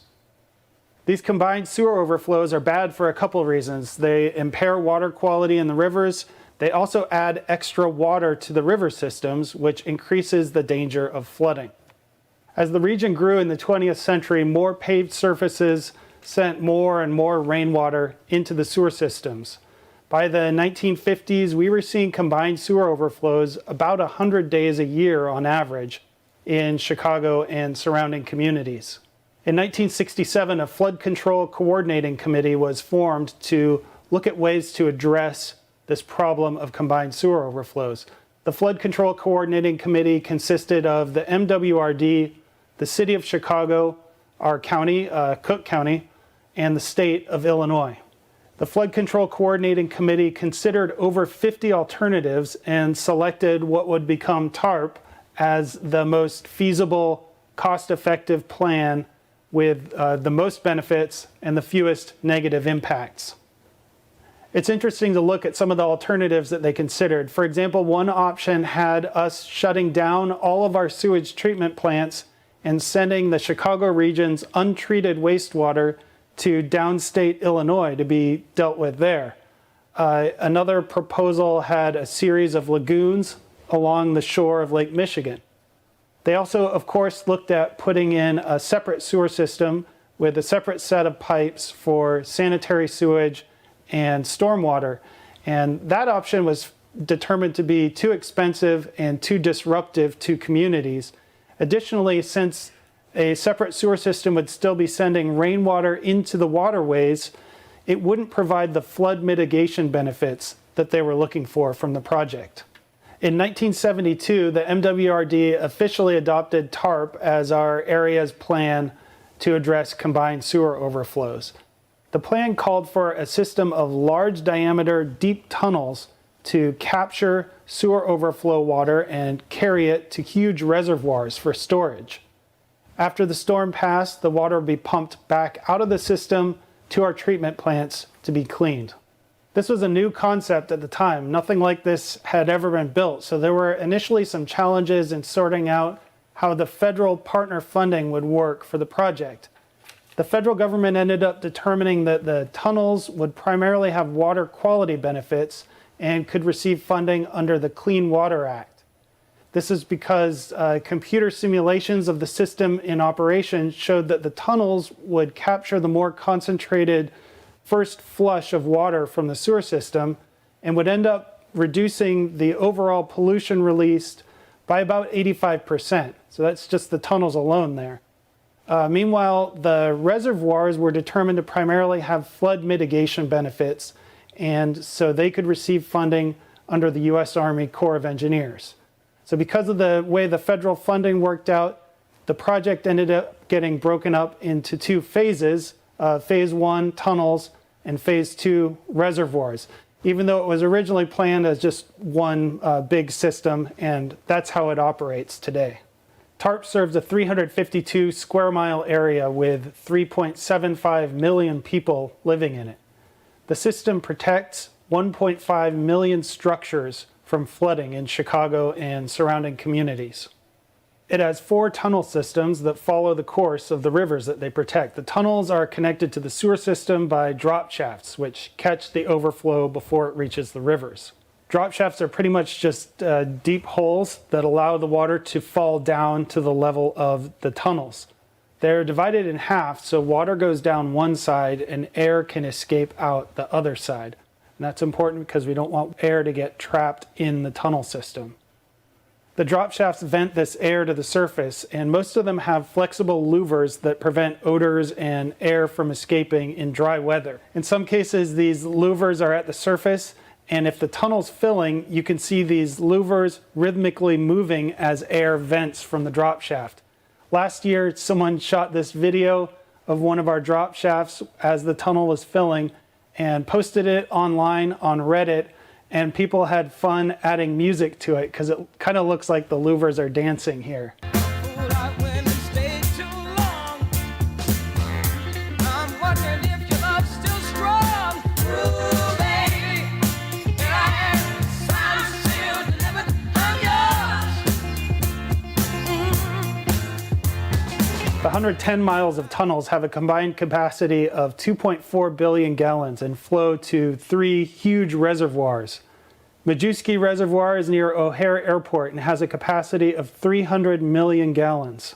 Speaker 9: These combined sewer overflows are bad for a couple of reasons. They impair water quality in the rivers. They also add extra water to the river systems, which increases the danger of flooding. As the region grew in the 20th century, more paved surfaces sent more and more rainwater into the sewer systems. By the 1950s, we were seeing combined sewer overflows about 100 days a year on average in Chicago and surrounding communities. In 1967, a flood control coordinating committee was formed to look at ways to address this problem of combined sewer overflows. The Flood Control Coordinating Committee consisted of the MWRD, the City of Chicago, our county, Cook County, and the state of Illinois. The Flood Control Coordinating Committee considered over 50 alternatives and selected what would become TARP as the most feasible, cost-effective plan with the most benefits and the fewest negative impacts. It's interesting to look at some of the alternatives that they considered. For example, one option had us shutting down all of our sewage treatment plants and sending the Chicago region's untreated wastewater to downstate Illinois to be dealt with there. Another proposal had a series of lagoons along the shore of Lake Michigan. They also, of course, looked at putting in a separate sewer system with a separate set of pipes for sanitary sewage and stormwater. And that option was determined to be too expensive and too disruptive to communities. Additionally, since a separate sewer system would still be sending rainwater into the waterways, it wouldn't provide the flood mitigation benefits that they were looking for from the project. In 1972, the MWRD officially adopted TARP as our area's plan to address combined sewer overflows. The plan called for a system of large diameter deep tunnels to capture sewer overflow water and carry it to huge reservoirs for storage. After the storm passed, the water would be pumped back out of the system to our treatment plants to be cleaned. This was a new concept at the time. Nothing like this had ever been built, so there were initially some challenges in sorting out how the federal partner funding would work for the project. The federal government ended up determining that the tunnels would primarily have water quality benefits and could receive funding under the Clean Water Act. This is because computer simulations of the system in operation showed that the tunnels would capture the more concentrated first flush of water from the sewer system and would end up reducing the overall pollution released by about 85%. So that's just the tunnels alone there. Meanwhile, the reservoirs were determined to primarily have flood mitigation benefits, and so they could receive funding under the U.S. Army Corps of Engineers. So because of the way the federal funding worked out, the project ended up getting broken up into two phases, phase 1, tunnels, and phase 2, reservoirs, even though it was originally planned as just one big system, and that's how it operates today. TARP serves a 352 square mile area with 3.75 million people living in it. The system protects 1.5 million structures from flooding in Chicago and surrounding communities. It has 4 tunnel systems that follow the course of the rivers that they protect. The tunnels are connected to the sewer system by drop shafts, which catch the overflow before it reaches the rivers. Drop shafts are pretty much just deep holes that allow the water to fall down to the level of the tunnels. They're divided in half, so water goes down one side and air can escape out the other side. And that's important because we don't want air to get trapped in the tunnel system. The drop shafts vent this air to the surface, and most of them have flexible louvers that prevent odors and air from escaping in dry weather. In some cases, these louvers are at the surface, and if the tunnel's filling, you can see these louvers rhythmically moving as air vents from the drop shaft. Last year, someone shot this video of one of our drop shafts as the tunnel was filling and posted it online on Reddit, and people had fun adding music to it because it kind of looks like the louvers are dancing here. The 110 miles of tunnels have a combined capacity of 2.4 billion gallons and flow to 3 huge reservoirs. Majewski Reservoir is near O'Hare Airport and has a capacity of 300 million gallons.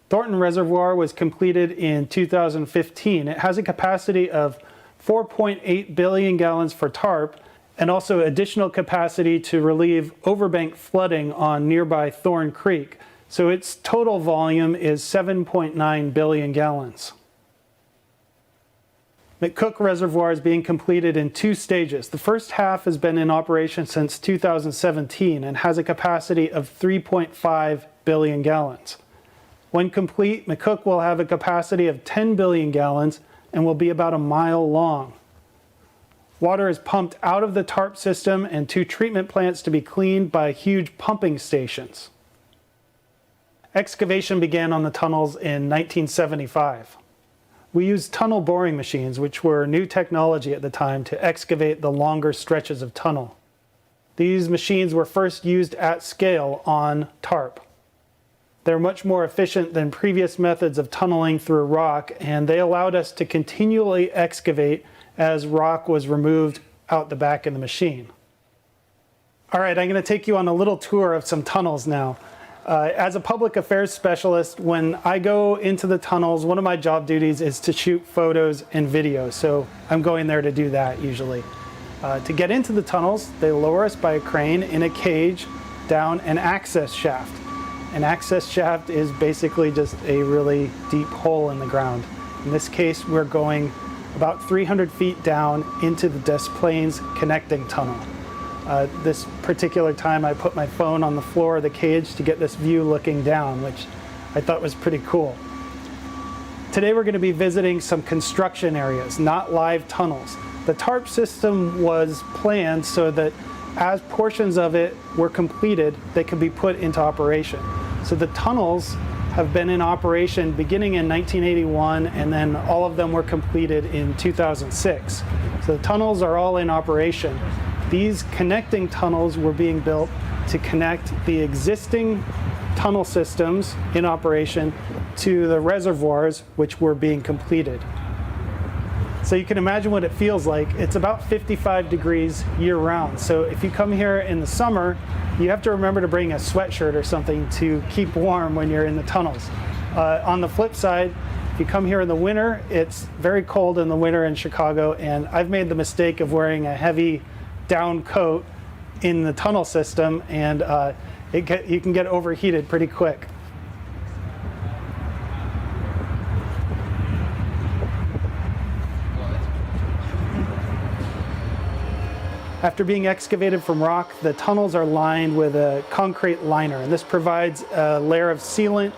Speaker 9: Thornton Reservoir was completed in 2015. It has a capacity of 4.8 billion gallons for TARP and also additional capacity to relieve overbank flooding on nearby Thorn Creek. So its total volume is 7.9 billion gallons. McCook Reservoir is being completed in 2 stages. The first half has been in operation since 2017 and has a capacity of 3.5 billion gallons. When complete, McCook will have a capacity of 10 billion gallons and will be about a mile long. Water is pumped out of the TARP system and 2 treatment plants to be cleaned by huge pumping stations. Excavation began on the tunnels in 1975. We used tunnel boring machines, which were new technology at the time, to excavate the longer stretches of tunnel. These machines were first used at scale on TARP. They're much more efficient than previous methods of tunneling through rock, and they allowed us to continually excavate as rock was removed out the back of the machine. All right, I'm going to take you on a little tour of some tunnels now. As a public affairs specialist, when I go into the tunnels, one of my job duties is to shoot photos and videos, so I'm going there to do that usually. To get into the tunnels, they lower us by a crane in a cage down an access shaft. An access shaft is basically just a really deep hole in the ground. In this case, we're going about 300 feet down into the Des Plaines connecting tunnel. This particular time I put my phone on the floor of the cage to get this view looking down, which I thought was pretty cool. Today we're going to be visiting some construction areas, not live tunnels. The TARP system was planned so that as portions of it were completed, they could be put into operation. So the tunnels have been in operation beginning in 1981, and then all of them were completed in 2006. So the tunnels are all in operation. These connecting tunnels were being built to connect the existing tunnel systems in operation to the reservoirs which were being completed. So you can imagine what it feels like. It's about 55 degrees year-round. So if you come here in the summer, you have to remember to bring a sweatshirt or something to keep warm when you're in the tunnels. On the flip side, if you come here in the winter, it's very cold in the winter in Chicago, and I've made the mistake of wearing a heavy down coat in the tunnel system, and you can get overheated pretty quick. After being excavated from rock, the tunnels are lined with a concrete liner, and this provides a layer of sealant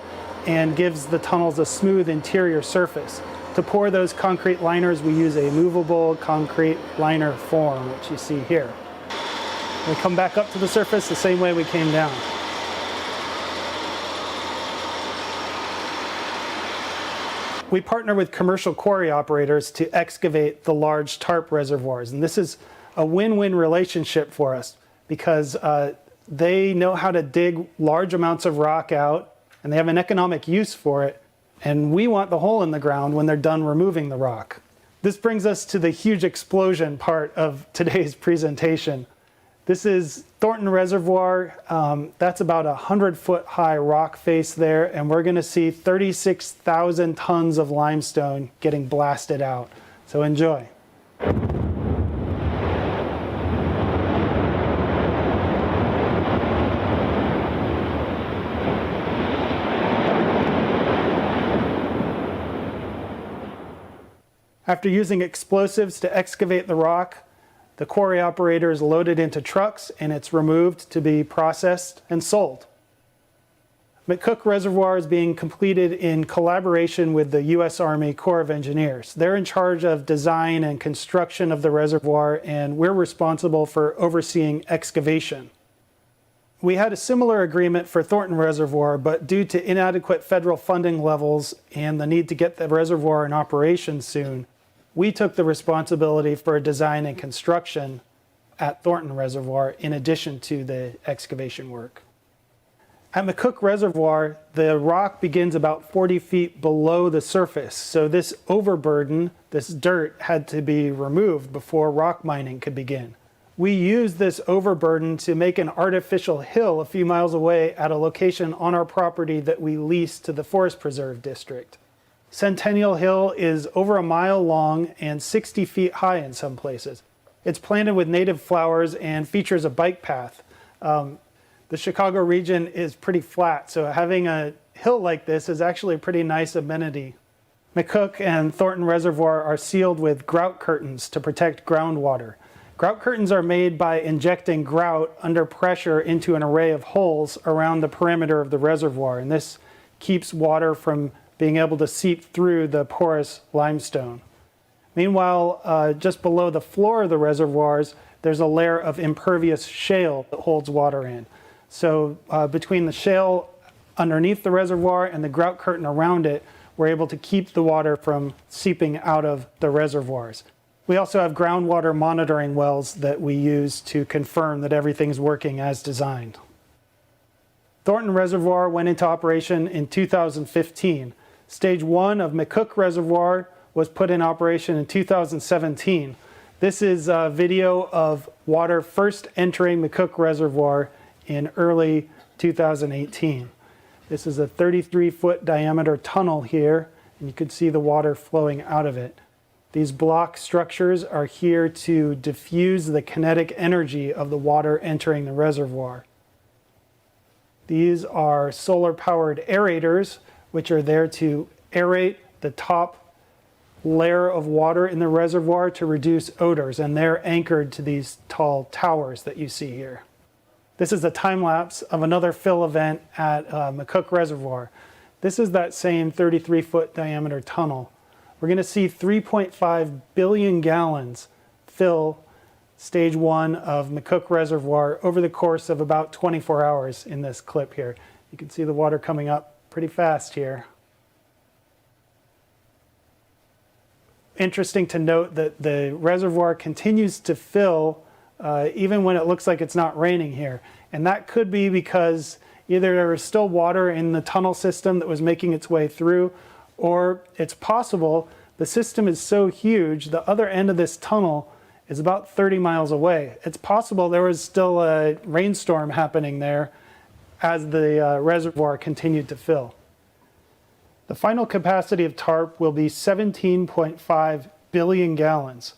Speaker 9: and gives the tunnels a smooth interior surface. To pour those concrete liners, we use a movable concrete liner form, which you see here. We come back up to the surface the same way we came down. We partner with commercial quarry operators to excavate the large tarp reservoirs, and this is a win-win relationship for us because they know how to dig large amounts of rock out and they have an economic use for it, and we want the hole in the ground when they're done removing the rock. This brings us to the huge explosion part of today's presentation. This is Thornton Reservoir. That's about a 100-foot high rock face there, and we're going to see 36,000 tons of limestone getting blasted out. So enjoy. After using explosives to excavate the rock, the quarry operator is loaded into trucks and it's removed to be processed and sold. McCook Reservoir is being completed in collaboration with the U.S. Army Corps of Engineers. They're in charge of design and construction of the reservoir, and we're responsible for overseeing excavation. We had a similar agreement for Thornton Reservoir, but due to inadequate federal funding levels and the need to get the reservoir in operation soon, we took the responsibility for design and construction at Thornton Reservoir in addition to the excavation work. At McCook Reservoir, the rock begins about 40 feet below the surface, so this overburden, this dirt, had to be removed before rock mining could begin. We used this overburden to make an artificial hill a few miles away at a location on our property that we leased to the Forest Preserve District. Centennial Hill is over a mile long and 60 feet high in some places. It's planted with native flowers and features a bike path. The Chicago region is pretty flat, so having a hill like this is actually a pretty nice amenity. McCook and Thornton Reservoir are sealed with grout curtains to protect groundwater. Grout curtains are made by injecting grout under pressure into an array of holes around the perimeter of the reservoir, and this keeps water from being able to seep through the porous limestone. Meanwhile, just below the floor of the reservoirs, there's a layer of impervious shale that holds water in. So between the shale underneath the reservoir and the grout curtain around it, we're able to keep the water from seeping out of the reservoirs. We also have groundwater monitoring wells that we use to confirm that everything's working as designed. Thornton Reservoir went into operation in 2015. Stage 1 of McCook Reservoir was put in operation in 2017. This is a video of water first entering McCook Reservoir in early 2018. This is a 33-foot diameter tunnel here, and you can see the water flowing out of it. These block structures are here to diffuse the kinetic energy of the water entering the reservoir. These are solar-powered aerators, which are there to aerate the top layer of water in the reservoir to reduce odors, and they're anchored to these tall towers that you see here. This is a time-lapse of another fill event at McCook Reservoir. This is that same 33-foot diameter tunnel. We're going to see 3.5 billion gallons fill stage 1 of McCook Reservoir over the course of about 24 hours in this clip here. You can see the water coming up pretty fast here. Interesting to note that the reservoir continues to fill even when it looks like it's not raining here. And that could be because either there was still water in the tunnel system that was making its way through, or it's possible the system is so huge, the other end of this tunnel is about 30 miles away. It's possible there was still a rainstorm happening there as the reservoir continued to fill. The final capacity of TARP will be 17.5 billion gallons.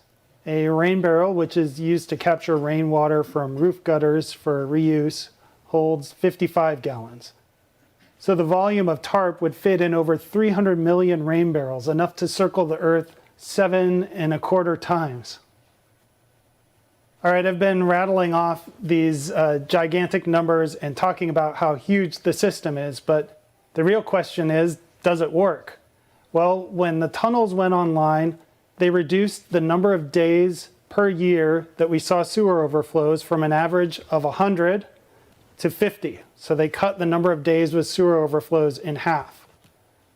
Speaker 9: A rain barrel, which is used to capture rainwater from roof gutters for reuse, holds 55 gallons. So the volume of TARP would fit in over 300 million rain barrels, enough to circle the Earth 7.25 times. All right, I've been rattling off these gigantic numbers and talking about how huge the system is, but the real question is, does it work? Well, when the tunnels went online, they reduced the number of days per year that we saw sewer overflows from an average of 100 to 50. So they cut the number of days with sewer overflows in half.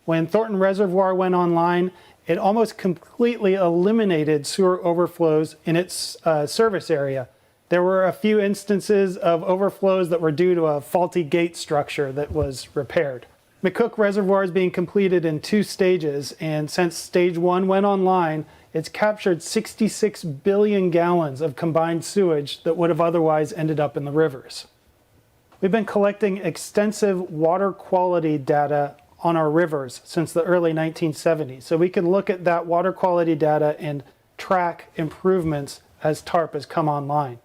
Speaker 9: When Thornton Reservoir went online, it almost completely eliminated sewer overflows in its service area. There were a few instances of overflows that were due to a faulty gate structure that was repaired. McCook Reservoir is being completed in 2 stages, and since stage 1 went online, it's captured 66 billion gallons of combined sewage that would have otherwise ended up in the rivers. We've been collecting extensive water quality data on our rivers since the early 1970s. So we can look at that water quality data and track improvements as TARP has come online.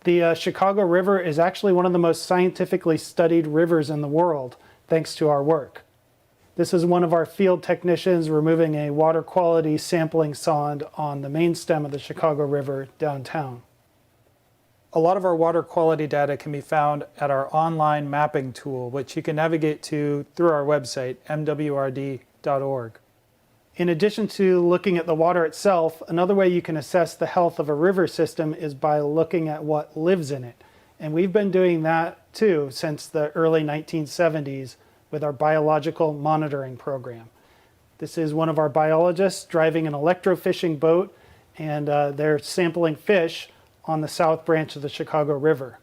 Speaker 9: The Chicago River is actually one of the most scientifically studied rivers in the world, thanks to our work. This is one of our field technicians removing a water quality sampling sonde on the main stem of the Chicago River downtown. A lot of our water quality data can be found at our online mapping tool, which you can navigate to through our website, mwrd.org. In addition to looking at the water itself, another way you can assess the health of a river system is by looking at what lives in it. And we've been doing that too since the early 1970s with our biological monitoring program. This is one of our biologists driving an electrofishing boat, and they're sampling fish on the south branch of the Chicago River.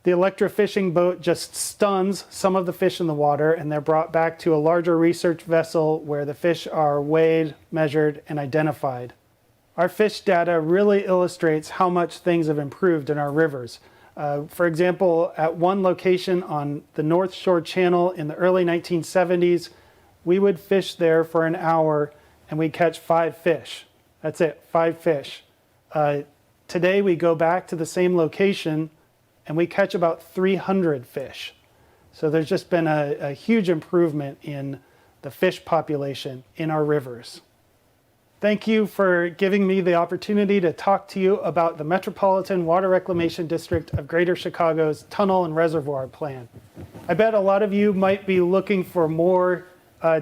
Speaker 9: The electrofishing boat just stuns some of the fish in the water, and they're brought back to a larger research vessel where the fish are weighed, measured, and identified. Our fish data really illustrates how much things have improved in our rivers. For example, at one location on the North Shore Channel in the early 1970s, we would fish there for an hour and we'd catch 5 fish. That's it, 5 fish. Today we go back to the same location and we catch about 300 fish. So there's just been a huge improvement in the fish population in our rivers. Thank you for giving me the opportunity to talk to you about the Metropolitan Water Reclamation District of Greater Chicago's Tunnel and Reservoir Plan. I bet a lot of you might be looking for more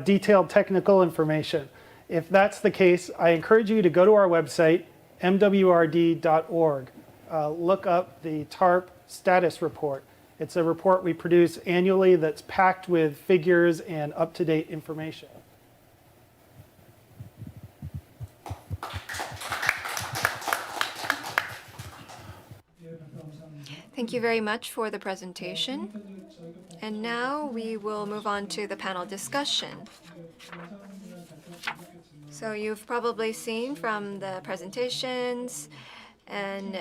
Speaker 9: detailed technical information. If that's the case, I encourage you to go to our website, mwrd.org. Look up the TARP status report. It's a report we produce annually that's packed with figures and up-to-date information.
Speaker 8: Thank you very much for the presentation. And now we will move on to the panel discussion. So you've probably seen from the presentations, and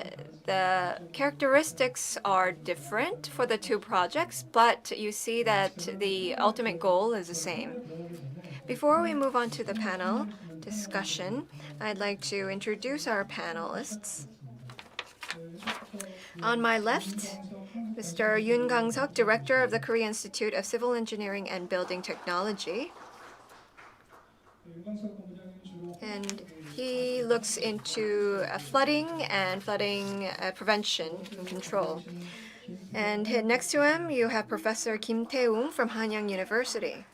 Speaker 8: the characteristics are different for the 2 projects, but you see that the ultimate goal is the same. Before we move on to the panel discussion, I'd like to introduce our panelists. On my left, Mr. Yoon Kang-seok, Director of the Korea Institute of Civil Engineering and Building Technology. And he looks into flooding and flooding prevention and control. And next to him, you have Professor Kim Tae-woong from Hanyang University.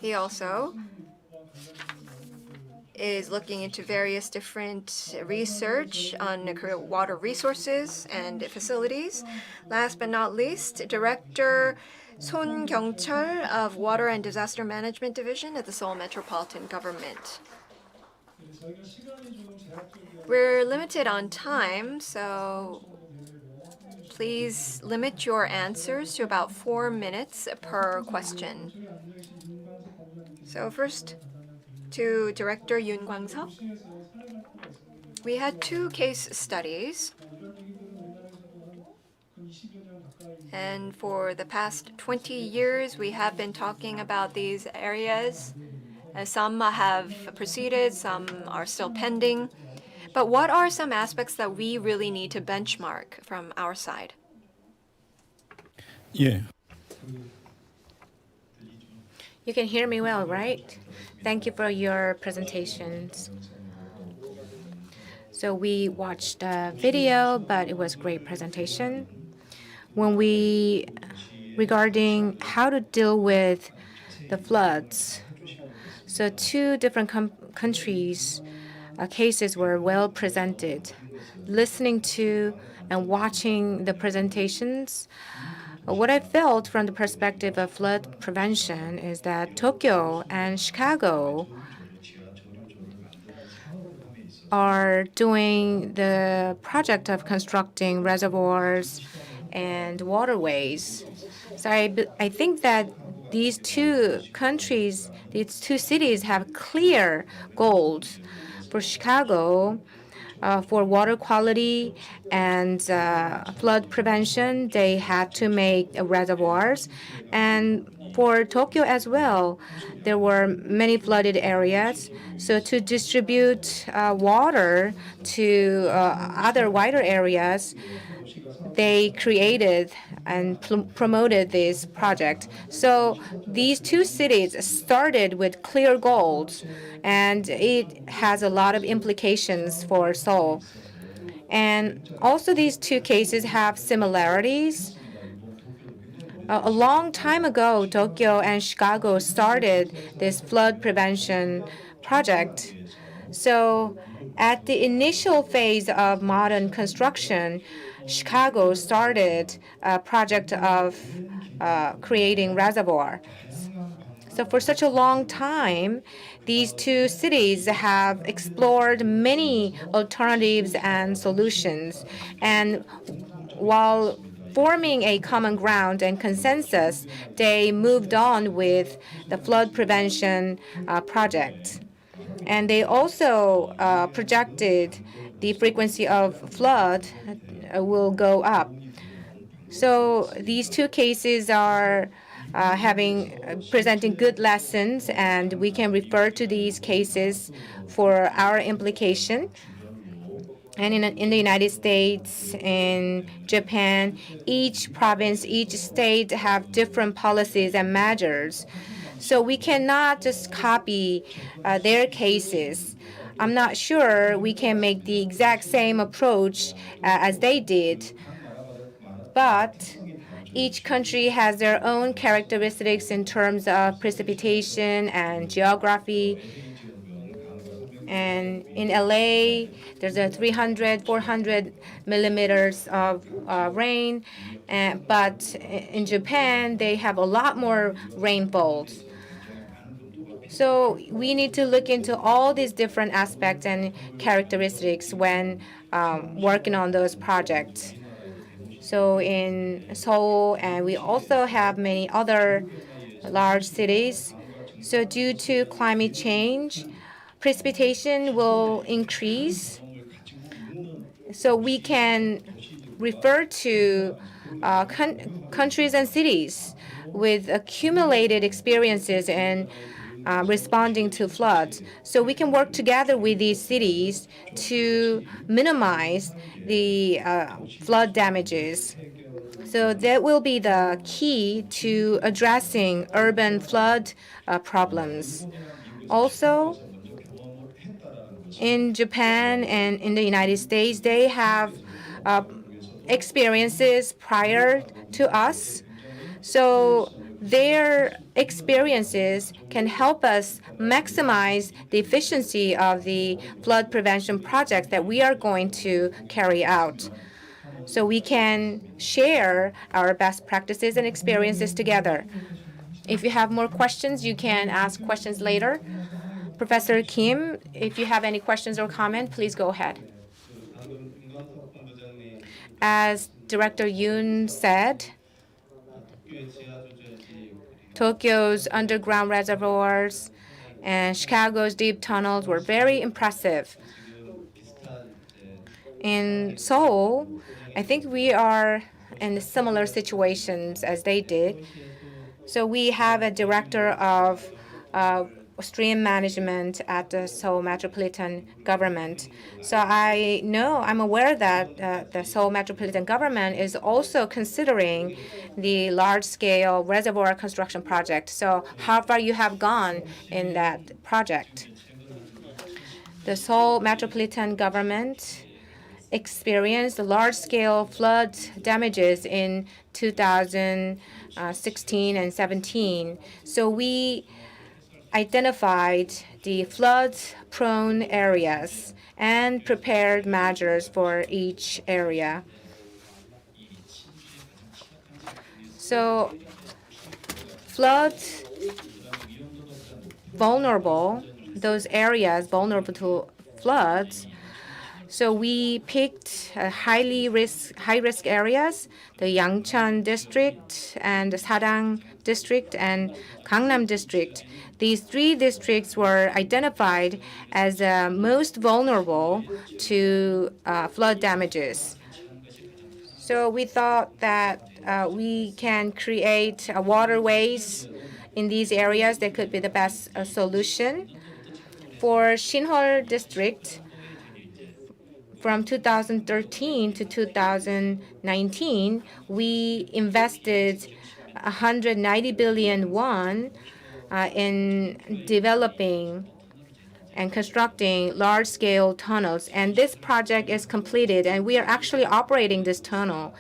Speaker 8: He also is looking into various different research on water resources and facilities. Last but not least, Director Son Kyung-chul of Water and Disaster Management Division at the Seoul Metropolitan Government. We're limited on time, so please limit your answers to about 4 minutes per question. So first, to Director Yoon Kang-seok. We had 2 case studies. And for the past 20 years, we have been talking about these areas. Some have proceeded, some are still pending. But what are some aspects that we really need to benchmark from our side?
Speaker 5: Yeah.
Speaker 3: You can hear me well, right? Thank you for your presentations. So we watched a video, but it was a great presentation. Regarding how to deal with the floods, so two different countries' cases were well presented. Listening to and watching the presentations, what I felt from the perspective of flood prevention is that Tokyo and Chicago are doing the project of constructing reservoirs and waterways. So I think that these two countries, these two cities have clear goals. For Chicago, for water quality and flood prevention, they had to make reservoirs. And for Tokyo as well, there were many flooded areas. So to distribute water to other wider areas, they created and promoted this project. So these two cities started with clear goals, and it has a lot of implications for Seoul. And also these two cases have similarities. A long time ago, Tokyo and Chicago started this flood prevention project. So at the initial phase of modern construction, Chicago started a project of creating reservoir. So for such a long time, these two cities have explored many alternatives and solutions. And while forming a common ground and consensus, they moved on with the flood prevention project. And they also projected the frequency of flood will go up. So these two cases are presenting good lessons, and we can refer to these cases for our implication. And in the United States, in Japan, each province, each state have different policies and measures. So we cannot just copy their cases. I'm not sure we can make the exact same approach as they did. But each country has their own characteristics in terms of precipitation and geography. And in LA, there's a 300, 400 millimeters of rain. But in Japan, they have a lot more rainfalls. So we need to look into all these different aspects and characteristics when working on those projects. So in Seoul, and we also have many other large cities. So due to climate change, precipitation will increase. So we can refer to countries and cities with accumulated experiences in responding to floods. So we can work together with these cities to minimize the flood damages. So that will be the key to addressing urban flood problems. Also, in Japan and in the United States, they have experiences prior to us. So their experiences can help us maximize the efficiency of the flood prevention projects that we are going to carry out. So we can share our best practices and experiences together. If you have more questions, you can ask questions later. Professor Kim, if you have any questions or comment, please go ahead. As Director Yoon said, Tokyo's underground reservoirs and Chicago's deep tunnels were very impressive. In Seoul, I think we are in similar situations as they did. So we have a director of stream management at the Seoul Metropolitan government. So I'm aware that the Seoul Metropolitan government is also considering the large-scale reservoir construction project. So how far you have gone in that project? The Seoul Metropolitan government experienced large-scale flood damages in 2016 and 17. So we identified the flood-prone areas and prepared measures for each area. So flood vulnerable, those areas vulnerable to floods. So we picked high-risk areas, the Yangcheon district and the Sarang district and Gangnam district. These three districts were identified as most vulnerable to flood damages. So we thought that we can create waterways in these areas that could be the best solution. For Shinhol district, from 2013 to 2019, we invested 190 billion won in developing and constructing large-scale tunnels. And this project is completed, and we are actually operating this tunnel.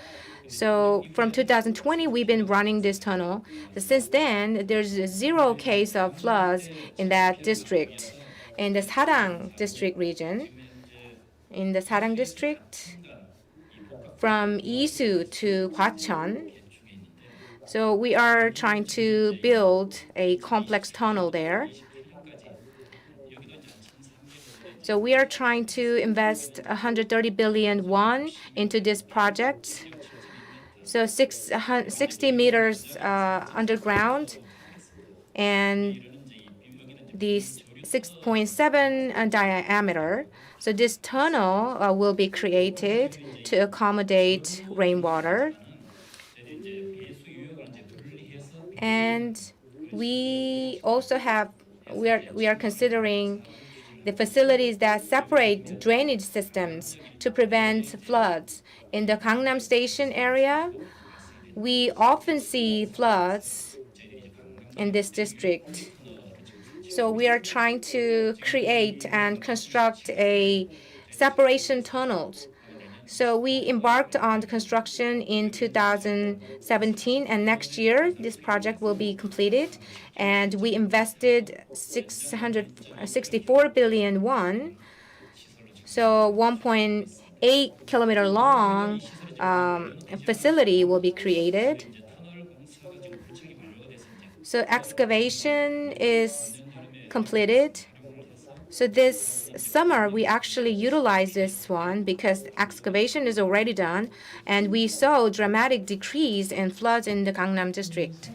Speaker 3: So from 2020, we've been running this tunnel. Since then, there's 0 case of floods in that district. In the Sarang district region, in the Sarang district, from Isu to Hwacheon. So we are trying to build a complex tunnel there. So we are trying to invest 130 billion won into this project. So 60 meters underground and the 6.7 diameter. So this tunnel will be created to accommodate rainwater. And we also we are considering the facilities that separate drainage systems to prevent floods. In the Gangnam Station area, we often see floods in this district. So we are trying to create and construct a separation tunnels. So we embarked on the construction in 2017, and next year this project will be completed. And we invested 664 billion won, so 1.8 kilometer long facility will be created. So excavation is completed. So this summer, we actually utilized this one because excavation is already done, and we saw a dramatic decrease in floods in the Gangnam district.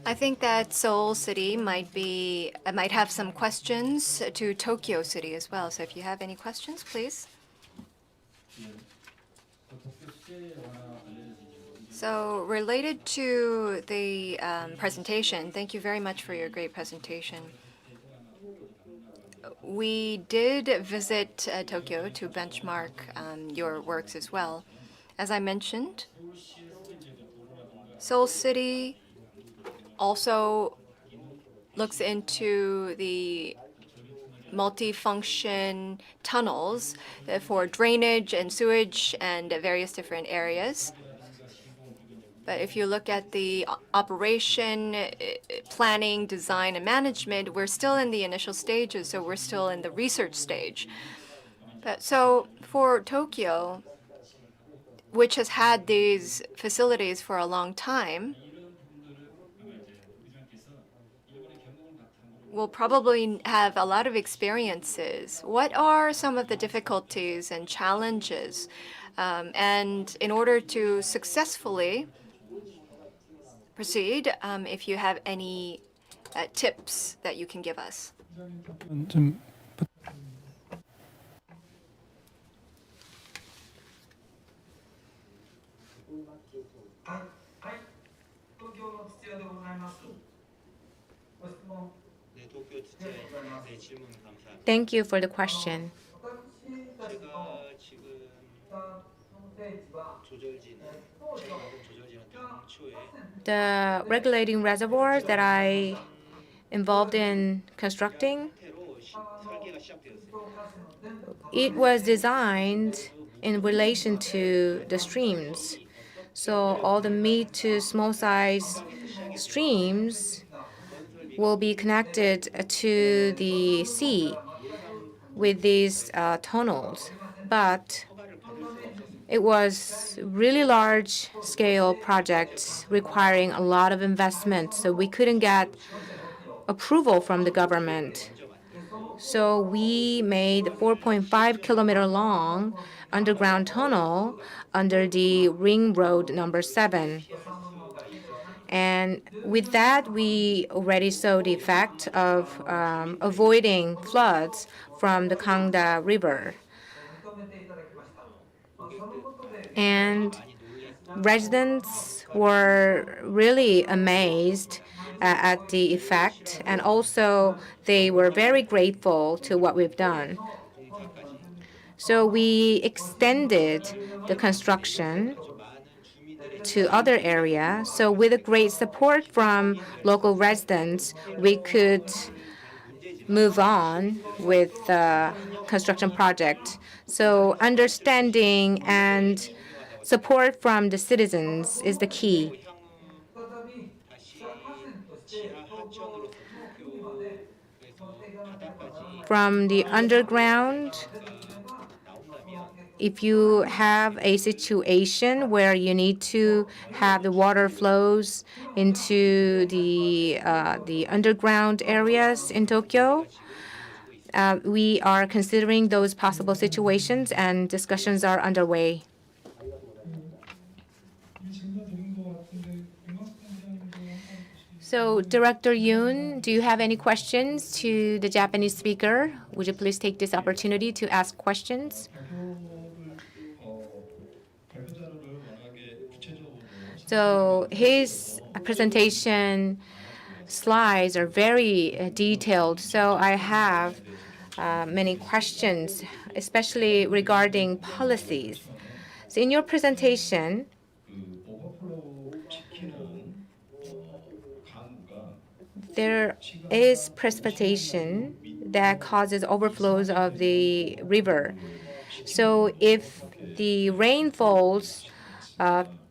Speaker 8: I think that Seoul City might have some questions to Tokyo City as well. So if you have any questions, please. So related to the presentation, thank you very much for your great presentation. We did visit Tokyo to benchmark your works as well. As I mentioned, Seoul City also looks into the multifunction tunnels for drainage and sewage and various different areas. But if you look at the operation, planning, design, and management, we're still in the initial stages, so we're still in the research stage. So for Tokyo, which has had these facilities for a long time, will probably have a lot of experiences. What are some of the difficulties and challenges? And in order to successfully proceed, if you have any tips that you can give us.
Speaker 3: Thank you for the question. The regulating reservoirs that I involved in constructing, it was designed in relation to the streams. So all the mid to small size streams will be connected to the sea with these tunnels. But it was really large scale projects requiring a lot of investment, so we couldn't get approval from the government. So we made 4.5-kilometer long underground tunnel under the Ring Road number 7. And with that, we already saw the effect of avoiding floods from the Gangda River. And residents were really amazed at the effect, and also they were very grateful to what we've done. So we extended the construction to other areas. So with a great support from local residents, we could move on with the construction project. So understanding and support from the citizens is the key. From the underground, if you have a situation where you need to have the water flows into the underground areas in Tokyo, we are considering those possible situations and discussions are underway. So, Director Yoon, do you have any questions to the Japanese speaker? Would you please take this opportunity to ask questions? So his presentation slides are very detailed, so I have many questions, especially regarding policies. So in your presentation, there is precipitation that causes overflows of the river. So if the rain falls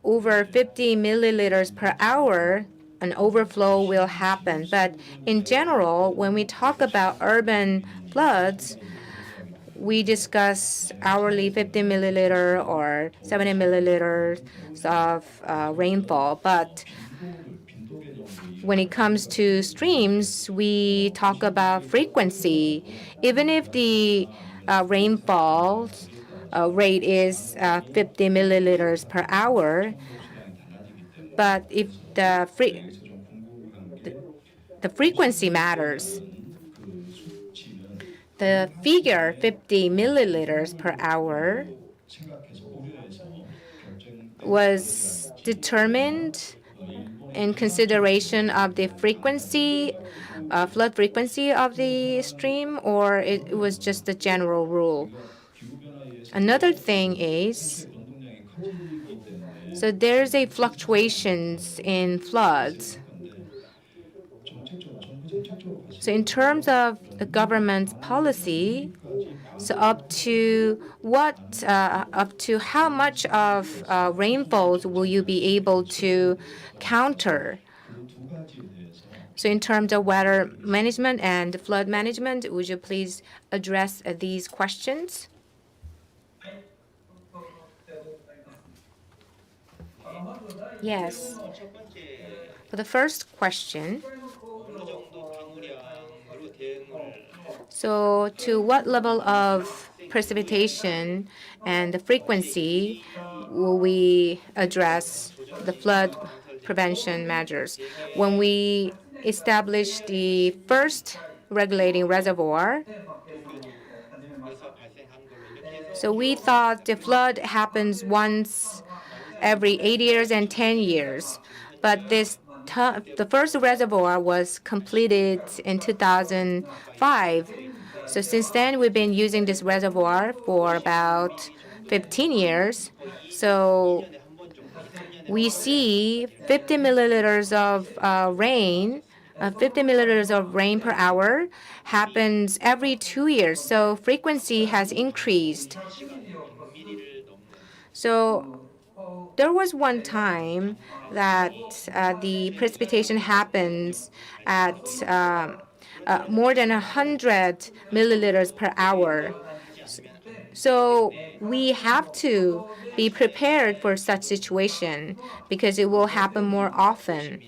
Speaker 3: over 50 milliliters per hour, an overflow will happen. But in general, when we talk about urban floods, we discuss hourly 50 milliliter or 70 milliliters of rainfall. But when it comes to streams, we talk about frequency. Even if the rainfall rate is 50 milliliters per hour, but if the frequency matters, the figure 50 milliliters per hour was determined in consideration of the frequency, flood frequency of the stream, or it was just a general rule. Another thing is, so there's a fluctuations in floods. So in terms of the government's policy, so up to how much of rainfalls will you be able to counter? So in terms of water management and flood management, would you please address these questions? Yes. For the first question, so to what level of precipitation and the frequency will we address the flood prevention measures? When we established the first regulating reservoir, so we thought the flood happens once every 8 years and 10 years. But the first reservoir was completed in 2005. So since then, we've been using this reservoir for about 15 years. So we see 50 milliliters of rain 50 milliliters of rain per hour happens every 2 years, so frequency has increased. So there was one time that the precipitation happens at more than 100 milliliters per hour. So we have to be prepared for such situation because it will happen more often.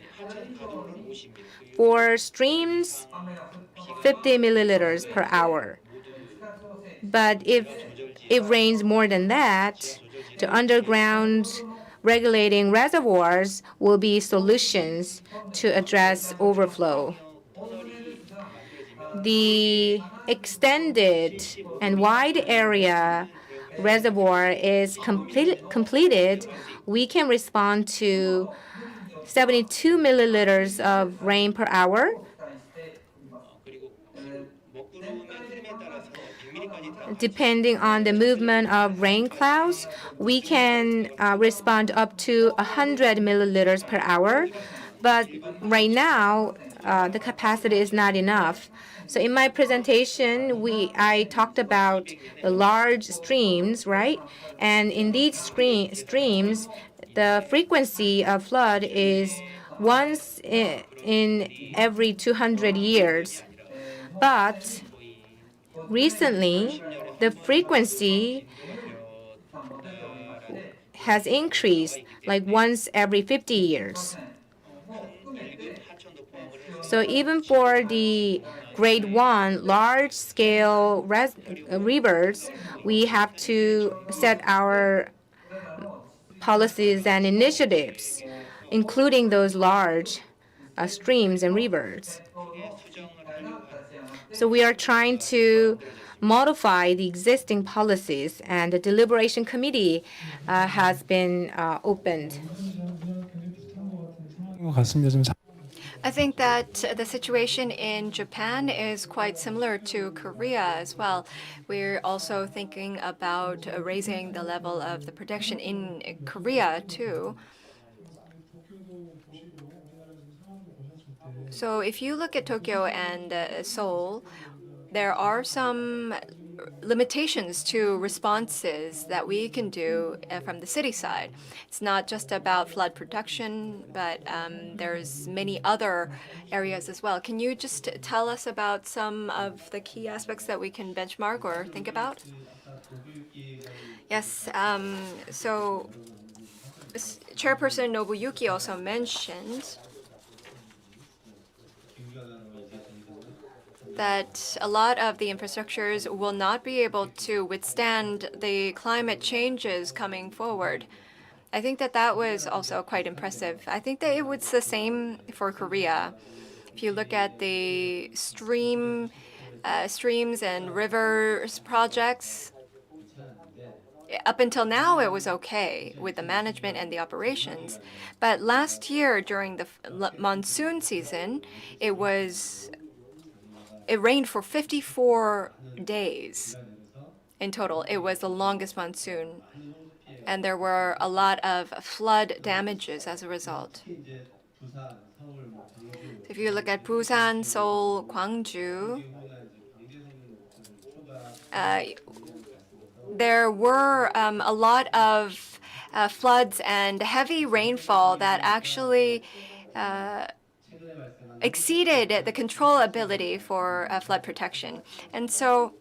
Speaker 3: For streams, 50 milliliters per hour. But if it rains more than that, the underground regulating reservoirs will be solutions to address overflow. The extended and wide area reservoir is completed, we can respond to 72 milliliters of rain per hour. Depending on the movement of rain clouds, we can respond up to 100 milliliters per hour. But right now, the capacity is not enough. So in my presentation, I talked about the large streams, right? And in these streams, the frequency of flood is once in every 200 years. But recently, the frequency has increased like once every 50 years. So even for the grade 1 large-scale rivers, we have to set our policies and initiatives, including those large streams and rivers. So we are trying to modify the existing policies, and the deliberation committee has been opened.
Speaker 8: I think that the situation in Japan is quite similar to Korea as well. We're also thinking about raising the level of the protection in Korea too. So if you look at Tokyo and Seoul, there are some limitations to responses that we can do from the city side. It's not just about flood protection, but there's many other areas as well. Can you just tell us about some of the key aspects that we can benchmark or think about? Yes. So Chairperson Nobuyuki also mentioned that a lot of the infrastructures will not be able to withstand the climate changes coming forward. I think that that was also quite impressive. I think that it was the same for Korea. If you look at the streams and rivers projects, up until now, it was okay with the management and the operations. But last year, during the monsoon season, it rained for 54 days in total. It was the longest monsoon. And there were a lot of flood damages as a result. If you look at Busan, Seoul, Gwangju, there were a lot of floods and heavy rainfall that actually exceeded the control ability for flood protection. And so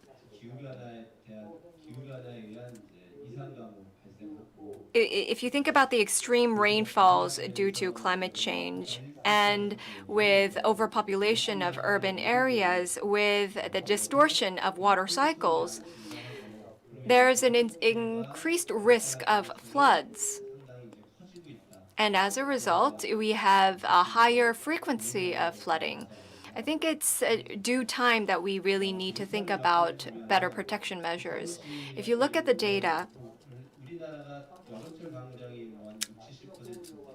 Speaker 8: if you think about the extreme rainfalls due to climate change and with overpopulation of urban areas, with the distortion of water cycles, there's an increased risk of floods. And as a result, we have a higher frequency of flooding. I think it's due time that we really need to think about better protection measures. If you look at the data,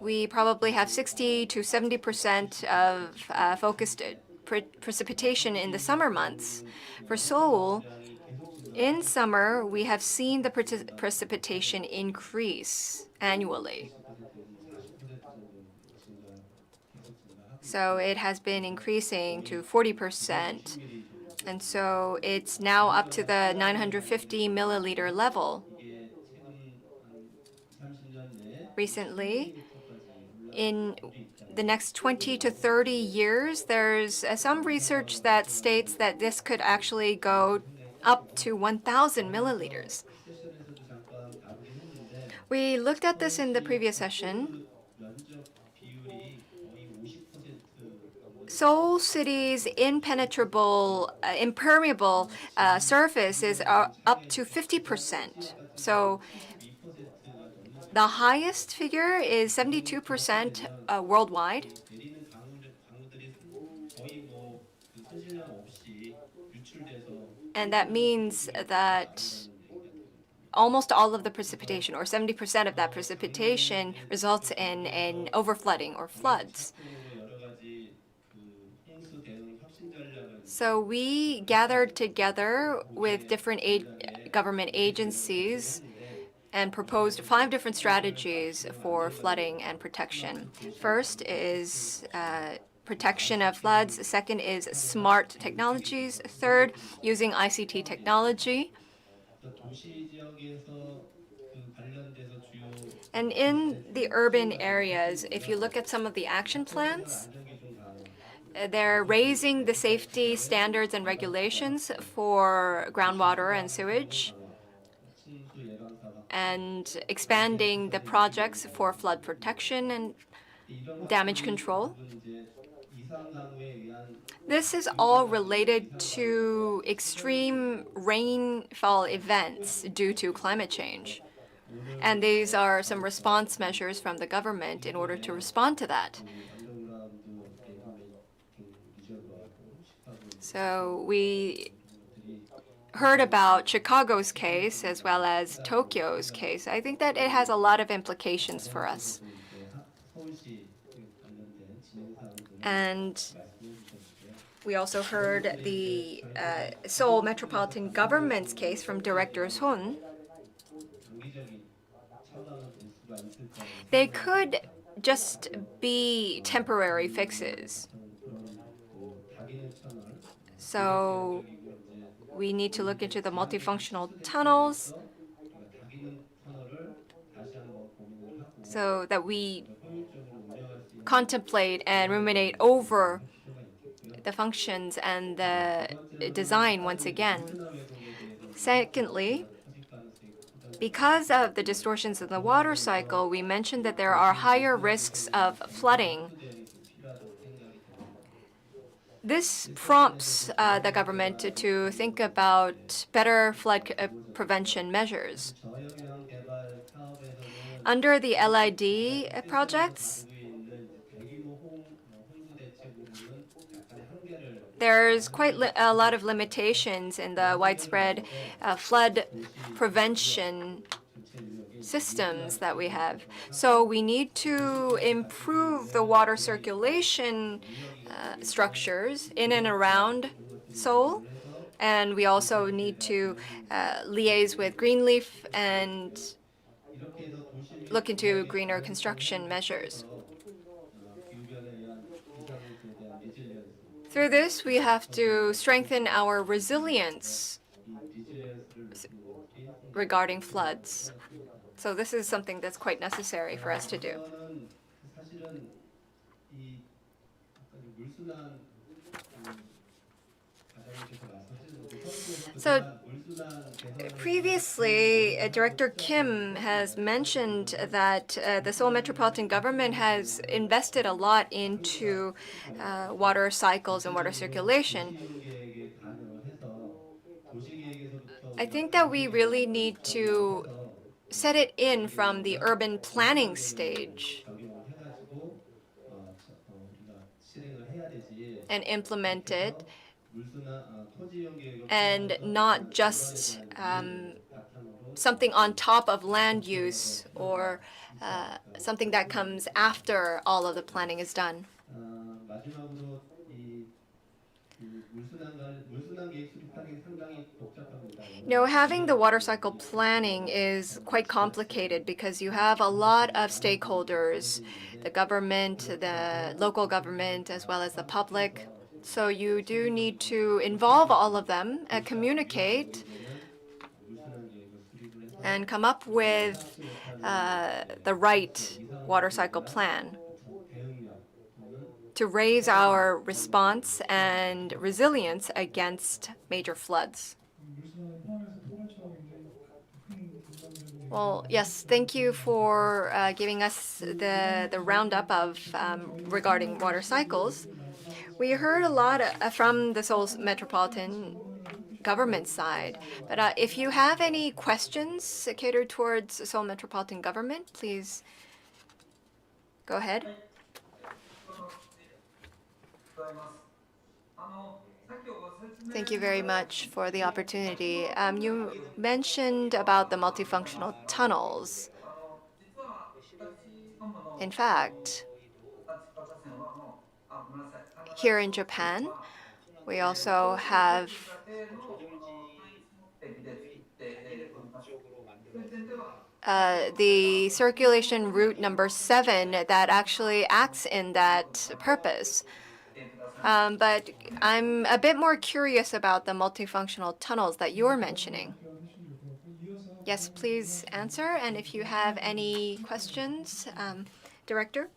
Speaker 8: we probably have 60 to 70% of focused precipitation in the summer months. For Seoul, in summer, we have seen the precipitation increase annually. So it has been increasing to 40%. And so it's now up to the 950 milliliter level. Recently, in the next 20 to 30 years, there's some research that states that this could actually go up to 1,000 milliliters. We looked at this in the previous session. Seoul City's impermeable surface is up to 50%. So the highest figure is 72% worldwide. And that means that almost all of the precipitation, or 70% of that precipitation, results in overflooding or floods. So we gathered together with different government agencies and proposed 5 different strategies for flooding and protection. First is protection of floods. Second is smart technologies. Third, using ICT technology. And in the urban areas, if you look at some of the action plans, they're raising the safety standards and regulations for groundwater and sewage, and expanding the projects for flood protection and damage control. This is all related to extreme rainfall events due to climate change. And these are some response measures from the government in order to respond to that. So we heard about Chicago's case as well as Tokyo's case. I think that it has a lot of implications for us. And we also heard the Seoul Metropolitan Government's case from Director Se-hoon. They could just be temporary fixes. So we need to look into the multifunctional tunnels so that we contemplate and ruminate over the functions and the design once again. Secondly, because of the distortions in the water cycle, we mentioned that there are higher risks of flooding. This prompts the government to think about better flood prevention measures. Under the LID projects, there's quite a lot of limitations in the widespread flood prevention systems that we have. So we need to improve the water circulation structures in and around Seoul. And we also need to liaise with Greenleaf and look into greener construction measures. Through this, we have to strengthen our resilience regarding floods. So this is something that's quite necessary for us to do. So previously, Director Kim has mentioned that the Seoul Metropolitan Government has invested a lot into water cycles and water circulation. I think that we really need to set it in from the urban planning stage and implement it, and not just something on top of land use or something that comes after all of the planning is done. Having the water cycle planning is quite complicated because you have a lot of stakeholders, the government, the local government, as well as the public. So you do need to involve all of them and communicate and come up with the right water cycle plan to raise our response and resilience against major floods. Well, yes, thank you for giving us the roundup of regarding water cycles. We heard a lot from the Seoul Metropolitan government side, but if you have any questions catered towards Seoul Metropolitan government, please go ahead. Thank you very much for the opportunity. You mentioned about the multifunctional tunnels. In fact, here in Japan, we also have the circulation route number 7 that actually acts in that purpose. But I'm a bit more curious about the multifunctional tunnels that you're mentioning. Yes, please answer. And if you have any questions, Director?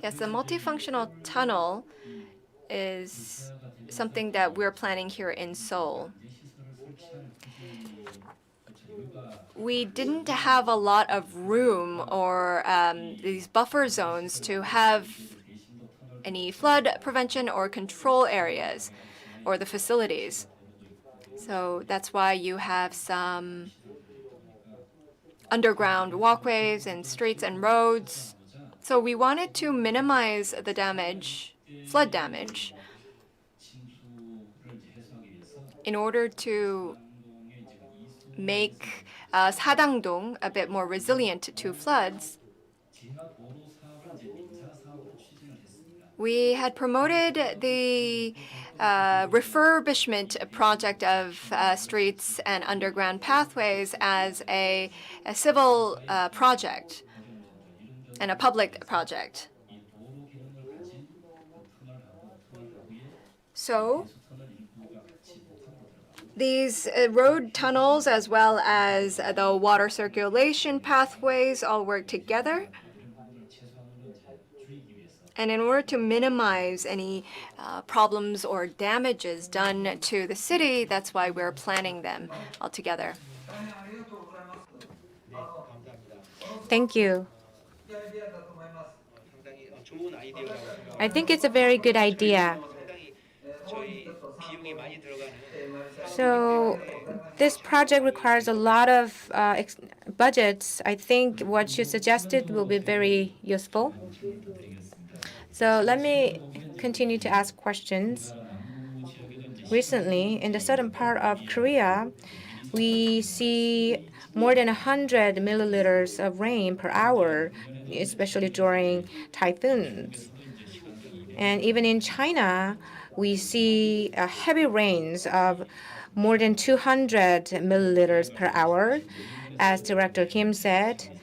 Speaker 8: Yes, the multifunctional tunnel is something that we're planning here in Seoul. We didn't have a lot of room or these buffer zones to have any flood prevention or control areas or the facilities. So that's why you have some underground walkways and streets and roads. So we wanted to minimize the damage, flood damage, in order to make Sadangdong a bit more resilient to floods. We had promoted the refurbishment project of streets and underground pathways as a civil project and a public project. So these road tunnels as well as the water circulation pathways all work together. And in order to minimize any problems or damages done to the city, that's why we're planning them all together.
Speaker 3: Thank you. I think it's a very good idea. So this project requires a lot of budgets. I think what you suggested will be very useful. So let me continue to ask questions. Recently, in the southern part of Korea, we see more than 100 milliliters of rain per hour, especially during typhoons. And even in China, we see heavy rains of more than 200 milliliters per hour. As Director Kim said,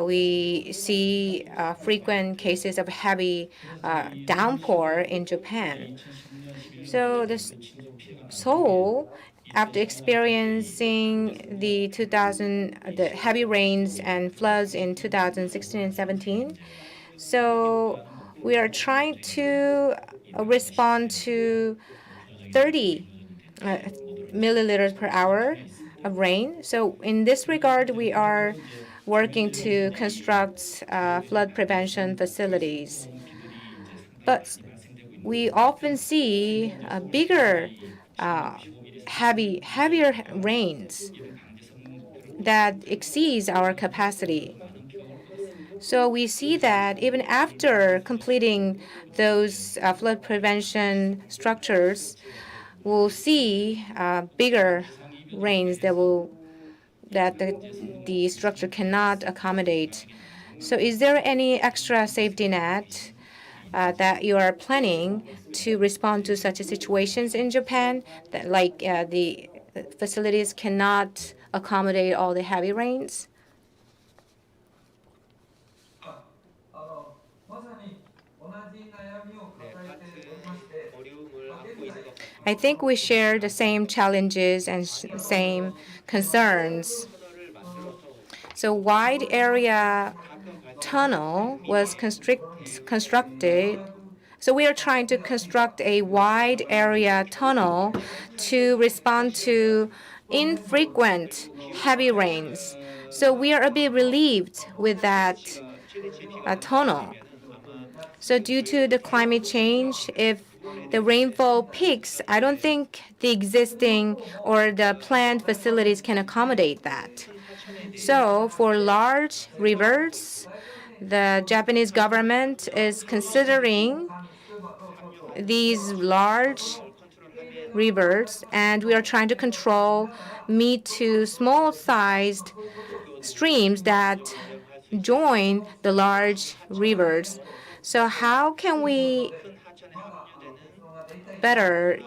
Speaker 3: we see frequent cases of heavy downpour in Japan. So Seoul, after experiencing the heavy rains and floods in 2016 and 17, so we are trying to respond to 30 milliliters per hour of rain. So in this regard, we are working to construct flood prevention facilities. But we often see bigger, heavier rains that exceeds our capacity. So we see that even after completing those flood prevention structures, we'll see bigger rains that the structure cannot accommodate. So is there any extra safety net that you are planning to respond to such situations in Japan, that like the facilities cannot accommodate all the heavy rains? I think we share the same challenges and same concerns. So wide area tunnel was constructed. So we are trying to construct a wide area tunnel to respond to infrequent heavy rains. So we are a bit relieved with that tunnel. So due to the climate change, if the rainfall peaks, I don't think the existing or the planned facilities can accommodate that. So for large rivers, the Japanese government is considering these large rivers, and we are trying to control mid to small-sized streams that join the large rivers. So how can we better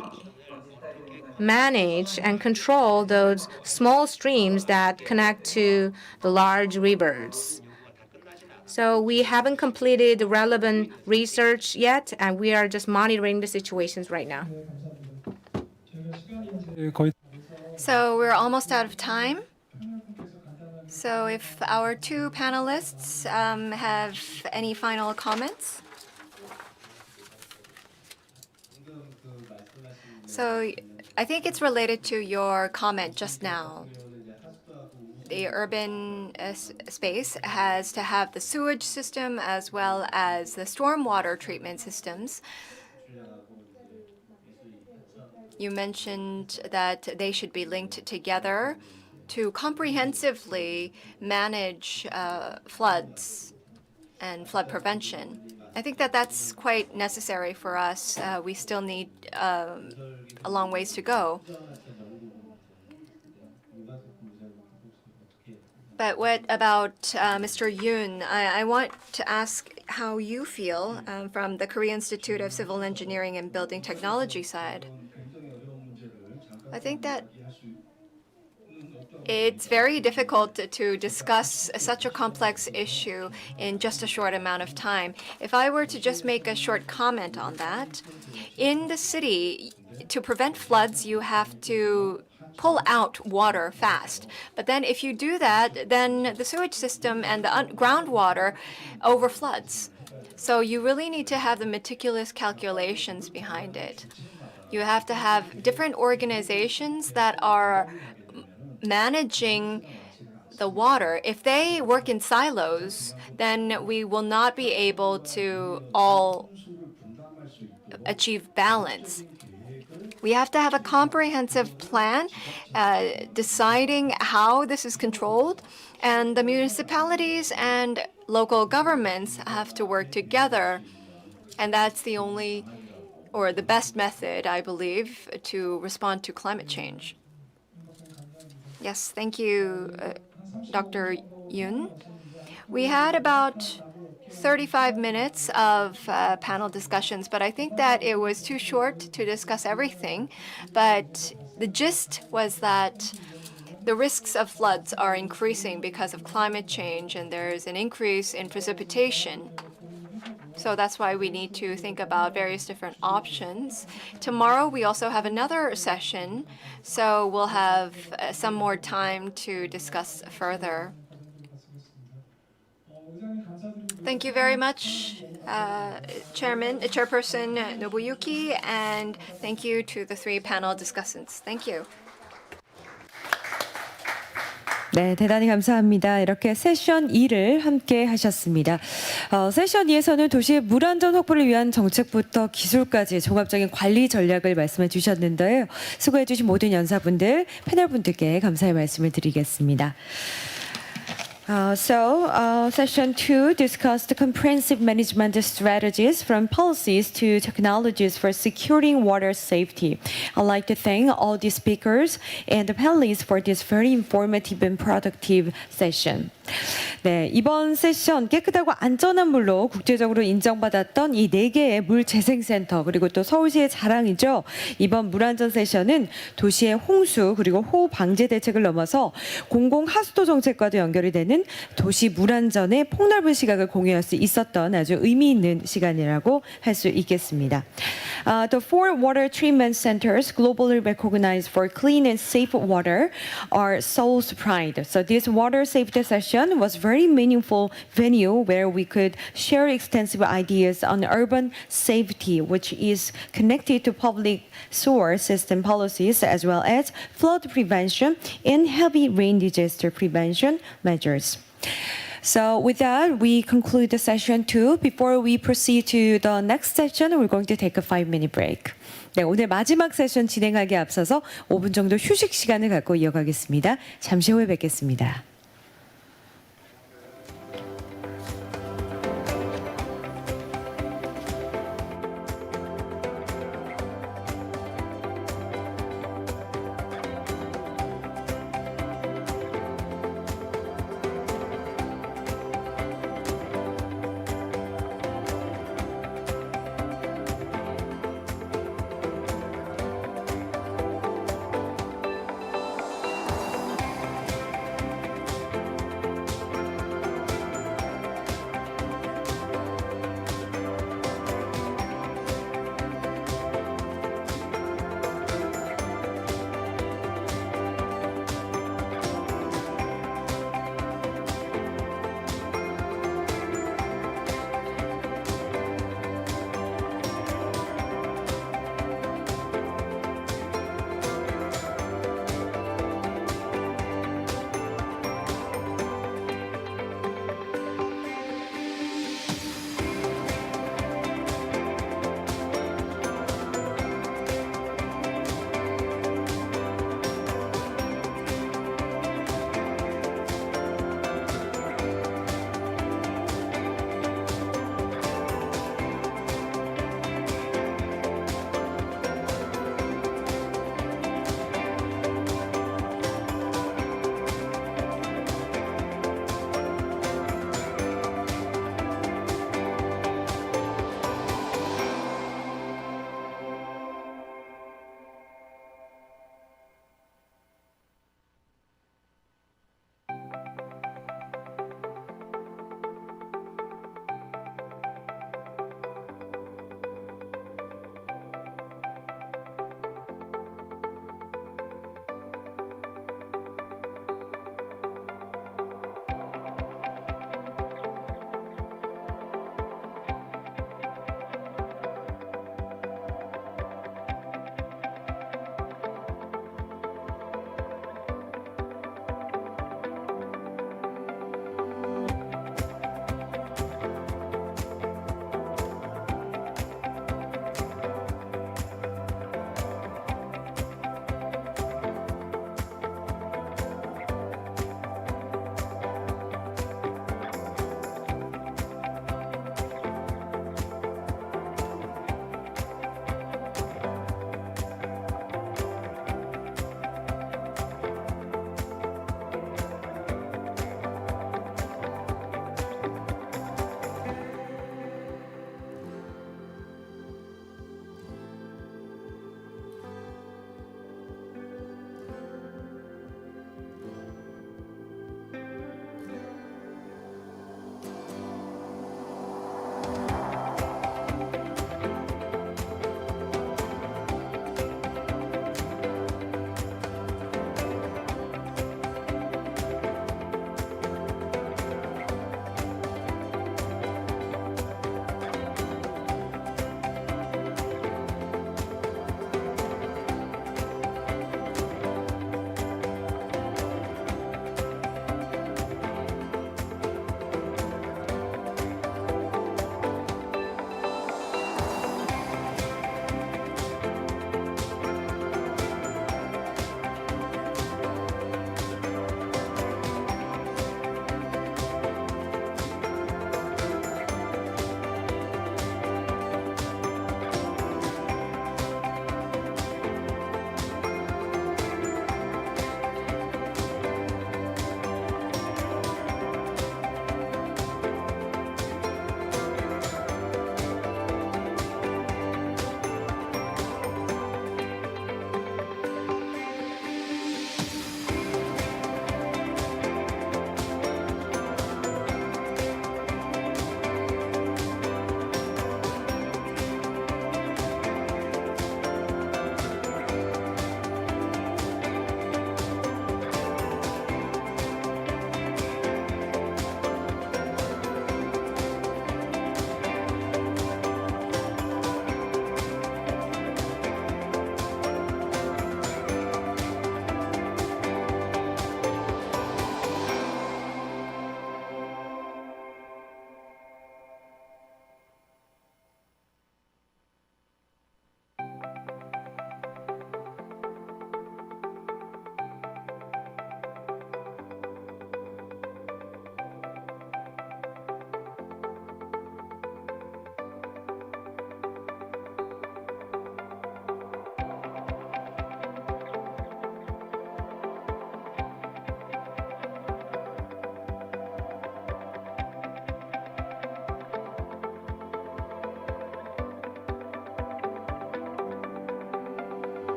Speaker 3: manage and control those small streams that connect to the large rivers? So we haven't completed the relevant research yet, and we are just monitoring the situations right now.
Speaker 8: So we're almost out of time. So if our two panelists have any final comments. So I think it's related to your comment just now. The urban space has to have the sewage system as well as the stormwater treatment systems. You mentioned that they should be linked together to comprehensively manage floods and flood prevention. I think that that's quite necessary for us. We still need a long ways to go. But what about Mr. Yoon? I want to ask how you feel from the Korea Institute of Civil Engineering and Building Technology side. I think that it's very difficult to discuss such a complex issue in just a short amount of time. If I were to just make a short comment on that, in the city, to prevent floods, you have to pull out water fast. But then if you do that, then the sewage system and the groundwater overfloods. So you really need to have the meticulous calculations behind it. You have to have different organizations that are managing the water. If they work in silos, then we will not be able to all achieve balance. We have to have a comprehensive plan deciding how this is controlled, and the municipalities and local governments have to work together. And that's the only or the best method, I believe, to respond to climate change. Yes, thank you, Dr. Yoon. We had about 35 minutes of panel discussions, but I think that it was too short to discuss everything. But the gist was that the risks of floods are increasing because of climate change, and there's an increase in precipitation. So that's why we need to think about various different options. Tomorrow, we also have another session, so we'll have some more time to discuss further. Thank you very much, Chairperson Nobuyuki, and thank you to the three panel discussants. Thank you.
Speaker 1: 네, 대단히 감사합니다. 이렇게 세션 2를 함께 하셨습니다. 세션 2에서는 도시의 물 안전 확보를 위한 정책부터 기술까지 종합적인 관리 전략을 말씀해 주셨는데요. 수고해 주신 모든 연사분들, 패널분들께 감사의 말씀을 드리겠습니다. Session 2 discussed comprehensive management strategies from policies to technologies for securing water safety. I'd like to thank all the speakers and the panelists for this very informative and productive session. 네, 이번 세션 깨끗하고 안전한 물로 국제적으로 인정받았던 이 4개의 물재생센터 그리고 또 서울시의 자랑이죠. 이번 물안전 세션은 도시의 홍수 그리고 호우 방제 대책을 넘어서 공공하수도 정책과도 연결이 되는 도시 물안전의 폭넓은 시각을 공유할 수 있었던 아주 의미 있는 시간이라고 할 수 있겠습니다. The 4 water treatment centers globally recognized for clean and safe water are Seoul's pride. So this water safety session was very meaningful venue where we could share extensive ideas on urban safety, which is connected to public sewer system policies as well as flood prevention and heavy rain disaster prevention measures. So with that, we conclude the session 2. Before we proceed to the next session, we're going to take a 5-minute break. 네, 오늘 마지막 세션 진행하기에 앞서서 5분 정도 휴식 시간을 갖고 이어가겠습니다. 잠시 후에 뵙겠습니다.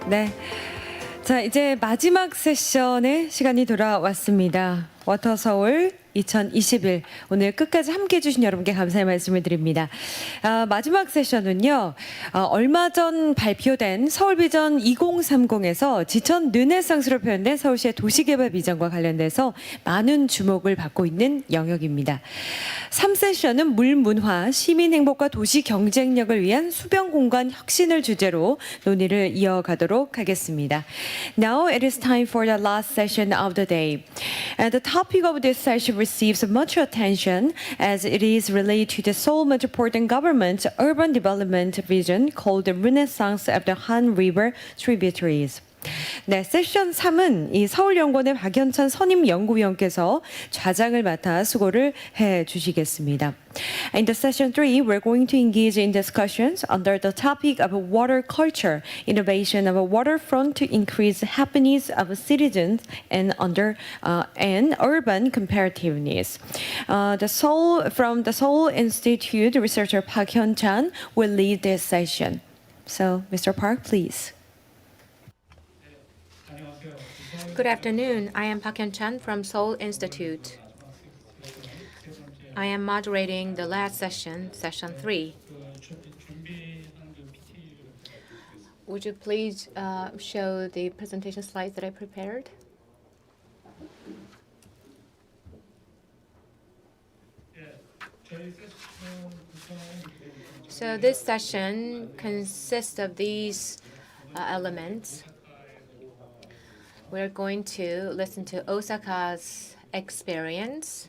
Speaker 1: 네. 자, 이제 마지막 세션의 시간이 돌아왔습니다. 워터 서울 2021 오늘 끝까지 함께해 주신 여러분께 감사의 말씀을 드립니다. 마지막 세션은요. 얼마 전 발표된 서울 비전 2030에서 지천 르네상스로 표현된 서울시의 도시개발 비전과 관련돼서 많은 주목을 받고 있는 영역입니다. 3세션은 물 문화, 시민 행복과 도시 경쟁력을 위한 수변 공간 혁신을 주제로 논의를 이어가도록 하겠습니다. Now it is time for the last session of the day. The topic of this session receives much attention as it is related to the Seoul Metropolitan Government's urban development vision called the Renaissance of the Han River tributaries. 네, 세션 3은 이 서울연구원의 박연찬 선임연구위원께서 좌장을 맡아 수고를 해 주시겠습니다. In the session 3, we're going to engage in discussions under the topic of water culture, innovation of a waterfront to increase happiness of citizens and urban comparativeness. From the Seoul Institute, researcher Park Hyun-chan will lead this session. So, Mr. Park, please.
Speaker 3: Good afternoon. I am Park Hyun-chan from Seoul Institute. I am moderating the last session, session 3. Would you please show the presentation slides that I prepared? So this session consists of these elements. We're going to listen to Osaka's experience,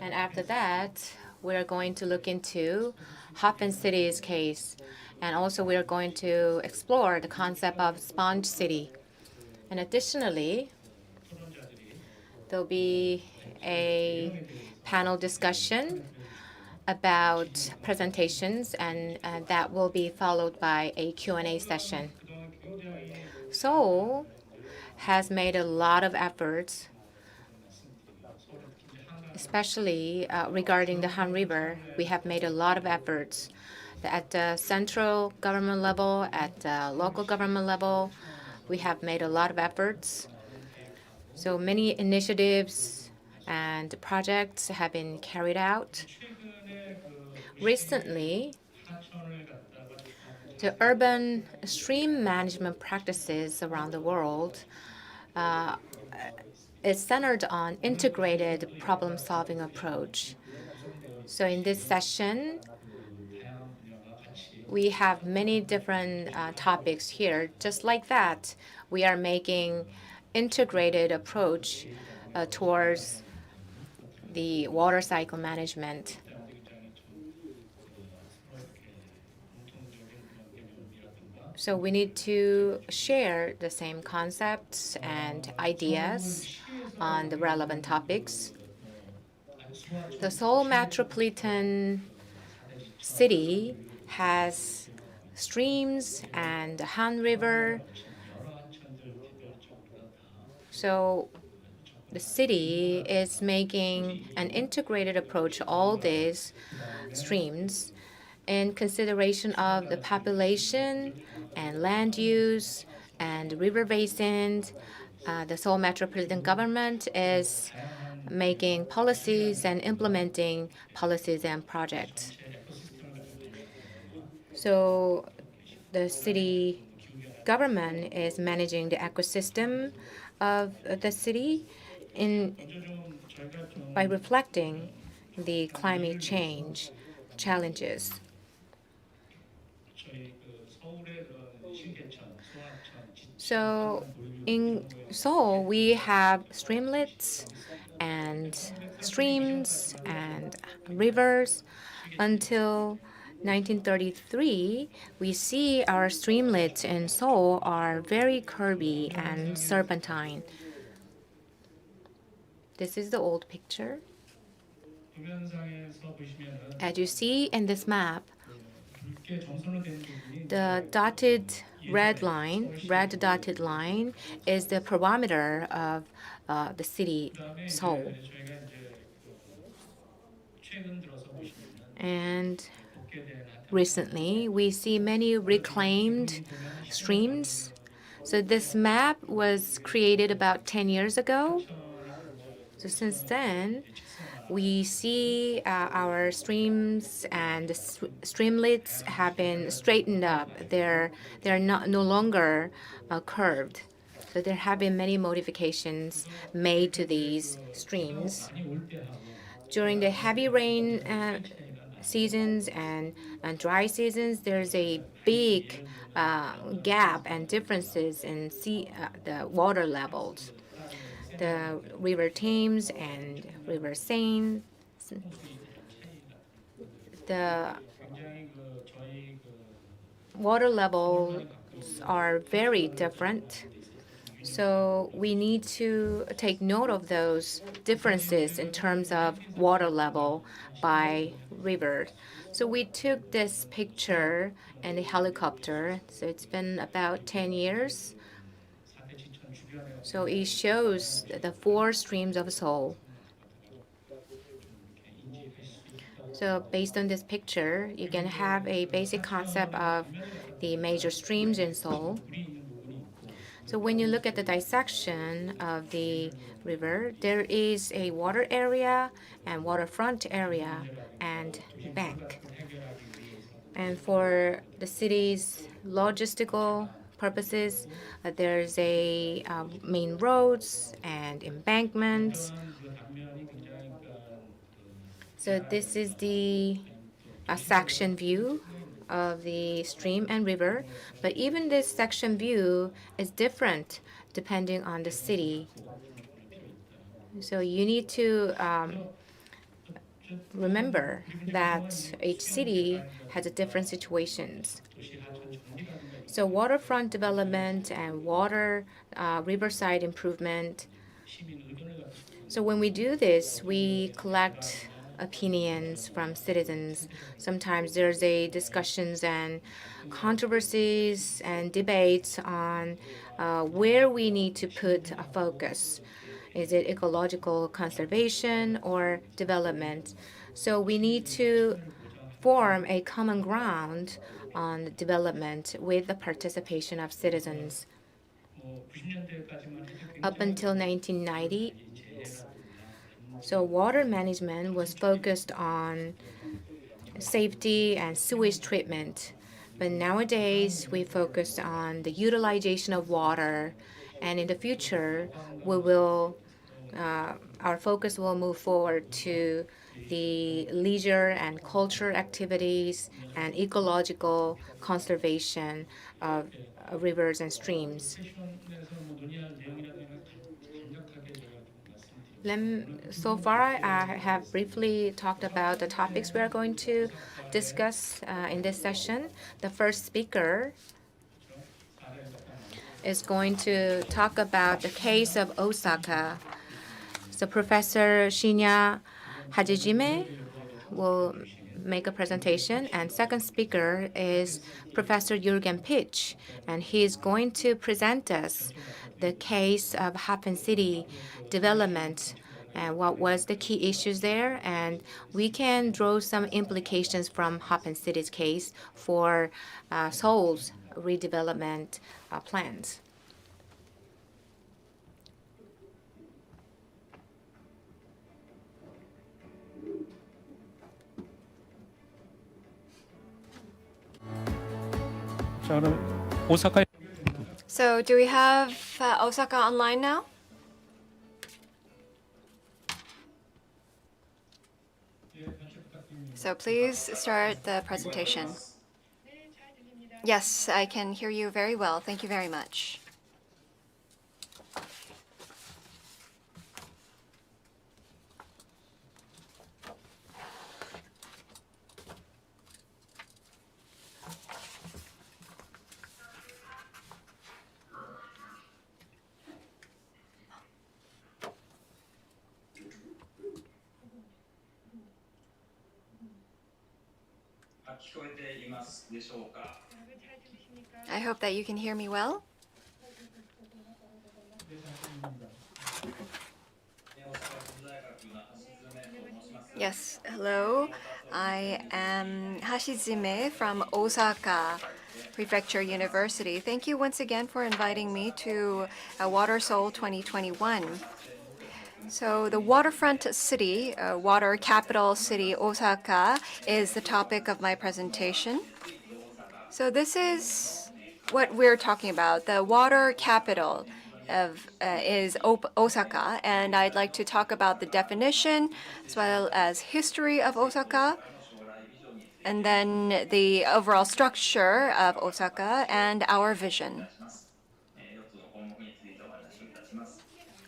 Speaker 3: and after that, we're going to look into Happen City's case, and also we're going to explore the concept of sponge city. And additionally, there'll be a panel discussion about presentations, and that will be followed by a Q&A session. Seoul has made a lot of efforts, especially regarding the Han River. We have made a lot of efforts at the central government level, at the local government level. We have made a lot of efforts. So many initiatives and projects have been carried out. Recently, the urban stream management practices around the world is centered on integrated problem-solving approach. So in this session, we have many different topics here. Just like that, we are making integrated approach towards the water cycle management. So we need to share the same concepts and ideas on the relevant topics. The Seoul Metropolitan City has streams and the Han River. So the city is making an integrated approach to all these streams in consideration of the population and land use and river basins. The Seoul Metropolitan Government is making policies and implementing policies and projects. So the city government is managing the ecosystem of the city by reflecting the climate change challenges. So in Seoul, we have streamlets and streams and rivers. Until 1933, we see our streamlets in Seoul are very curvy and serpentine. This is the old picture. As you see in this map, the red dotted line is the parameter of the city Seoul. And recently, we see many reclaimed streams So this map was created about 10 years ago. So since then, we see our streams and the streamlets have been straightened up. They're no longer curved. So there have been many modifications made to these streams. During the heavy rain seasons and dry seasons, there's a big gap and differences in the water levels. The River Thames and River Seine, the water levels are very different. So we need to take note of those differences in terms of water level by river. So we took this picture in a helicopter. So it's been about 10 years. So it shows the 4 streams of Seoul. So based on this picture, you can have a basic concept of the major streams in Seoul. So when you look at the dissection of the river, there is a water area and waterfront area and bank. And for the city's logistical purposes, there's a main roads and embankments. So this is the section view of the stream and river, but even this section view is different depending on the city. So you need to remember that each city has a different situations. So waterfront development and water riverside improvement. So when we do this, we collect opinions from citizens. Sometimes there's a discussions and controversies and debates on where we need to put a focus. Is it ecological conservation or development? So we need to form a common ground on development with the participation of citizens. Up until 1990, so water management was focused on safety and sewage treatment. But nowadays, we focus on the utilization of water. And in the future, our focus will move forward to the leisure and culture activities and ecological conservation of rivers and streams. So far, I have briefly talked about the topics we are going to discuss in this session. The first speaker is going to talk about the case of Osaka. So Professor Shinya Hajijime will make a presentation, and second speaker is Professor Jürgen Pitsch, and he is going to present us the case of Happen City development and what was the key issues there, and we can draw some implications from Happen City's case for Seoul's redevelopment plans.
Speaker 8: So do we have Osaka online now? So please start the presentation. Yes, I can hear you very well. Thank you very much. I hope that you can hear me well. Yes, hello. I am Hashizime from Osaka Prefecture University. Thank you once again for inviting me to Water Seoul 2021. So the waterfront city, water capital city Osaka, is the topic of my presentation. So this is what we're talking about. The water capital is Osaka, and I'd like to talk about the definition as well as history of Osaka, and then the overall structure of Osaka and our vision.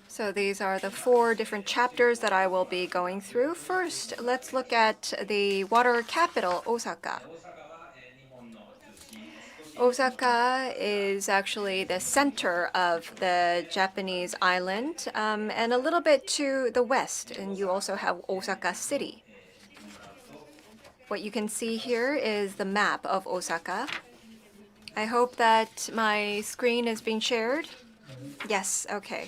Speaker 8: So these are the 4 different chapters that I will be going through. First, let's look at the water capital, Osaka. Osaka is actually the center of the Japanese island, and a little bit to the west, and you also have Osaka City. What you can see here is the map of Osaka. I hope that my screen is being shared. Yes, okay.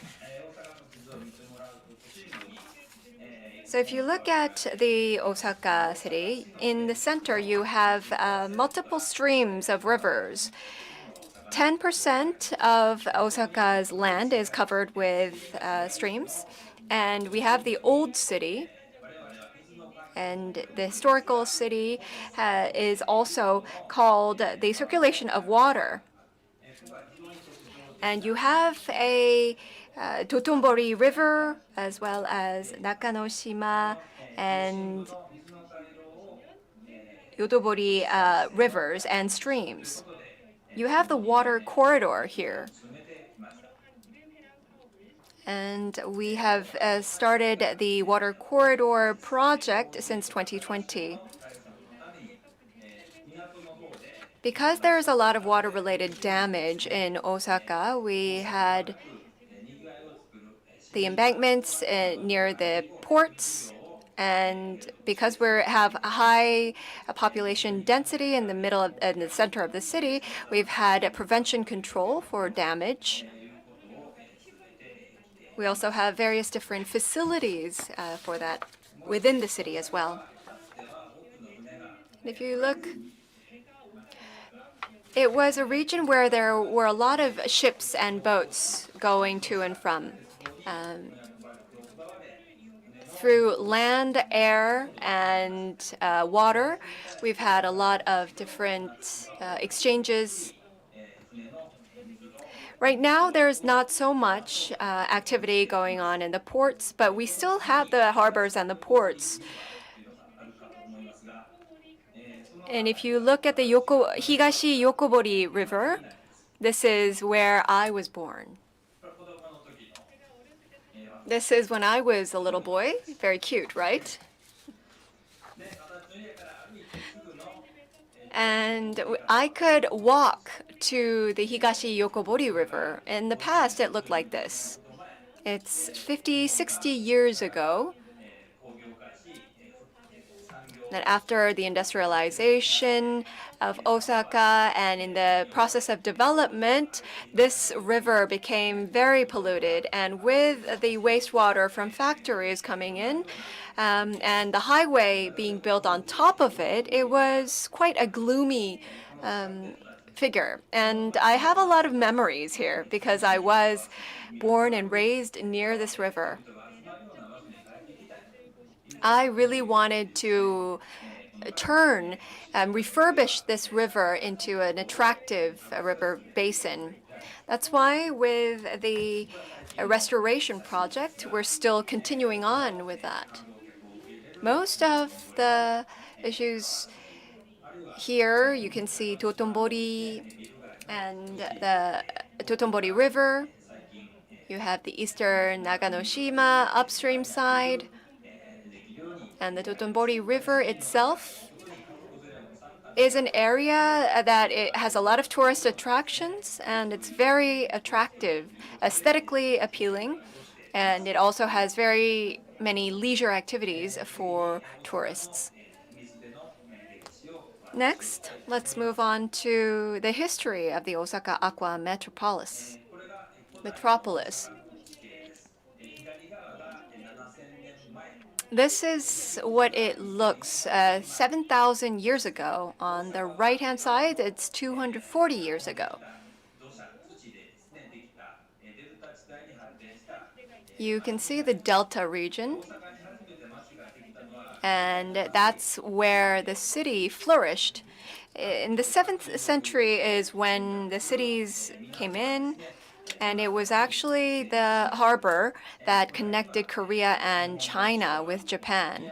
Speaker 8: So if you look at the Osaka city, in the center you have multiple streams of rivers. 10% of Osaka's land is covered with streams, and we have the old city, and the historical city is also called the circulation of water. And you have a Dotonbori River, as well as Nakanoshima and Yotobori rivers and streams. You have the water corridor here. And we have started the water corridor project since 2020. Because there is a lot of water-related damage in Osaka, we had the embankments near the ports, and because we have a high population density in the center of the city, we've had prevention control for damage. We also have various different facilities for that within the city as well. If you look, it was a region where there were a lot of ships and boats going to and from. Through land, air, and water, we've had a lot of different exchanges. Right now, there's not so much activity going on in the ports, but we still have the harbors and the ports. And if you look at the Higashi Yokobori River, this is where I was born. This is when I was a little boy. Very cute, right? And I could walk to the Higashi Yokobori River. In the past, it looked like this. It's 50, 60 years ago that after the industrialization of Osaka and in the process of development, this river became very polluted. And with the wastewater from factories coming in and the highway being built on top of it, it was quite a gloomy figure. And I have a lot of memories here because I was born and raised near this river. I really wanted to refurbish this river into an attractive river basin. That's why with the restoration project, we're still continuing on with that. Most of the issues here, you can see Dotonbori and the Dotonbori River. You have the eastern Naganoshima upstream side. And the Dotonbori River itself is an area that it has a lot of tourist attractions, and it's very attractive, aesthetically appealing, and it also has very many leisure activities for tourists. Next, let's move on to the history of the Osaka Aqua Metropolis. This is what it looks 7,000 years ago. On the right-hand side, it's 240 years ago. You can see the Delta region, and that's where the city flourished. In the 7th century is when the cities came in, and it was actually the harbor that connected Korea and China with Japan.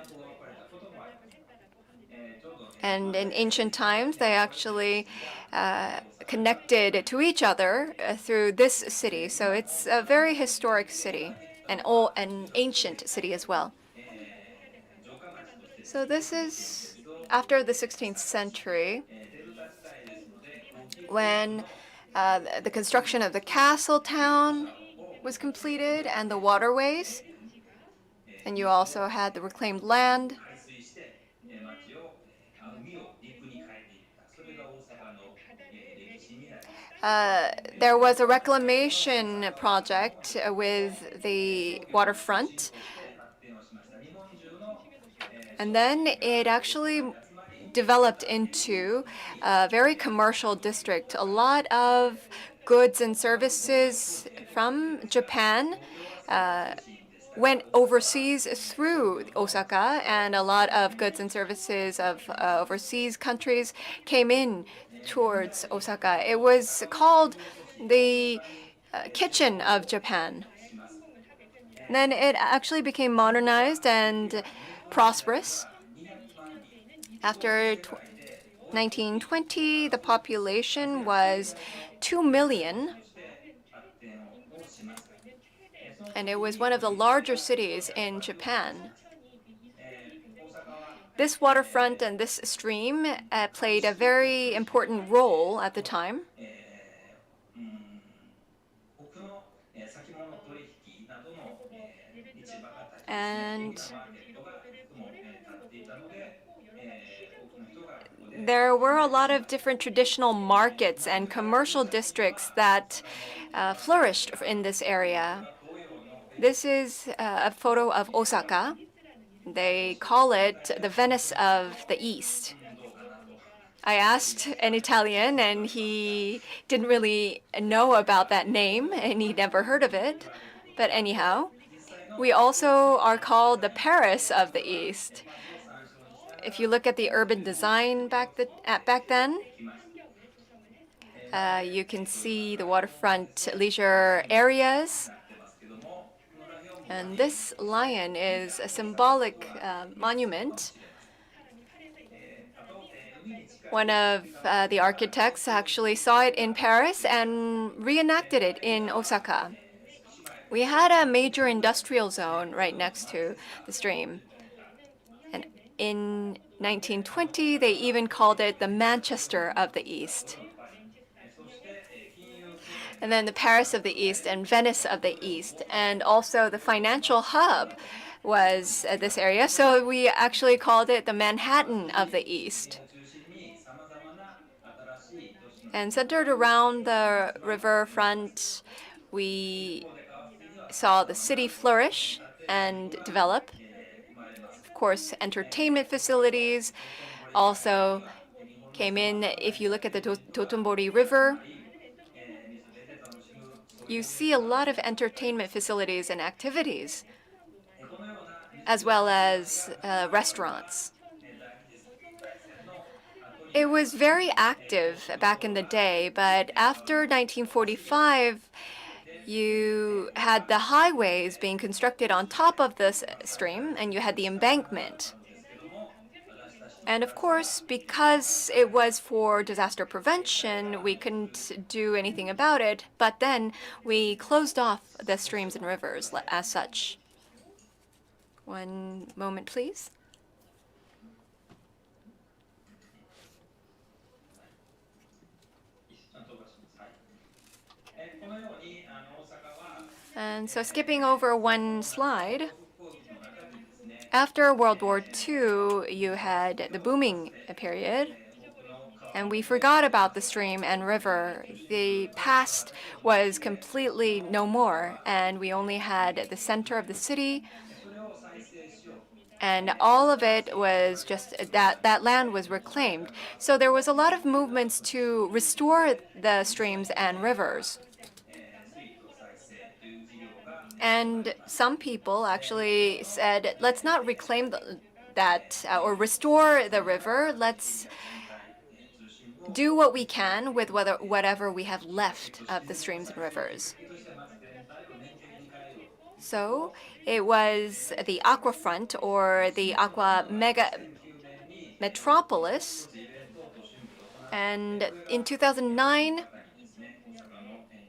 Speaker 8: And in ancient times, they actually connected to each other through this city. So it's a very historic city, and an ancient city as well. So this is after the 16th century, when the construction of the castle town was completed and the waterways. And you also had the reclaimed land. There was a reclamation project with the waterfront. And then it actually developed into a very commercial district. A lot of goods and services from Japan went overseas through Osaka, and a lot of goods and services of overseas countries came in towards Osaka. It was called the kitchen of Japan. Then it actually became modernized and prosperous. After 1920, the population was 2 million. And it was one of the larger cities in Japan. This waterfront and this stream played a very important role at the time. And there were a lot of different traditional markets and commercial districts that flourished in this area. This is a photo of Osaka. They call it the Venice of the East. I asked an Italian, and he didn't really know about that name, and he never heard of it. But anyhow, we also are called the Paris of the East. If you look at the urban design back then, you can see the waterfront leisure areas. And this lion is a symbolic monument. One of the architects actually saw it in Paris and reenacted it in Osaka. We had a major industrial zone right next to the stream. And in 1920, they even called it the Manchester of the East. And then the Paris of the East and Venice of the East. And also the financial hub was this area. So we actually called it the Manhattan of the East. And centered around the riverfront, we saw the city flourish and develop. Of course, entertainment facilities also came in. If you look at the Dotonbori River, you see a lot of entertainment facilities and activities, as well as restaurants. It was very active back in the day, but after 1945, you had the highways being constructed on top of this stream, and you had the embankment. And of course, because it was for disaster prevention, we couldn't do anything about it, but then we closed off the streams and rivers as such. One moment, please. And so skipping over one slide, after World War II, you had the booming period, and we forgot about the stream and river. The past was completely no more, and we only had the center of the city And all of it was just that land was reclaimed. So there was a lot of movements to restore the streams and rivers. And some people actually said, let's not reclaim that or restore the river. Let's do what we can with whatever we have left of the streams and rivers. So it was the aquafront or the aqua metropolis. And in 2009,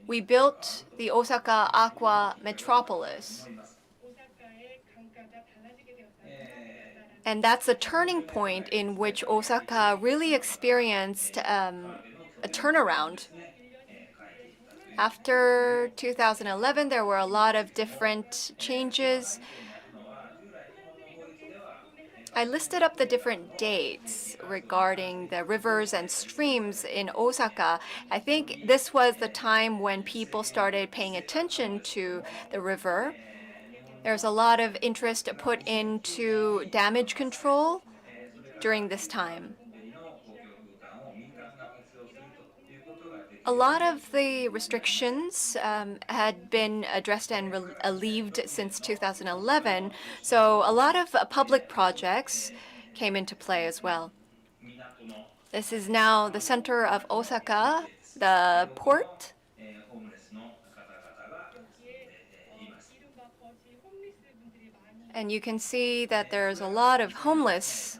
Speaker 8: we built the Osaka Aqua Metropolis. And that's a turning point in which Osaka really experienced a turnaround. After 2011, there were a lot of different changes. I listed up the different dates regarding the rivers and streams in Osaka. I think this was the time when people started paying attention to the river. There's a lot of interest put into damage control during this time. A lot of the restrictions had been addressed and alleviated since 2011, so a lot of public projects came into play as well. This is now the center of Osaka, the port. And you can see that there's a lot of homeless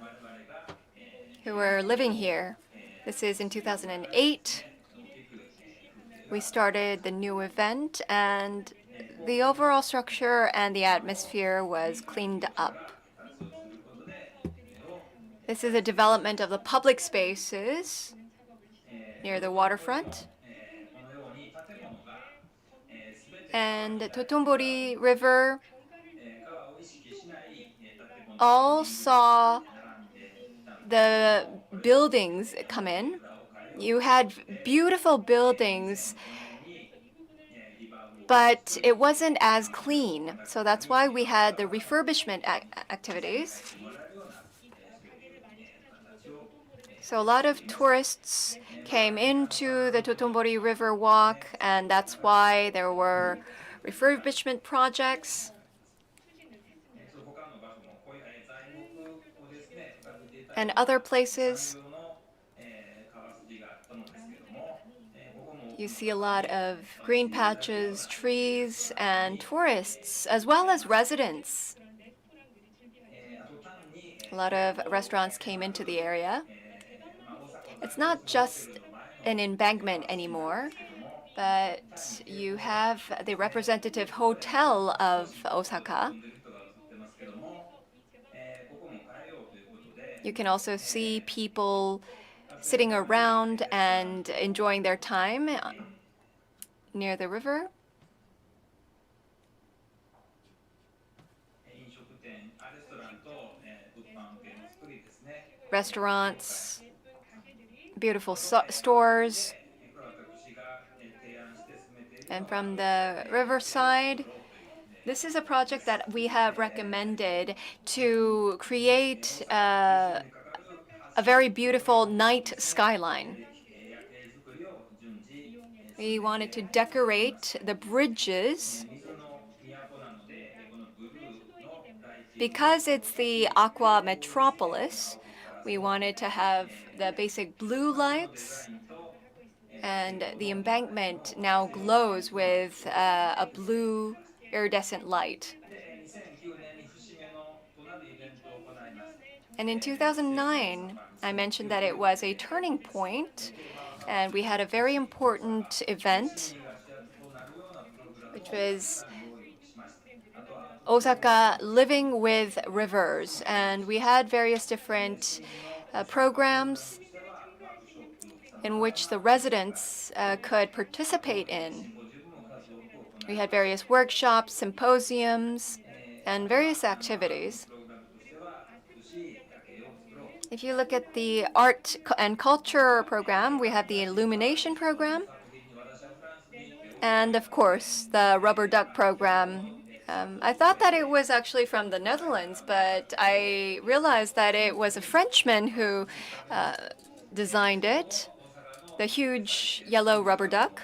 Speaker 8: who are living here. This is in 2008. We started the new event, and the overall structure and the atmosphere was cleaned up. This is a development of the public spaces near the waterfront. And the Totombori River all saw the buildings come in. You had beautiful buildings, but it wasn't as clean. So that's why we had the refurbishment activities. So a lot of tourists came into the Totombori River Walk, and that's why there were refurbishment projects. And other places. You see a lot of green patches, trees, and tourists, as well as residents. A lot of restaurants came into the area. It's not just an embankment anymore, but you have the representative hotel of Osaka. You can also see people sitting around and enjoying their time near the river. Restaurants, beautiful stores. And from the riverside, this is a project that we have recommended to create a very beautiful night skyline. We wanted to decorate the bridges. Because it's the Aqua Metropolis, we wanted to have the basic blue lights, and the embankment now glows with a blue iridescent light. And in 2009, I mentioned that it was a turning point, and we had a very important event, which was Osaka Living with Rivers. And we had various different programs in which the residents could participate in. We had various workshops, symposiums, and various activities. If you look at the art and culture program, we have the illumination program, and of course, the rubber duck program I thought that it was actually from the Netherlands, but I realized that it was a Frenchman who designed it, the huge yellow rubber duck.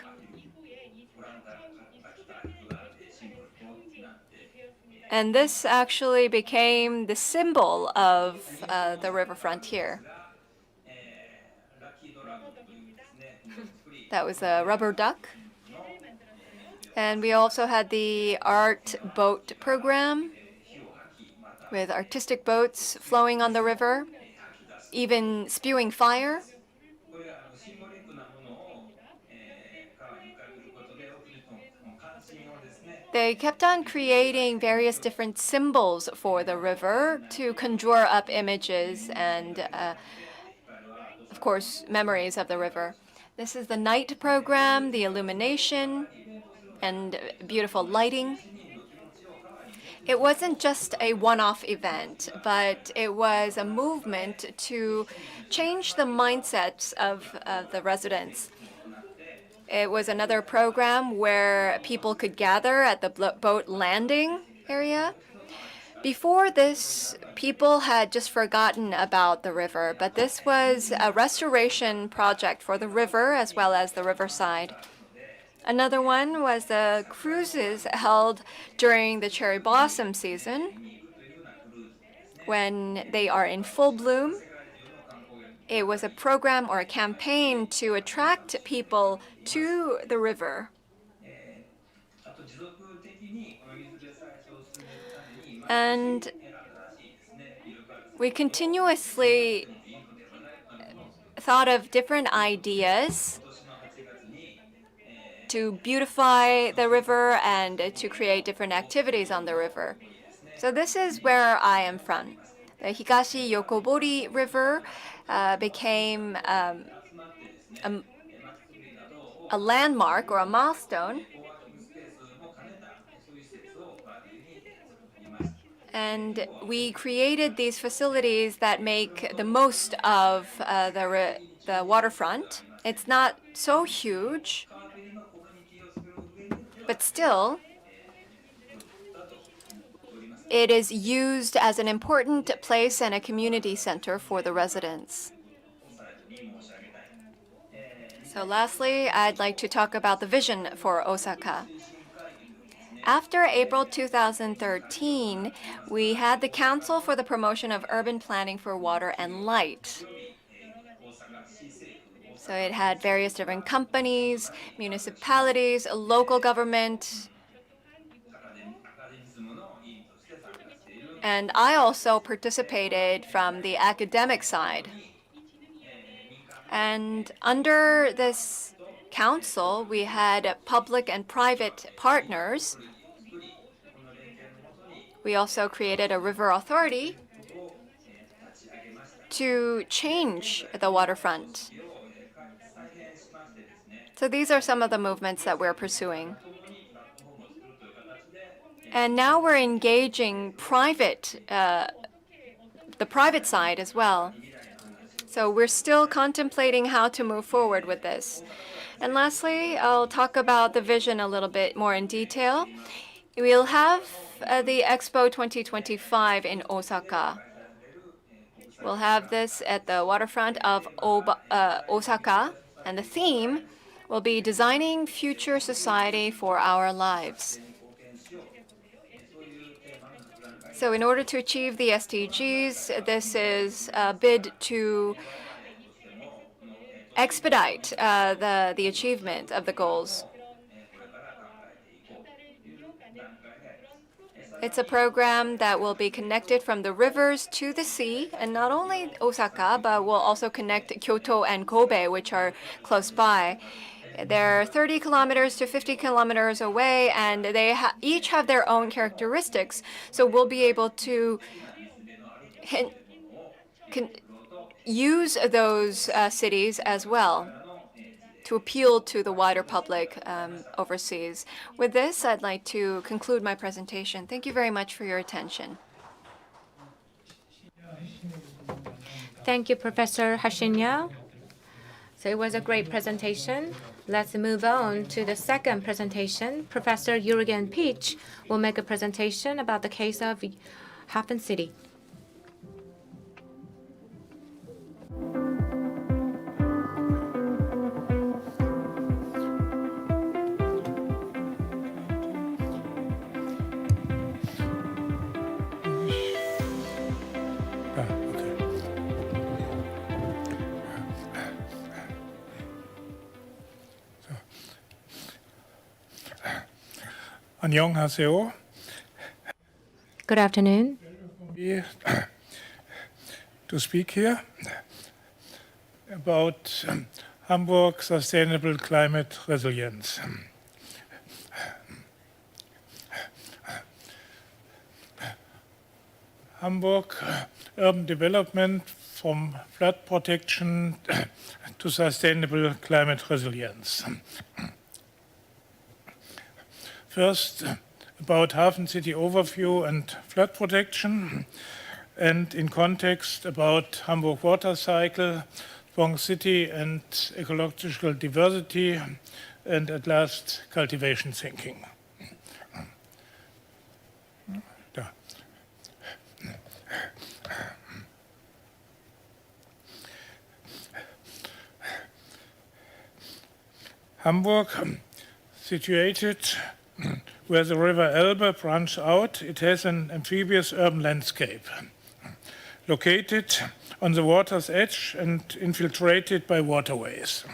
Speaker 8: And this actually became the symbol of the riverfront here. That was a rubber duck. And we also had the art boat program with artistic boats flowing on the river, even spewing fire. They kept on creating various different symbols for the river to conjure up images and, of course, memories of the river. This is the night program, the illumination, and beautiful lighting. It wasn't just a one-off event, but it was a movement to change the mindsets of the residents. It was another program where people could gather at the boat landing area. Before this, people had just forgotten about the river, but this was a restoration project for the river as well as the riverside. Another one was the cruises held during the cherry blossom season when they are in full bloom. It was a program or a campaign to attract people to the river. And we continuously thought of different ideas to beautify the river and to create different activities on the river. So this is where I am from. The Higashi Yokobori River became a landmark or a milestone. And we created these facilities that make the most of the waterfront. It's not so huge, but still, it is used as an important place and a community center for the residents. So lastly, I'd like to talk about the vision for Osaka. After April 2013, we had the Council for the Promotion of Urban Planning for Water and Light. So it had various different companies, municipalities, local government, and I also participated from the academic side. And under this council, we had public and private partners. We also created a river authority to change the waterfront. So these are some of the movements that we're pursuing. And now we're engaging the private side as well. So we're still contemplating how to move forward with this. And lastly, I'll talk about the vision a little bit more in detail. We'll have the Expo 2025 in Osaka. We'll have this at the waterfront of Osaka, and the theme will be Designing Future Society for Our Lives. So in order to achieve the SDGs, this is a bid to expedite the achievement of the goals. It's a program that will be connected from the rivers to the sea, and not only Osaka, but will also connect Kyoto and Kobe, which are close by. They're 30 kilometers to 50 kilometers away, and they each have their own characteristics. So we'll be able to use those cities as well to appeal to the wider public overseas. With this, I'd like to conclude my presentation. Thank you very much for your attention.
Speaker 3: Thank you, Professor Hashinya. So it was a great presentation. Let's move on to the second presentation. Professor Jürgen Peach will make a presentation about the case of Hafen City.
Speaker 10: 안녕하세요.
Speaker 3: Good afternoon.
Speaker 10: To speak here about Hamburg sustainable climate resilience. Hamburg urban development from flood protection to sustainable climate resilience. First, about Hafen City overview and flood protection, and in context about Hamburg water cycle, strong city and ecological diversity, and at last, cultivation thinking. Hamburg, situated where the river Elbe branches out, it has an amphibious urban landscape. Located on the water's edge and infiltrated by waterways.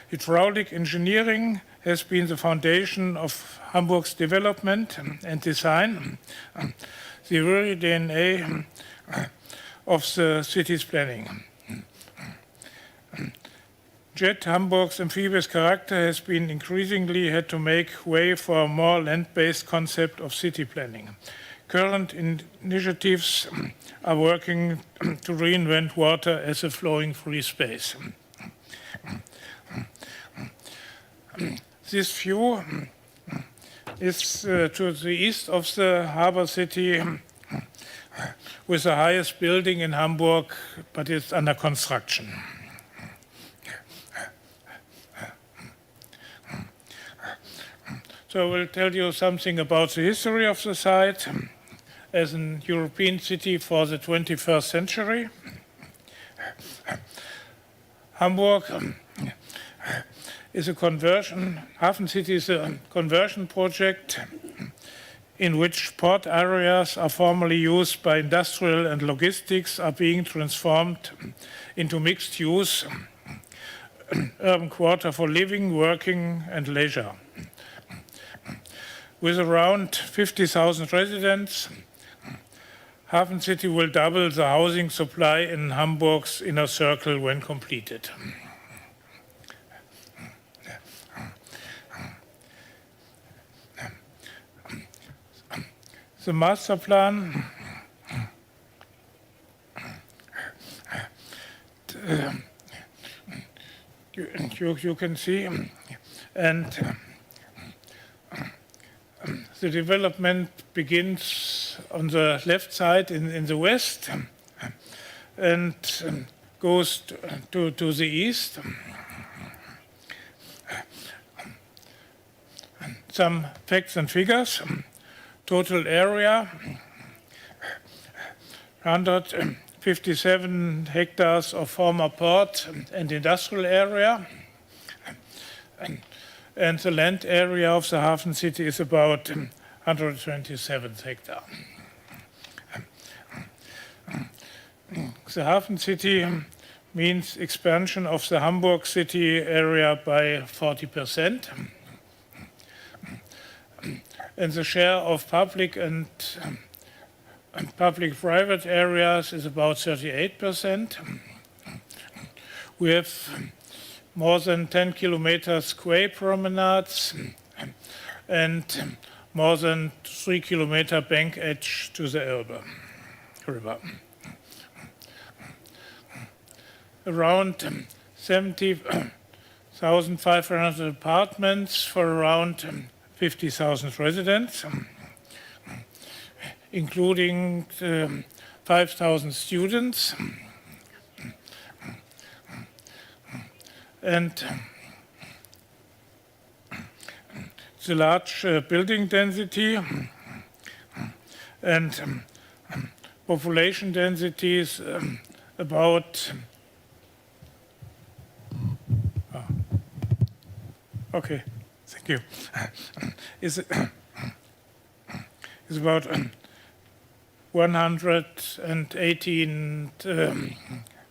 Speaker 10: Hydraulic engineering has been the foundation of Hamburg's development and design, the very DNA of the city's planning. Yet Hamburg's amphibious character has been increasingly had to make way for a more land-based concept of city planning. Current initiatives are working to reinvent water as a flowing free space. This view is to the east of the harbor city with the highest building in Hamburg, but it's under construction. So I will tell you something about the history of the site as an European city for the 21st century. Hamburg is a conversion, Hafen City is a conversion project in which port areas are formerly used by industrial and logistics are being transformed into mixed use urban quarter for living, working and leisure. With around 50,000 residents, Hafen City will double the housing supply in Hamburg's inner circle when completed. The master plan you can see, and the development begins on the left side in the west and goes to the east. Some facts and figures. Total area, 157 hectares of former port and industrial area. And the land area of the Hafen City is about 127 hectares. The Hafen City means expansion of the Hamburg city area by 40%. And the share of public and public-private areas is about 38%. We have more than 10 kilometers quay promenades and more than 3 kilometer bank edge to the Elbe River. Around 70,500 apartments for around 50,000 residents, including 5,000 students. And the large building density and population densities about okay, thank you. Is about 118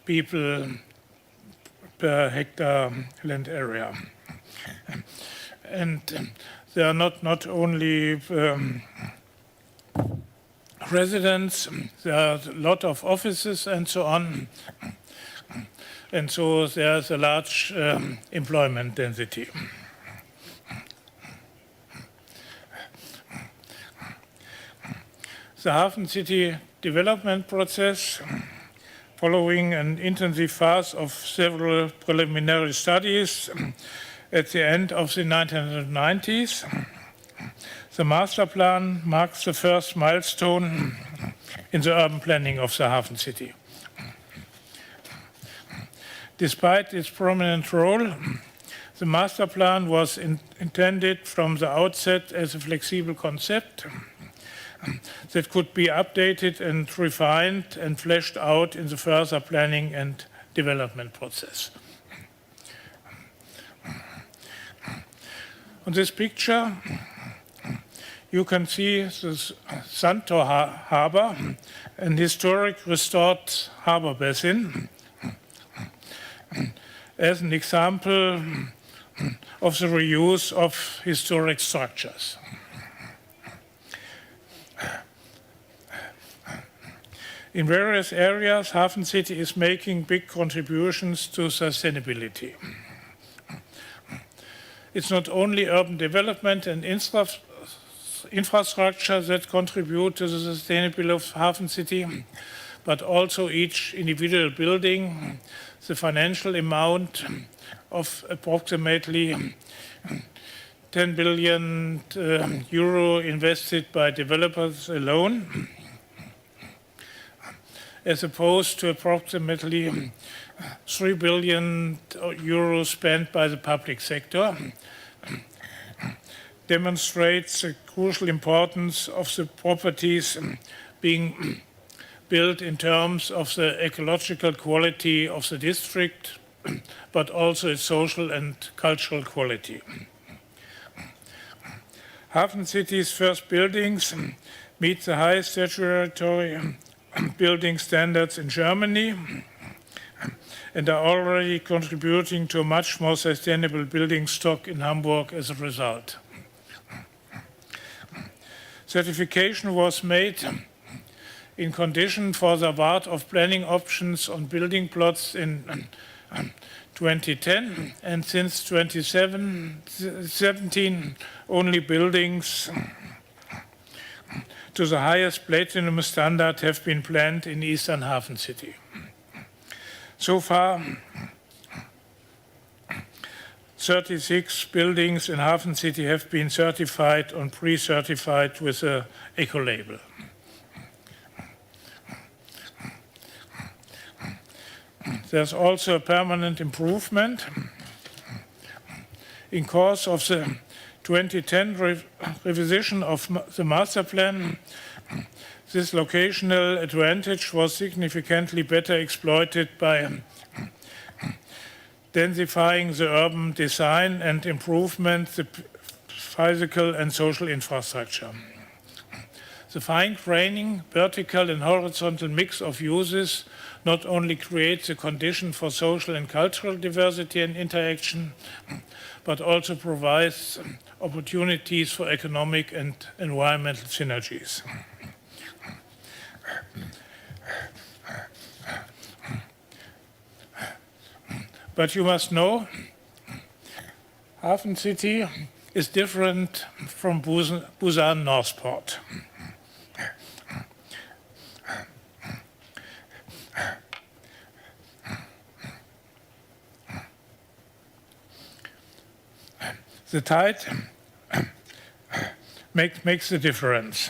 Speaker 10: people per hectare land area. And there are not only residents, there are a lot of offices and so on. And so there's a large employment density. The Hafen City development process, following an intensive phase of several preliminary studies at the end of the 1990s, the master plan marks the first milestone in the urban planning of the Hafen City. Despite its prominent role, the master plan was intended from the outset as a flexible concept that could be updated and refined and fleshed out in the further planning and development process. On this picture, you can see the Santo Harbor, an historic restored harbor basin, as an example of the reuse of historic structures. In various areas, Hafen City is making big contributions to sustainability. It's not only urban development and infrastructure that contribute to the sustainability of Hafen City, but also each individual building, the financial amount of approximately 10 billion euro invested by developers alone, as opposed to approximately 3 billion euros spent by the public sector, demonstrates the crucial importance of the properties being built in terms of the ecological quality of the district, but also its social and cultural quality. Hafen City's first buildings meet the highest statutory building standards in Germany and are already contributing to a much more sustainable building stock in Hamburg as a result. Certification was made in condition for the award of planning options on building plots in 2010, and since 2017, only buildings to the highest platinum standard have been planned in Eastern Hafen City. So far, 36 buildings in Hafen City have been certified and pre-certified with an eco-label. There's also a permanent improvement. In course of the 2010 revision of the master plan, this locational advantage was significantly better exploited by densifying the urban design and improvement the physical and social infrastructure. The fine-graining vertical and horizontal mix of uses not only creates a condition for social and cultural diversity and interaction, but also provides opportunities for economic and environmental synergies. But you must know, Hafen City is different from Busan Northport. The tide makes the difference.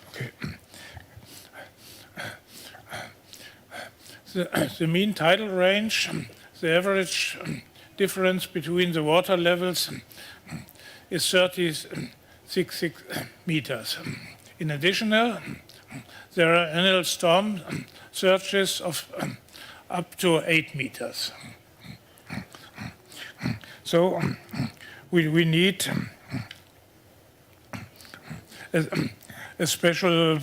Speaker 10: Okay. the mean tidal range, the average difference between the water levels is 36 meters. In addition, there are annual storm surges of up to 8 meters. So we need a special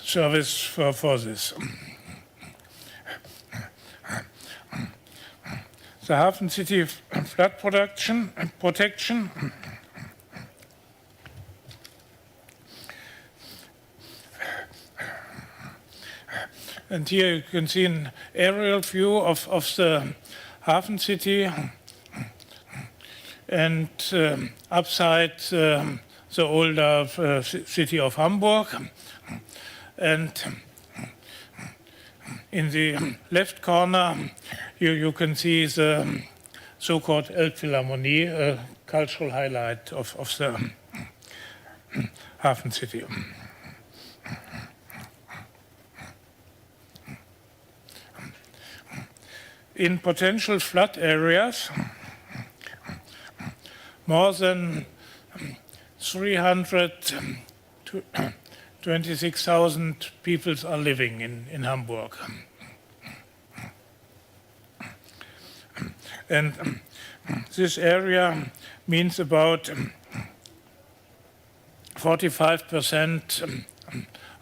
Speaker 10: service for this. The Hafen City flood protection. And here you can see an aerial view of the Hafen City and upside the older city of Hamburg. And in the left corner, you can see the so-called Elbphilharmonie, a cultural highlight of the Hafen City. In potential flood areas, more than 326,000 people are living in Hamburg. And this area means about 45%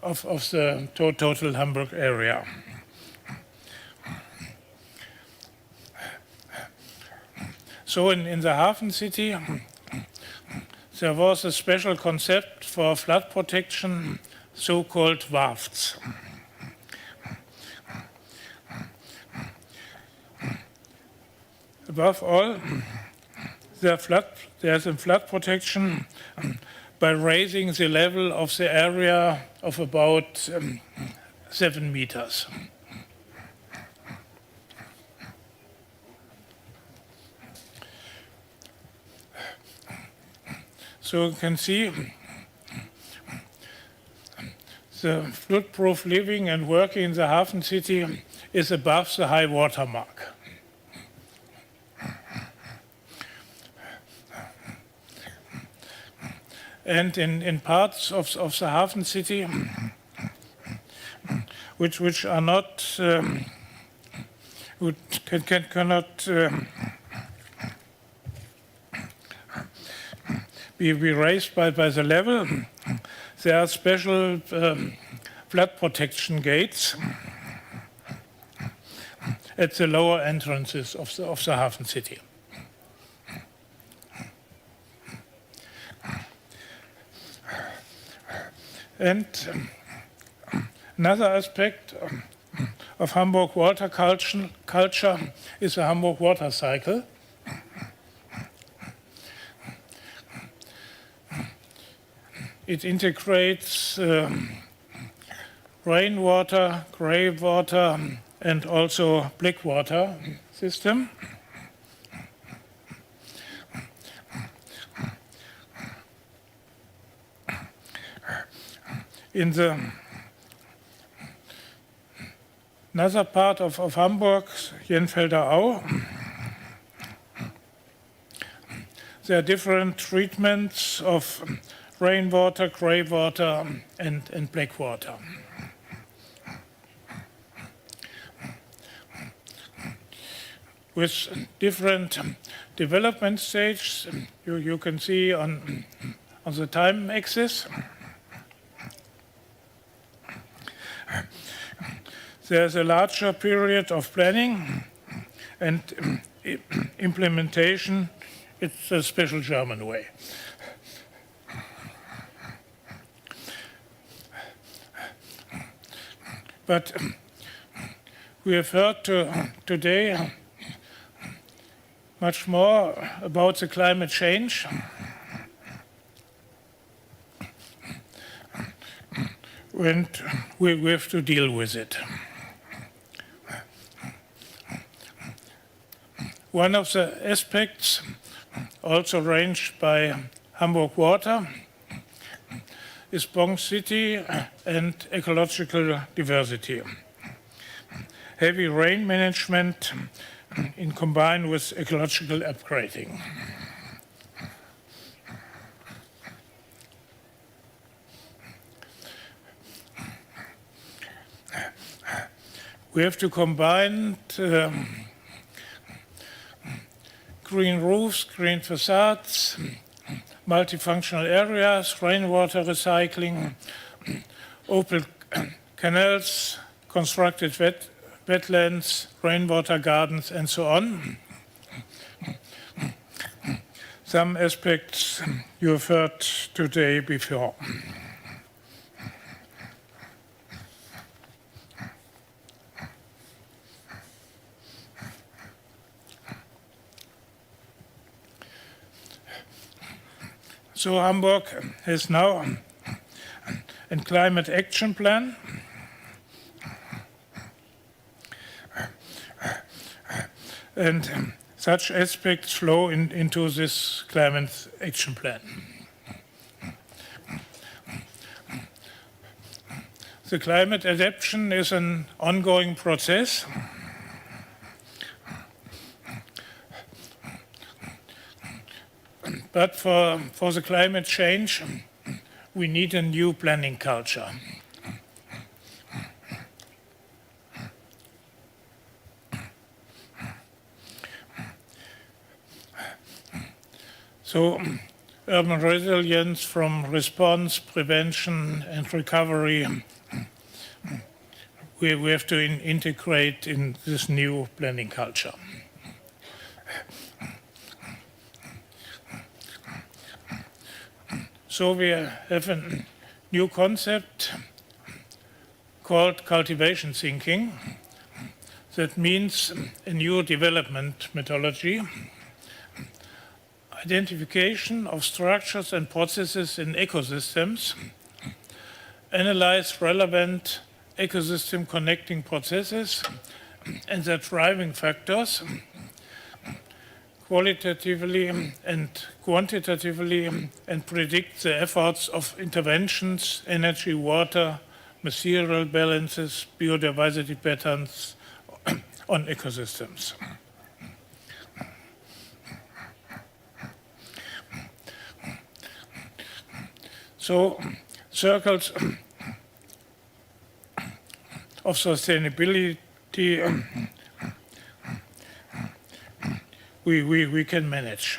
Speaker 10: of the total Hamburg area. So in the Hafen City, there was a special concept for flood protection, so-called WAFTs. Above all, there's a flood protection by raising the level of the area of about 7 meters. So you can see the flood-proof living and working in the Hafen City is above the high water mark. And in parts of the Hafen City, which are not, cannot be raised by the level, there are special flood protection gates at the lower entrances of the Hafen City. And another aspect of Hamburg water culture is the Hamburg water cycle. It integrates rainwater, grey water, and also black water system. In the another part of Hamburg, Jenfelder Au, there are different treatments of rainwater, grey water, and black water. With different development stages, you can see on the time axis. There's a larger period of planning and implementation. It's a special German way. But we have heard today much more about the climate change. And we have to deal with it. One of the aspects also arranged by Hamburg Water is Bong City and ecological diversity. heavy rain management in combined with ecological upgrading. We have to combine green roofs, green facades, multifunctional areas, rainwater recycling, open canals, constructed wetlands, rainwater gardens, and so on. Some aspects you have heard today before. So Hamburg has now a climate action plan. And such aspects flow into this climate action plan. The climate adaptation is an ongoing process. But for the climate change, we need a new planning culture. So, urban resilience from response, prevention, and recovery, we have to integrate in this new planning culture. So we have a new concept called cultivation thinking. That means a new development methodology, identification of structures and processes in ecosystems, analyze relevant ecosystem connecting processes and their driving factors, qualitatively and quantitatively, and predict the efforts of interventions, energy, water, material balances, biodiversity patterns on ecosystems. So, circles of sustainability we can manage.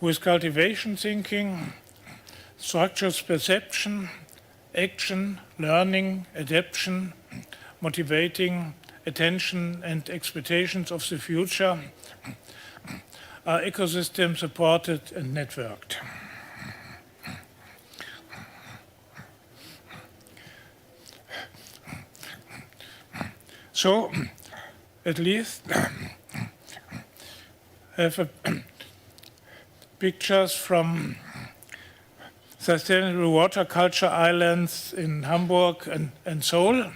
Speaker 10: With cultivation thinking, structures perception, action, learning, adaptation, motivating, attention and expectations of the future are ecosystem supported and networked. So, at least have pictures from sustainable water culture islands in Hamburg and Seoul.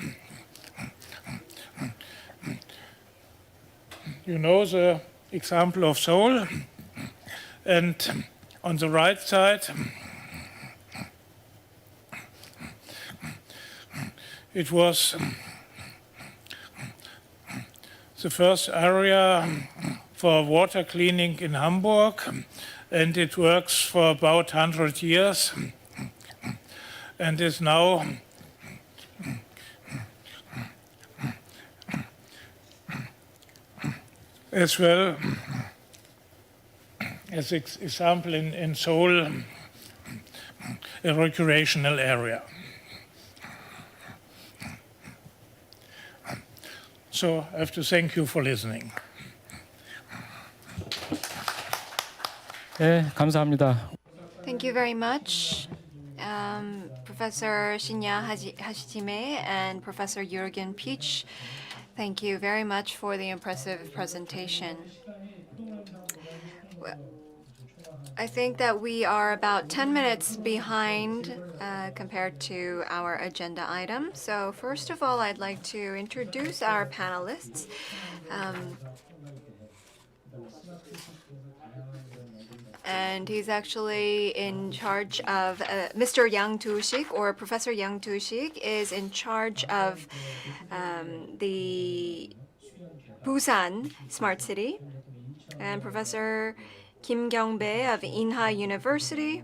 Speaker 10: You know the example of Seoul, and on the right side it was the first area for water cleaning in Hamburg, and it works for about 100 years and is now as well as example in Seoul, a recreational area. So I have to thank you for listening.
Speaker 11: 네, 감사합니다.
Speaker 8: Thank you very much, Professor Shinya Hashime and Professor Jürgen Pietsch. Thank you very much for the impressive presentation. I think that we are about 10 minutes behind compared to our agenda item. So first of all, I'd like to introduce our panelists. And he's actually in charge of Mr. Yang Du-sik, or Professor Yang Du-sik, is in charge of the Busan Smart City. And Professor Kim Kyung-bae of Inha University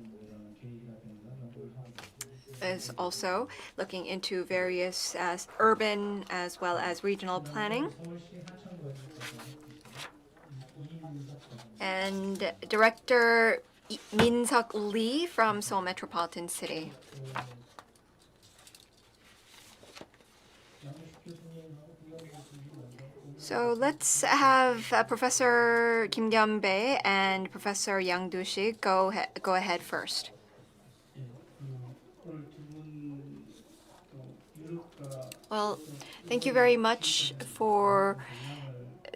Speaker 8: is also looking into various urban as well as regional planning. And Director Min-seok Lee from Seoul Metropolitan City. So let's have Professor Kim Kyung-bae and Professor Yang Du-sik go ahead first. Well, thank you very much for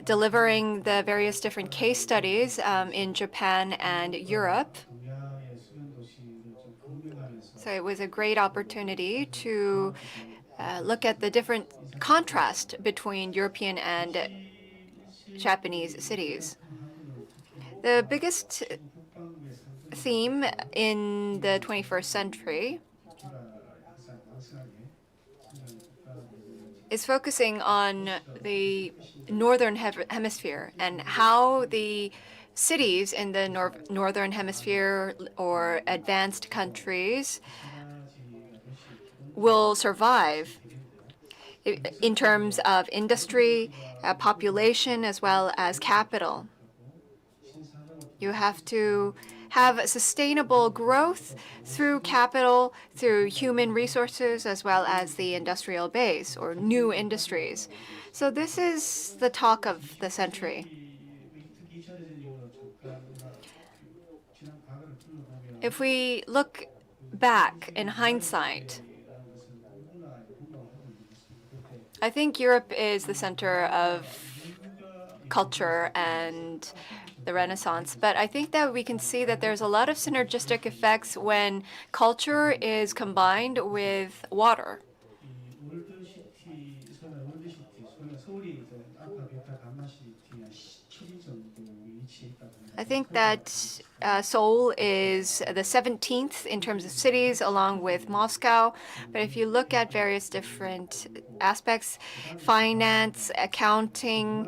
Speaker 8: delivering the various different case studies in Japan and Europe. So it was a great opportunity to look at the different contrast between European and Japanese cities. The biggest theme in the 21st century is focusing on the northern hemisphere and how the cities in the northern hemisphere or advanced countries will survive in terms of industry, population, as well as capital. You have to have sustainable growth through capital, through human resources, as well as the industrial base or new industries. So this is the talk of the century. If we look back in hindsight, I think Europe is the center of culture and the Renaissance, but I think that we can see that there's a lot of synergistic effects when culture is combined with water. I think that Seoul is the 17th in terms of cities, along with Moscow. But if you look at various different aspects, finance, accounting,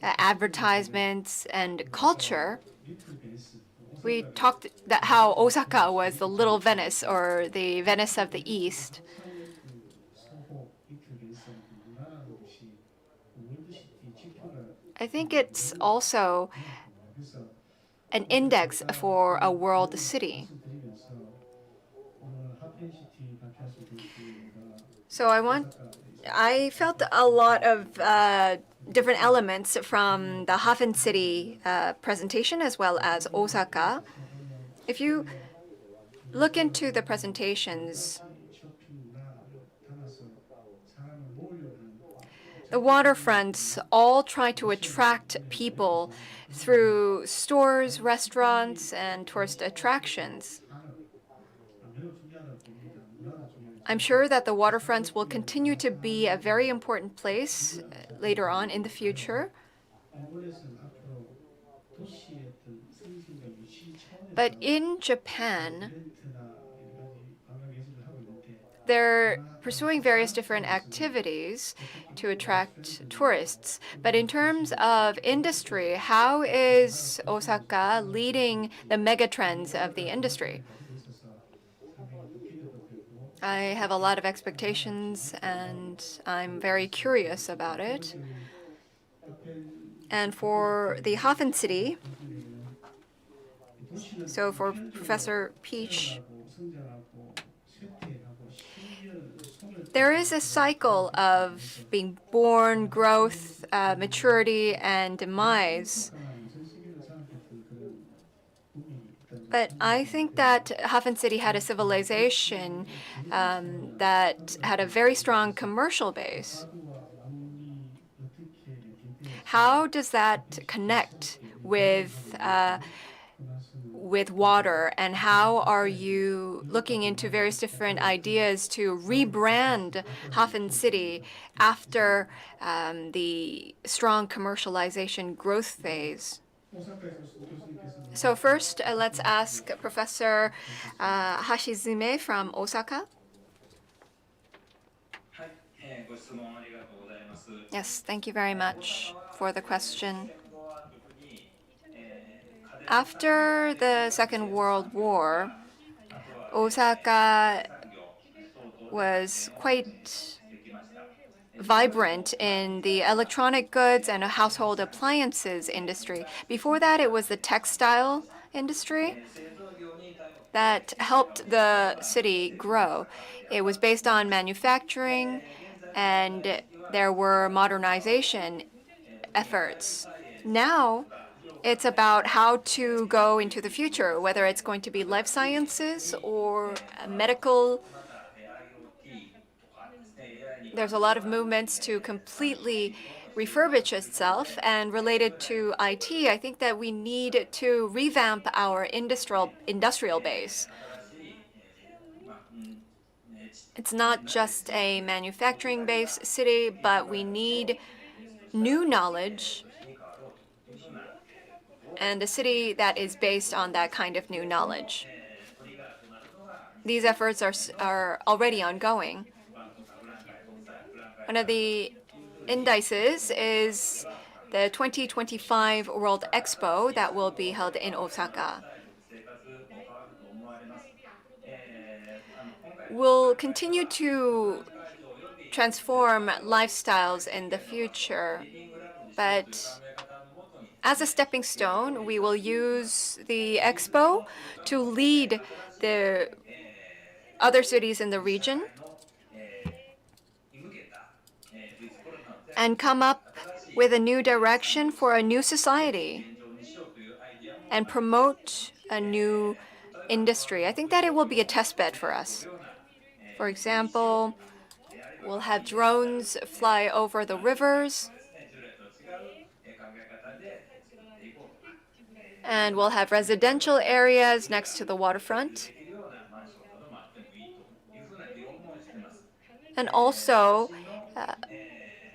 Speaker 8: advertisements, and culture, we talked that how Osaka was the little Venice, or the Venice of the East. I think it's also an index for a world city. So I felt a lot of different elements from the Hafen City presentation as well as Osaka. If you look into the presentations, the waterfronts all try to attract people through stores, restaurants, and tourist attractions. I'm sure that the waterfronts will continue to be a very important place later on in the future. But in Japan, they're pursuing various different activities to attract tourists. But in terms of industry, how is Osaka leading the megatrends of the industry? I have a lot of expectations, and I'm very curious about it. And for the Hafen City, so for Professor Peach, there is a cycle of being born, growth, maturity, and demise. But I think that Hafen City had a civilization that had a very strong commercial base. How does that connect with water, and how are you looking into various different ideas to rebrand Hafen City after the strong commercialization growth phase? So first, let's ask Professor Hashizume from Osaka. Yes, thank you very much for the question. After the Second World War, Osaka was quite vibrant in the electronic goods and household appliances industry. Before that, it was the textile industry that helped the city grow. It was based on manufacturing, and there were modernization efforts. Now, it's about how to go into the future, whether it's going to be life sciences or medical. There's a lot of movements to completely refurbish itself, and related to IT, I think that we need to revamp our industrial base. It's not just a manufacturing-based city, but we need new knowledge and a city that is based on that kind of new knowledge. These efforts are already ongoing. One of the indices is the 2025 World Expo that will be held in Osaka. We'll continue to transform lifestyles in the future, but as a stepping stone, we will use the expo to lead the other cities in the region and come up with a new direction for a new society and promote a new industry. I think that it will be a test bed for us. For example, we'll have drones fly over the rivers, and we'll have residential areas next to the waterfront. And also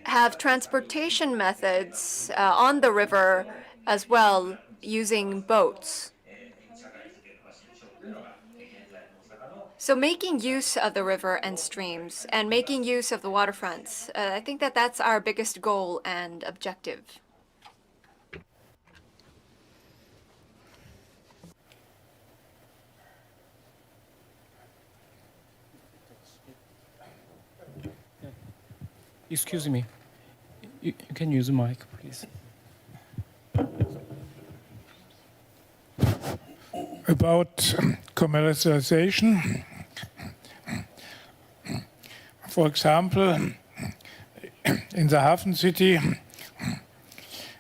Speaker 8: have transportation methods on the river as well, using boats. So making use of the river and streams and making use of the waterfronts, I think that that's our biggest goal and objective.
Speaker 11: Excuse me. You can use the mic, please.
Speaker 10: About commercialization, for example, in the Hafen City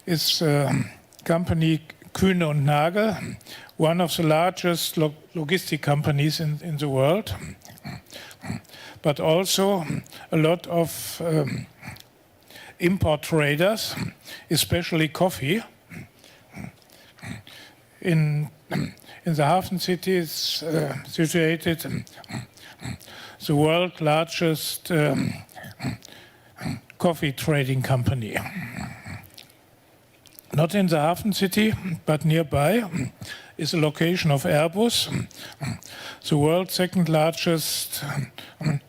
Speaker 10: is company Kühne und Nagel, one of the largest logistic companies in the world, but also a lot of import traders, especially coffee. In the Hafen City is situated the world's largest coffee trading company. Not in the Hafen City, but nearby is a location of Airbus, the world's second largest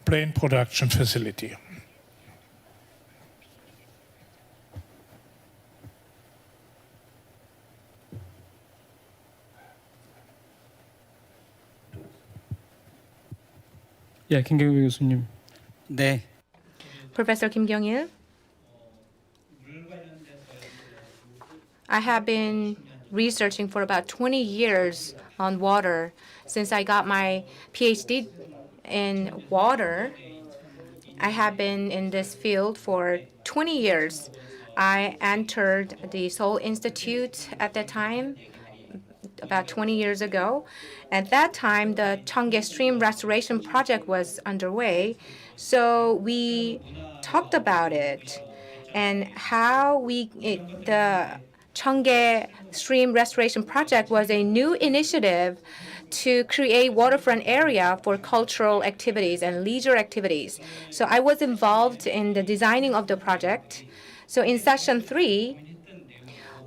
Speaker 10: plane production facility.
Speaker 11: 예, 김경일 교수님.
Speaker 12: 네.
Speaker 3: Professor Kim Kyung-il. I have been researching for about 20 years on water. Since I got my PhD in water, I have been in this field for 20 years. I entered the Seoul Institute at that time, about 20 years ago. At that time, the Cheonggae Stream Restoration Project was underway. So we talked about it and how the Cheonggae Stream Restoration Project was a new initiative to create waterfront area for cultural activities and leisure activities. So I was involved in the designing of the project. So in session 3,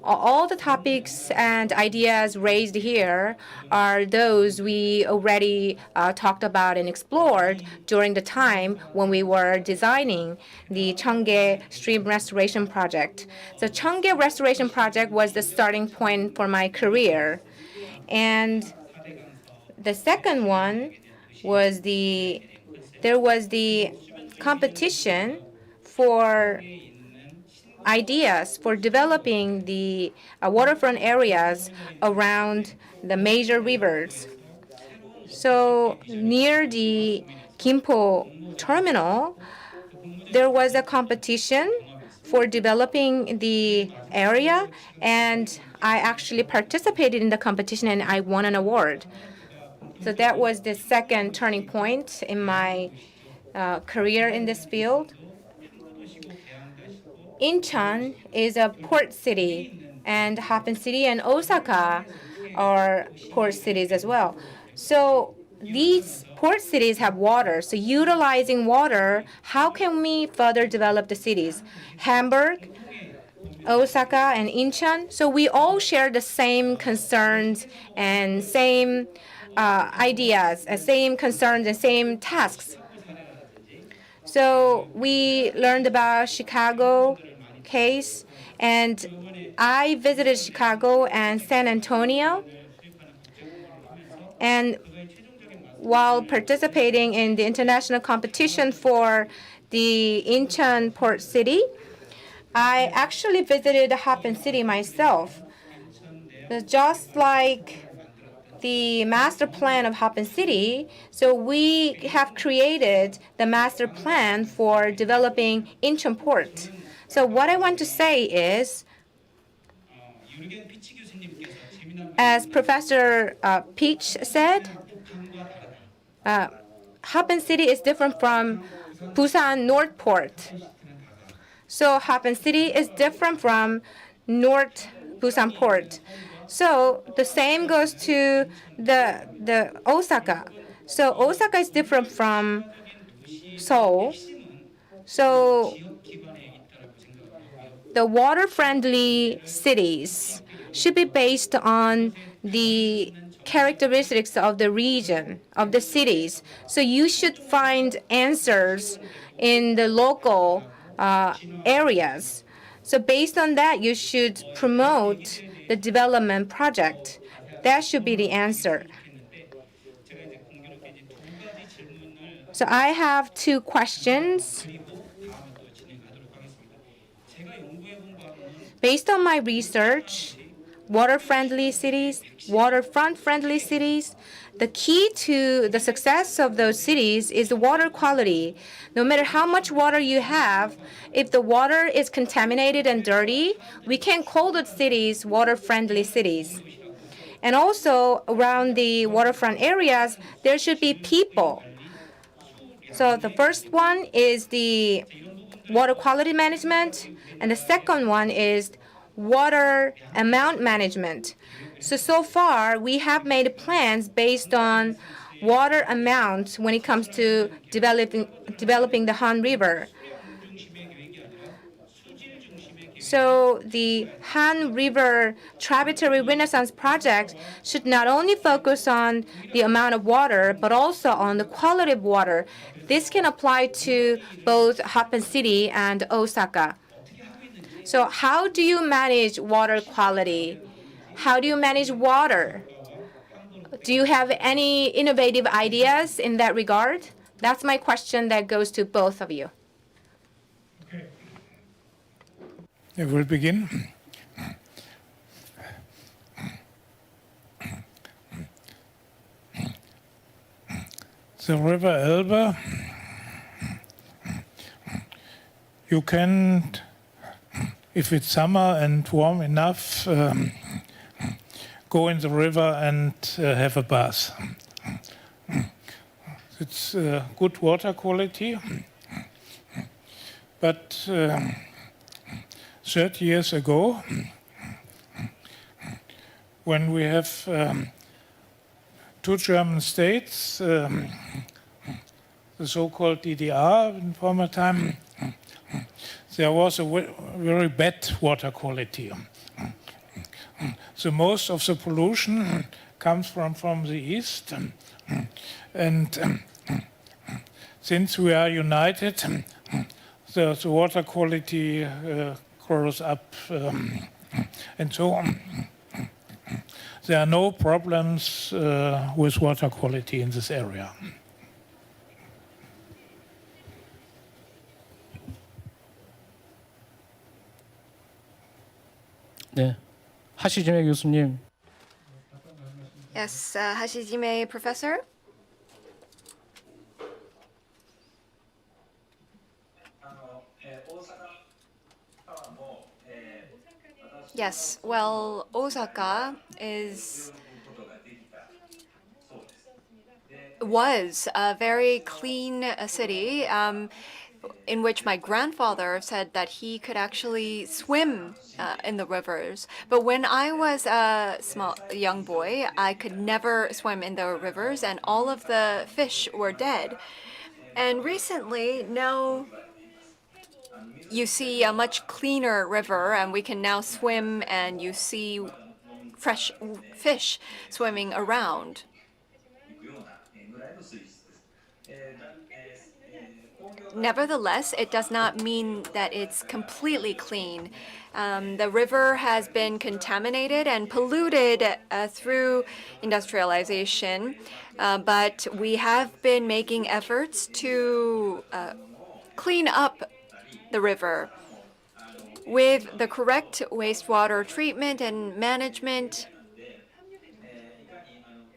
Speaker 3: all the topics and ideas raised here are those we already talked about and explored during the time when we were designing the Cheonggye Stream Restoration Project. The Cheonggye Restoration Project was the starting point for my career. And the second one was there was the competition for ideas for developing the waterfront areas around the major rivers. So near the Gimpo terminal, there was a competition for developing the area, and I actually participated in the competition and I won an award. So that was the second turning point in my career in this field. Incheon is a port city, and Happen City and Osaka are port cities as well. So these port cities have water. So utilizing water, how can we further develop the cities? Hamburg, Osaka, and Incheon. So we all share the same concerns and same ideas, same concerns and same tasks. So we learned about Chicago case, and I visited Chicago and San Antonio. And while participating in the international competition for the Incheon Port City, I actually visited Happen City myself. Just like the master plan of Happen City, so we have created the master plan for developing Incheon Port. So what I want to say is, as Professor Peach said, Happen City is different from Busan North Port. So Happen City is different from North Busan Port. So the same goes to the Osaka. So Osaka is different from Seoul. So the water-friendly cities should be based on the characteristics of the region, of the cities. So you should find answers in the local areas. So based on that, you should promote the development project. That should be the answer. So I have two questions. Based on my research, water-friendly cities, waterfront-friendly cities, the key to the success of those cities is the water quality. No matter how much water you have, if the water is contaminated and dirty, we can call those cities water-friendly cities. And also, around the waterfront areas, there should be people. So the first one is the water quality management, and the second one is water amount management. So far, we have made plans based on water amount when it comes to developing the Han River. So the Han River Tributary Renaissance Project should not only focus on the amount of water, but also on the quality of water. This can apply to both Happen City and Osaka. So how do you manage water quality? How do you manage water? Do you have any innovative ideas in that regard? That's my question that goes to both of you.
Speaker 10: I will begin. The River Elbe, you can, if it's summer and warm enough, go in the river and have a bath. It's good water quality, but 30 years ago, when we have two German states, the so-called DDR in former time, there was a very bad water quality. the most of the pollution comes from the east. And since we are united, the water quality grows up and so on. There are no problems with water quality in this area.
Speaker 11: 네, 하시지메 교수님.
Speaker 8: Yes, Hashijime professor. Yes, well, Osaka was a very clean city in which my grandfather said that he could actually swim in the rivers. But when I was a young boy, I could never swim in the rivers, and all of the fish were dead. And recently, now you see a much cleaner river, and we can now swim, and you see fresh fish swimming around. Nevertheless, it does not mean that it's completely clean. The river has been contaminated and polluted through industrialization, but we have been making efforts to clean up the river with the correct wastewater treatment and management.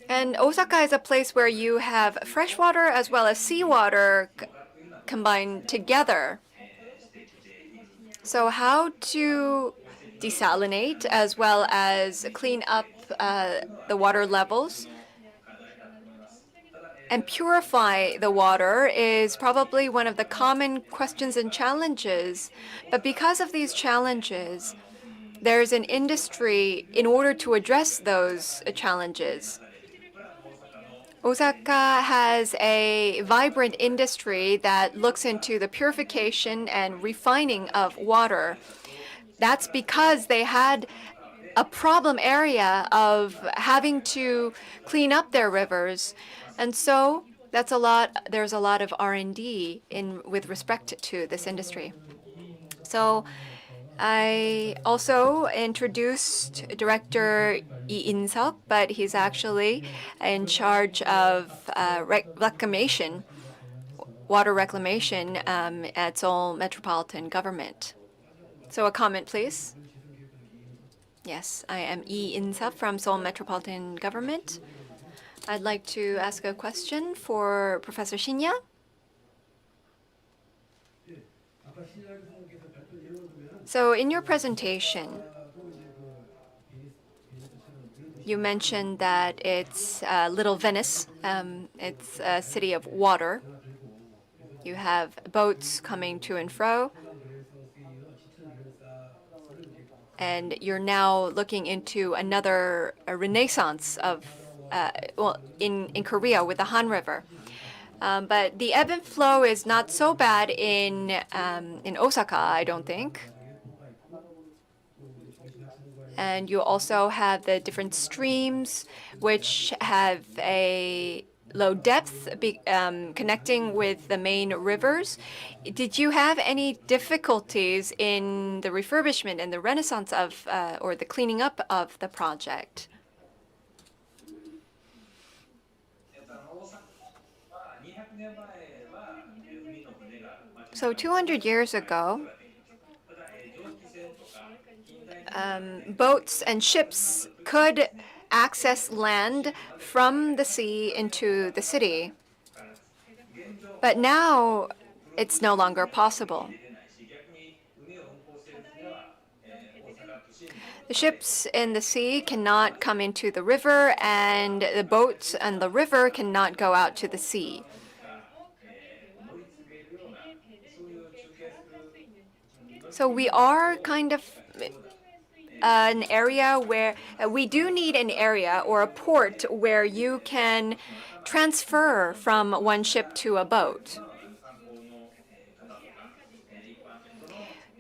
Speaker 8: And Osaka is a place where you have freshwater as well as seawater combined together. So how to desalinate as well as clean up the water levels and purify the water is probably one of the common questions and challenges. But because of these challenges, there's an industry in order to address those challenges. Osaka has a vibrant industry that looks into the purification and refining of water. That's because they had a problem area of having to clean up their rivers. And so there's a lot of R&D with respect to this industry. So I also introduced Director Lee In-seok, but he's actually in charge of reclamation, water reclamation at Seoul Metropolitan Government. So a comment, please. Yes, I am Lee In-seok from Seoul Metropolitan Government. I'd like to ask a question for Professor Shinya. So in your presentation, you mentioned that it's Little Venice. It's a city of water. You have boats coming to and fro. And you're now looking into another renaissance of, in Korea with the Han River. But the ebb and flow is not so bad in Osaka, I don't think. And you also have the different streams, which have a low depth connecting with the main rivers. Did you have any difficulties in the refurbishment and the renaissance of, or the cleaning up of the project? So 200 years ago, boats and ships could access land from the sea into the city. But now it's no longer possible. The ships in the sea cannot come into the river, and the boats and the river cannot go out to the sea. So we are kind of an area where we do need an area or a port where you can transfer from one ship to a boat.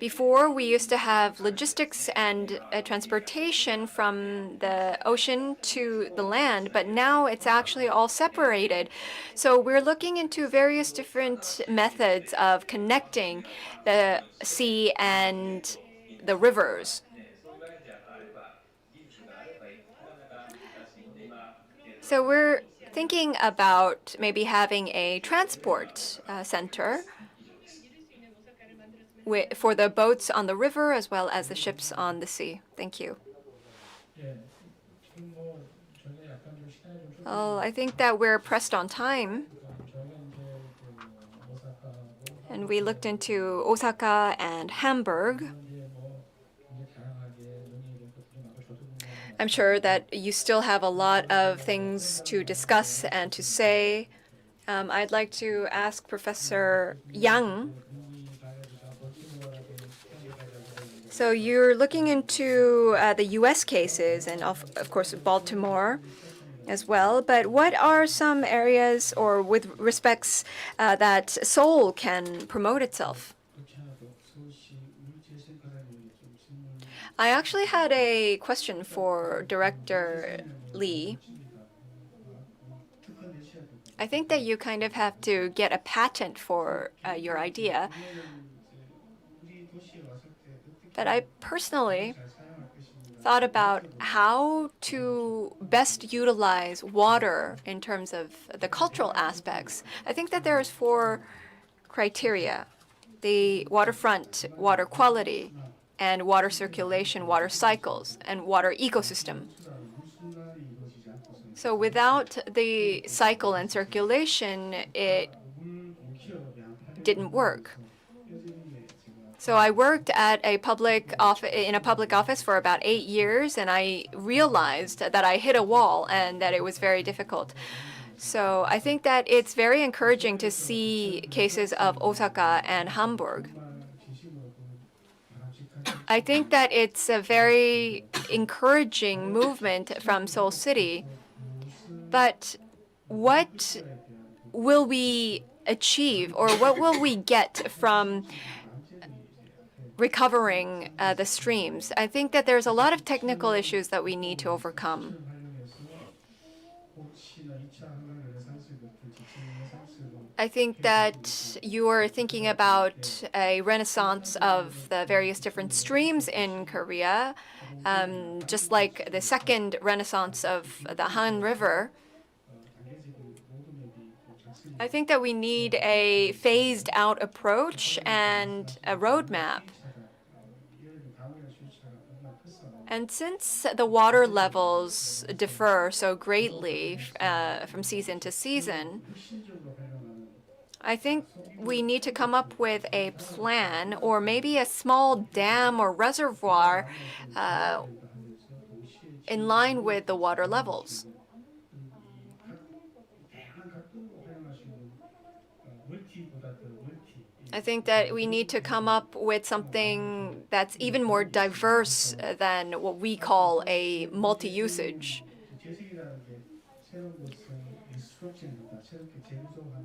Speaker 8: Before, we used to have logistics and transportation from the ocean to the land, but now it's actually all separated. So we're looking into various different methods of connecting the sea and the rivers. So we're thinking about maybe having a transport center for the boats on the river as well as the ships on the sea. Thank you. Well, I think that we're pressed on time. And we looked into Osaka and Hamburg. I'm sure that you still have a lot of things to discuss and to say. I'd like to ask Professor Yang. So you're looking into the U.S. cases and, of course, Baltimore as well. But what are some areas or with respects that Seoul can promote itself? I actually had a question for Director Lee. I think that you kind of have to get a patent for your idea. But I personally thought about how to best utilize water in terms of the cultural aspects. I think that there's 4 criteria: the waterfront, water quality, and water circulation, water cycles, and water ecosystem. So without the cycle and circulation, it didn't work. So I worked at a public office for about 8 years, and I realized that I hit a wall and that it was very difficult. So I think that it's very encouraging to see cases of Osaka and Hamburg. I think that it's a very encouraging movement from Seoul City. But what will we achieve, or what will we get from recovering the streams? I think that there's a lot of technical issues that we need to overcome. I think that you are thinking about a renaissance of the various different streams in Korea, just like the second renaissance of the Han River. I think that we need a phased-out approach and a roadmap. And since the water levels differ so greatly from season to season, I think we need to come up with a plan or maybe a small dam or reservoir in line with the water levels. I think that we need to come up with something that's even more diverse than what we call a multi-usage.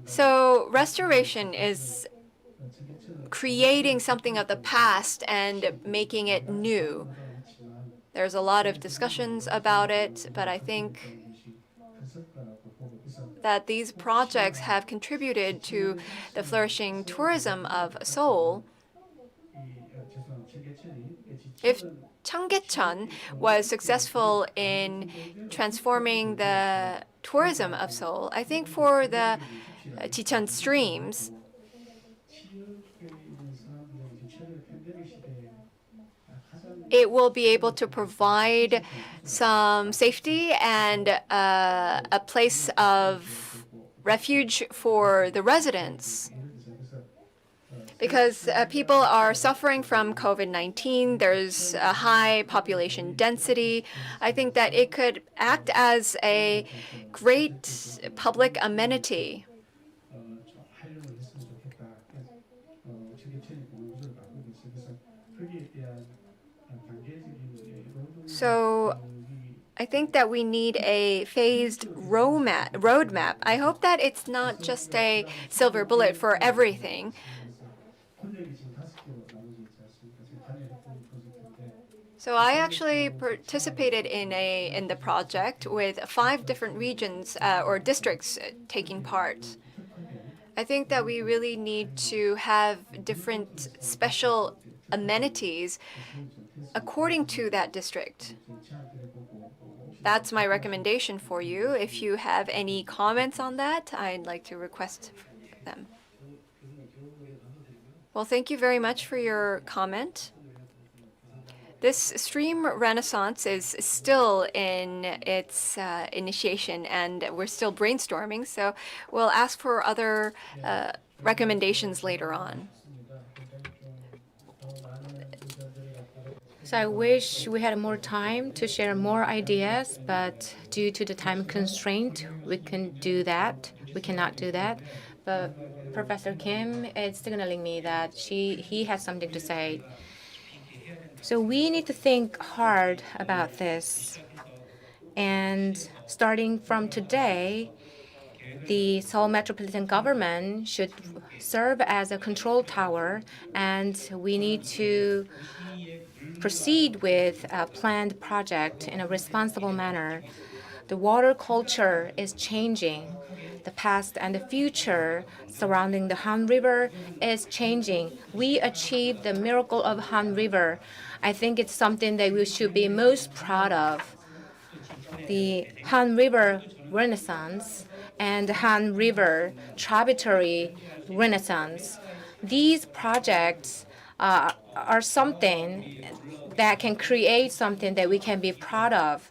Speaker 8: So restoration is creating something of the past and making it new. There's a lot of discussions about it, but I think that these projects have contributed to the flourishing tourism of Seoul. If Cheonggyecheon was successful in transforming the tourism of Seoul, I think for the Jicheon streams, it will be able to provide some safety and a place of refuge for the residents. Because people are suffering from COVID-19, there's a high population density. I think that it could act as a great public amenity. So I think that we need a phased roadmap. I hope that it's not just a silver bullet for everything. So I actually participated in the project with 5 different regions or districts taking part. I think that we really need to have different special amenities according to that district. That's my recommendation for you. If you have any comments on that, I'd like to request them. Well, thank you very much for your comment. This stream renaissance is still in its initiation, and we're still brainstorming, so we'll ask for other recommendations later on.
Speaker 3: So I wish we had more time to share more ideas, but due to the time constraint, we cannot do that. But Professor Kim is signaling me that he has something to say. So we need to think hard about this. And starting from today, the Seoul Metropolitan government should serve as a control tower, and we need to proceed with a planned project in a responsible manner. The water culture is changing. The past and the future surrounding the Han River is changing. We achieved the miracle of Han River. I think it's something that we should be most proud of. The Han River Renaissance and the Han River Tributary Renaissance. These projects are something that can create something that we can be proud of.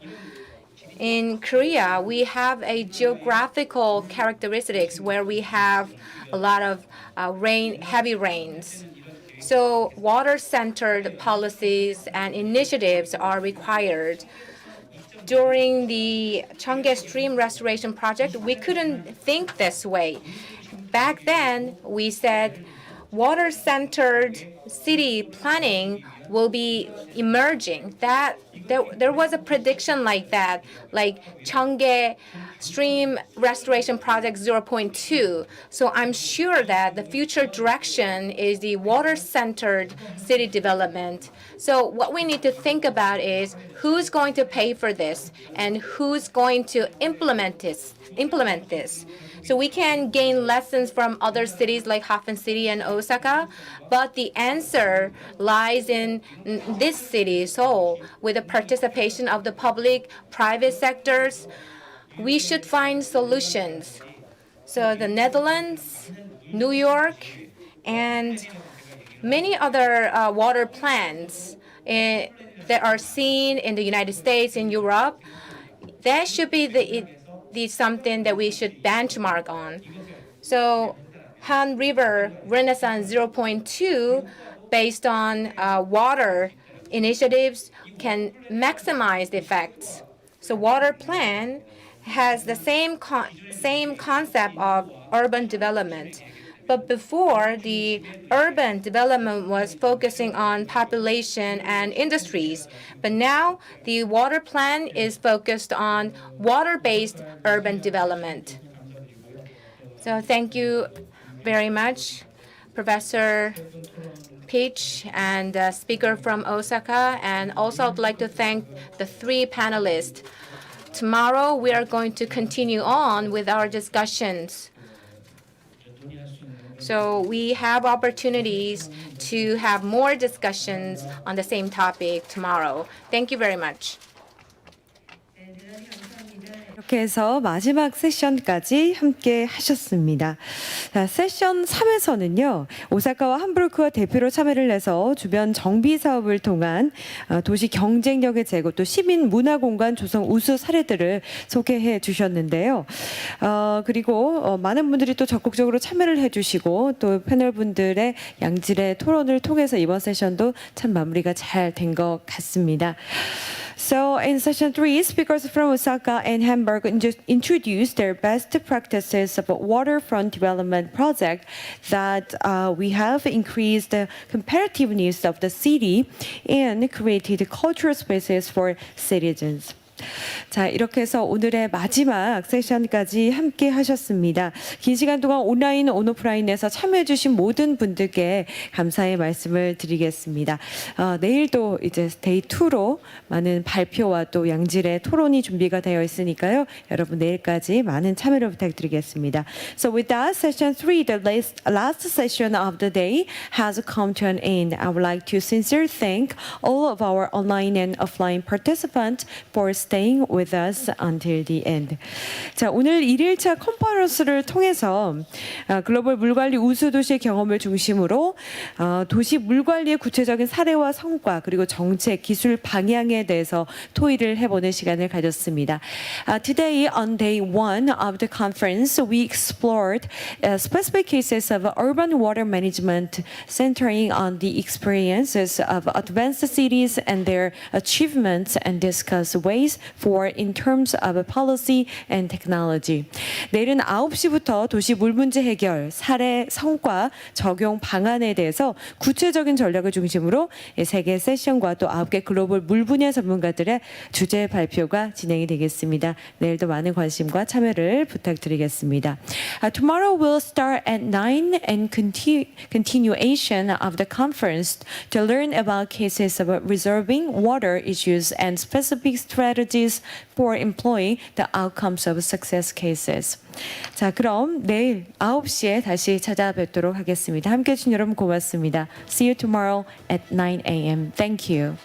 Speaker 3: In Korea, we have a geographical characteristics where we have a lot of heavy rains. So water-centered policies and initiatives are required. During the Cheonggye Stream Restoration Project, we couldn't think this way. Back then, we said water-centered city planning will be emerging. That there was a prediction like that, like Cheonggye Stream Restoration Project 0.2. So I'm sure that the future direction is the water-centered city development. So what we need to think about is who's going to pay for this and who's going to implement this. So we can gain lessons from other cities like Hafen City and Osaka, but the answer lies in this city, Seoul, with the participation of the public, private sectors. We should find solutions. So the Netherlands, New York, and many other water plants that are seen in the United States, in Europe, that should be something that we should benchmark on. So Han River Renaissance 0.2, based on water initiatives, can maximize the effects. So water plan has the same concept of urban development. But before, the urban development was focusing on population and industries. But now, the water plan is focused on water-based urban development. So thank you very much, Professor Peach and speaker from Osaka. And also, I'd like to thank the 3 panelists. Tomorrow, we are going to continue on with our discussions. So we have opportunities to have more discussions on the same topic tomorrow. Thank you very much.
Speaker 1: 이렇게 해서 마지막 세션까지 함께 하셨습니다. 자, 세션 3에서는요. 오사카와 함부르크가 대표로 참여를 해서 주변 정비 사업을 통한 도시 경쟁력의 제고 또 시민 문화 공간 조성 우수 사례들을 소개해 주셨는데요. 그리고 많은 분들이 또 적극적으로 참여를 해주시고 또 패널 분들의 양질의 토론을 통해서 이번 세션도 참 마무리가 잘 된 것 같습니다. So in session 3, speakers from Osaka and Hamburg introduced their best practices of waterfront development project that we have increased the competitiveness of the city and created cultural spaces for citizens. 자, 이렇게 해서 오늘의 마지막 세션까지 함께 하셨습니다. 긴 시간 동안 온라인, 온오프라인에서 참여해주신 모든 분들께 감사의 말씀을 드리겠습니다. 내일도 이제 데이 2로 많은 발표와 또 양질의 토론이 준비가 되어 있으니까요. 여러분 내일까지 많은 참여를 부탁드리겠습니다. So with that, session 3, the last session of the day has come to an end. I would like to sincerely thank all of our online and offline participants for staying with us until the end. 자, 오늘 1일차 컨퍼런스를 통해서 글로벌 물관리 우수 도시의 경험을 중심으로 도시 물관리의 구체적인 사례와 성과 그리고 정책, 기술 방향에 대해서 토의를 해보는 시간을 가졌습니다. Today on day 1 of the conference, we explored specific cases of urban water management centering on the experiences of advanced cities and their achievements and discuss ways forward in terms of policy and technology. 내일은 9시부터 도시 물 문제 해결, 사례, 성과, 적용 방안에 대해서 구체적인 전략을 중심으로 3개 세션과 또 9개 글로벌 물 분야 전문가들의 주제 발표가 진행이 되겠습니다. 내일도 많은 관심과 참여를 부탁드리겠습니다. Tomorrow we'll start at 9 and continuation of the conference to learn about cases of resolving water issues and specific strategies for employing the outcomes of success cases. 자, 그럼 내일 9시에 다시 찾아뵙도록 하겠습니다. 함께해 주신 여러분 고맙습니다. See you tomorrow at 9 a.m. Thank you.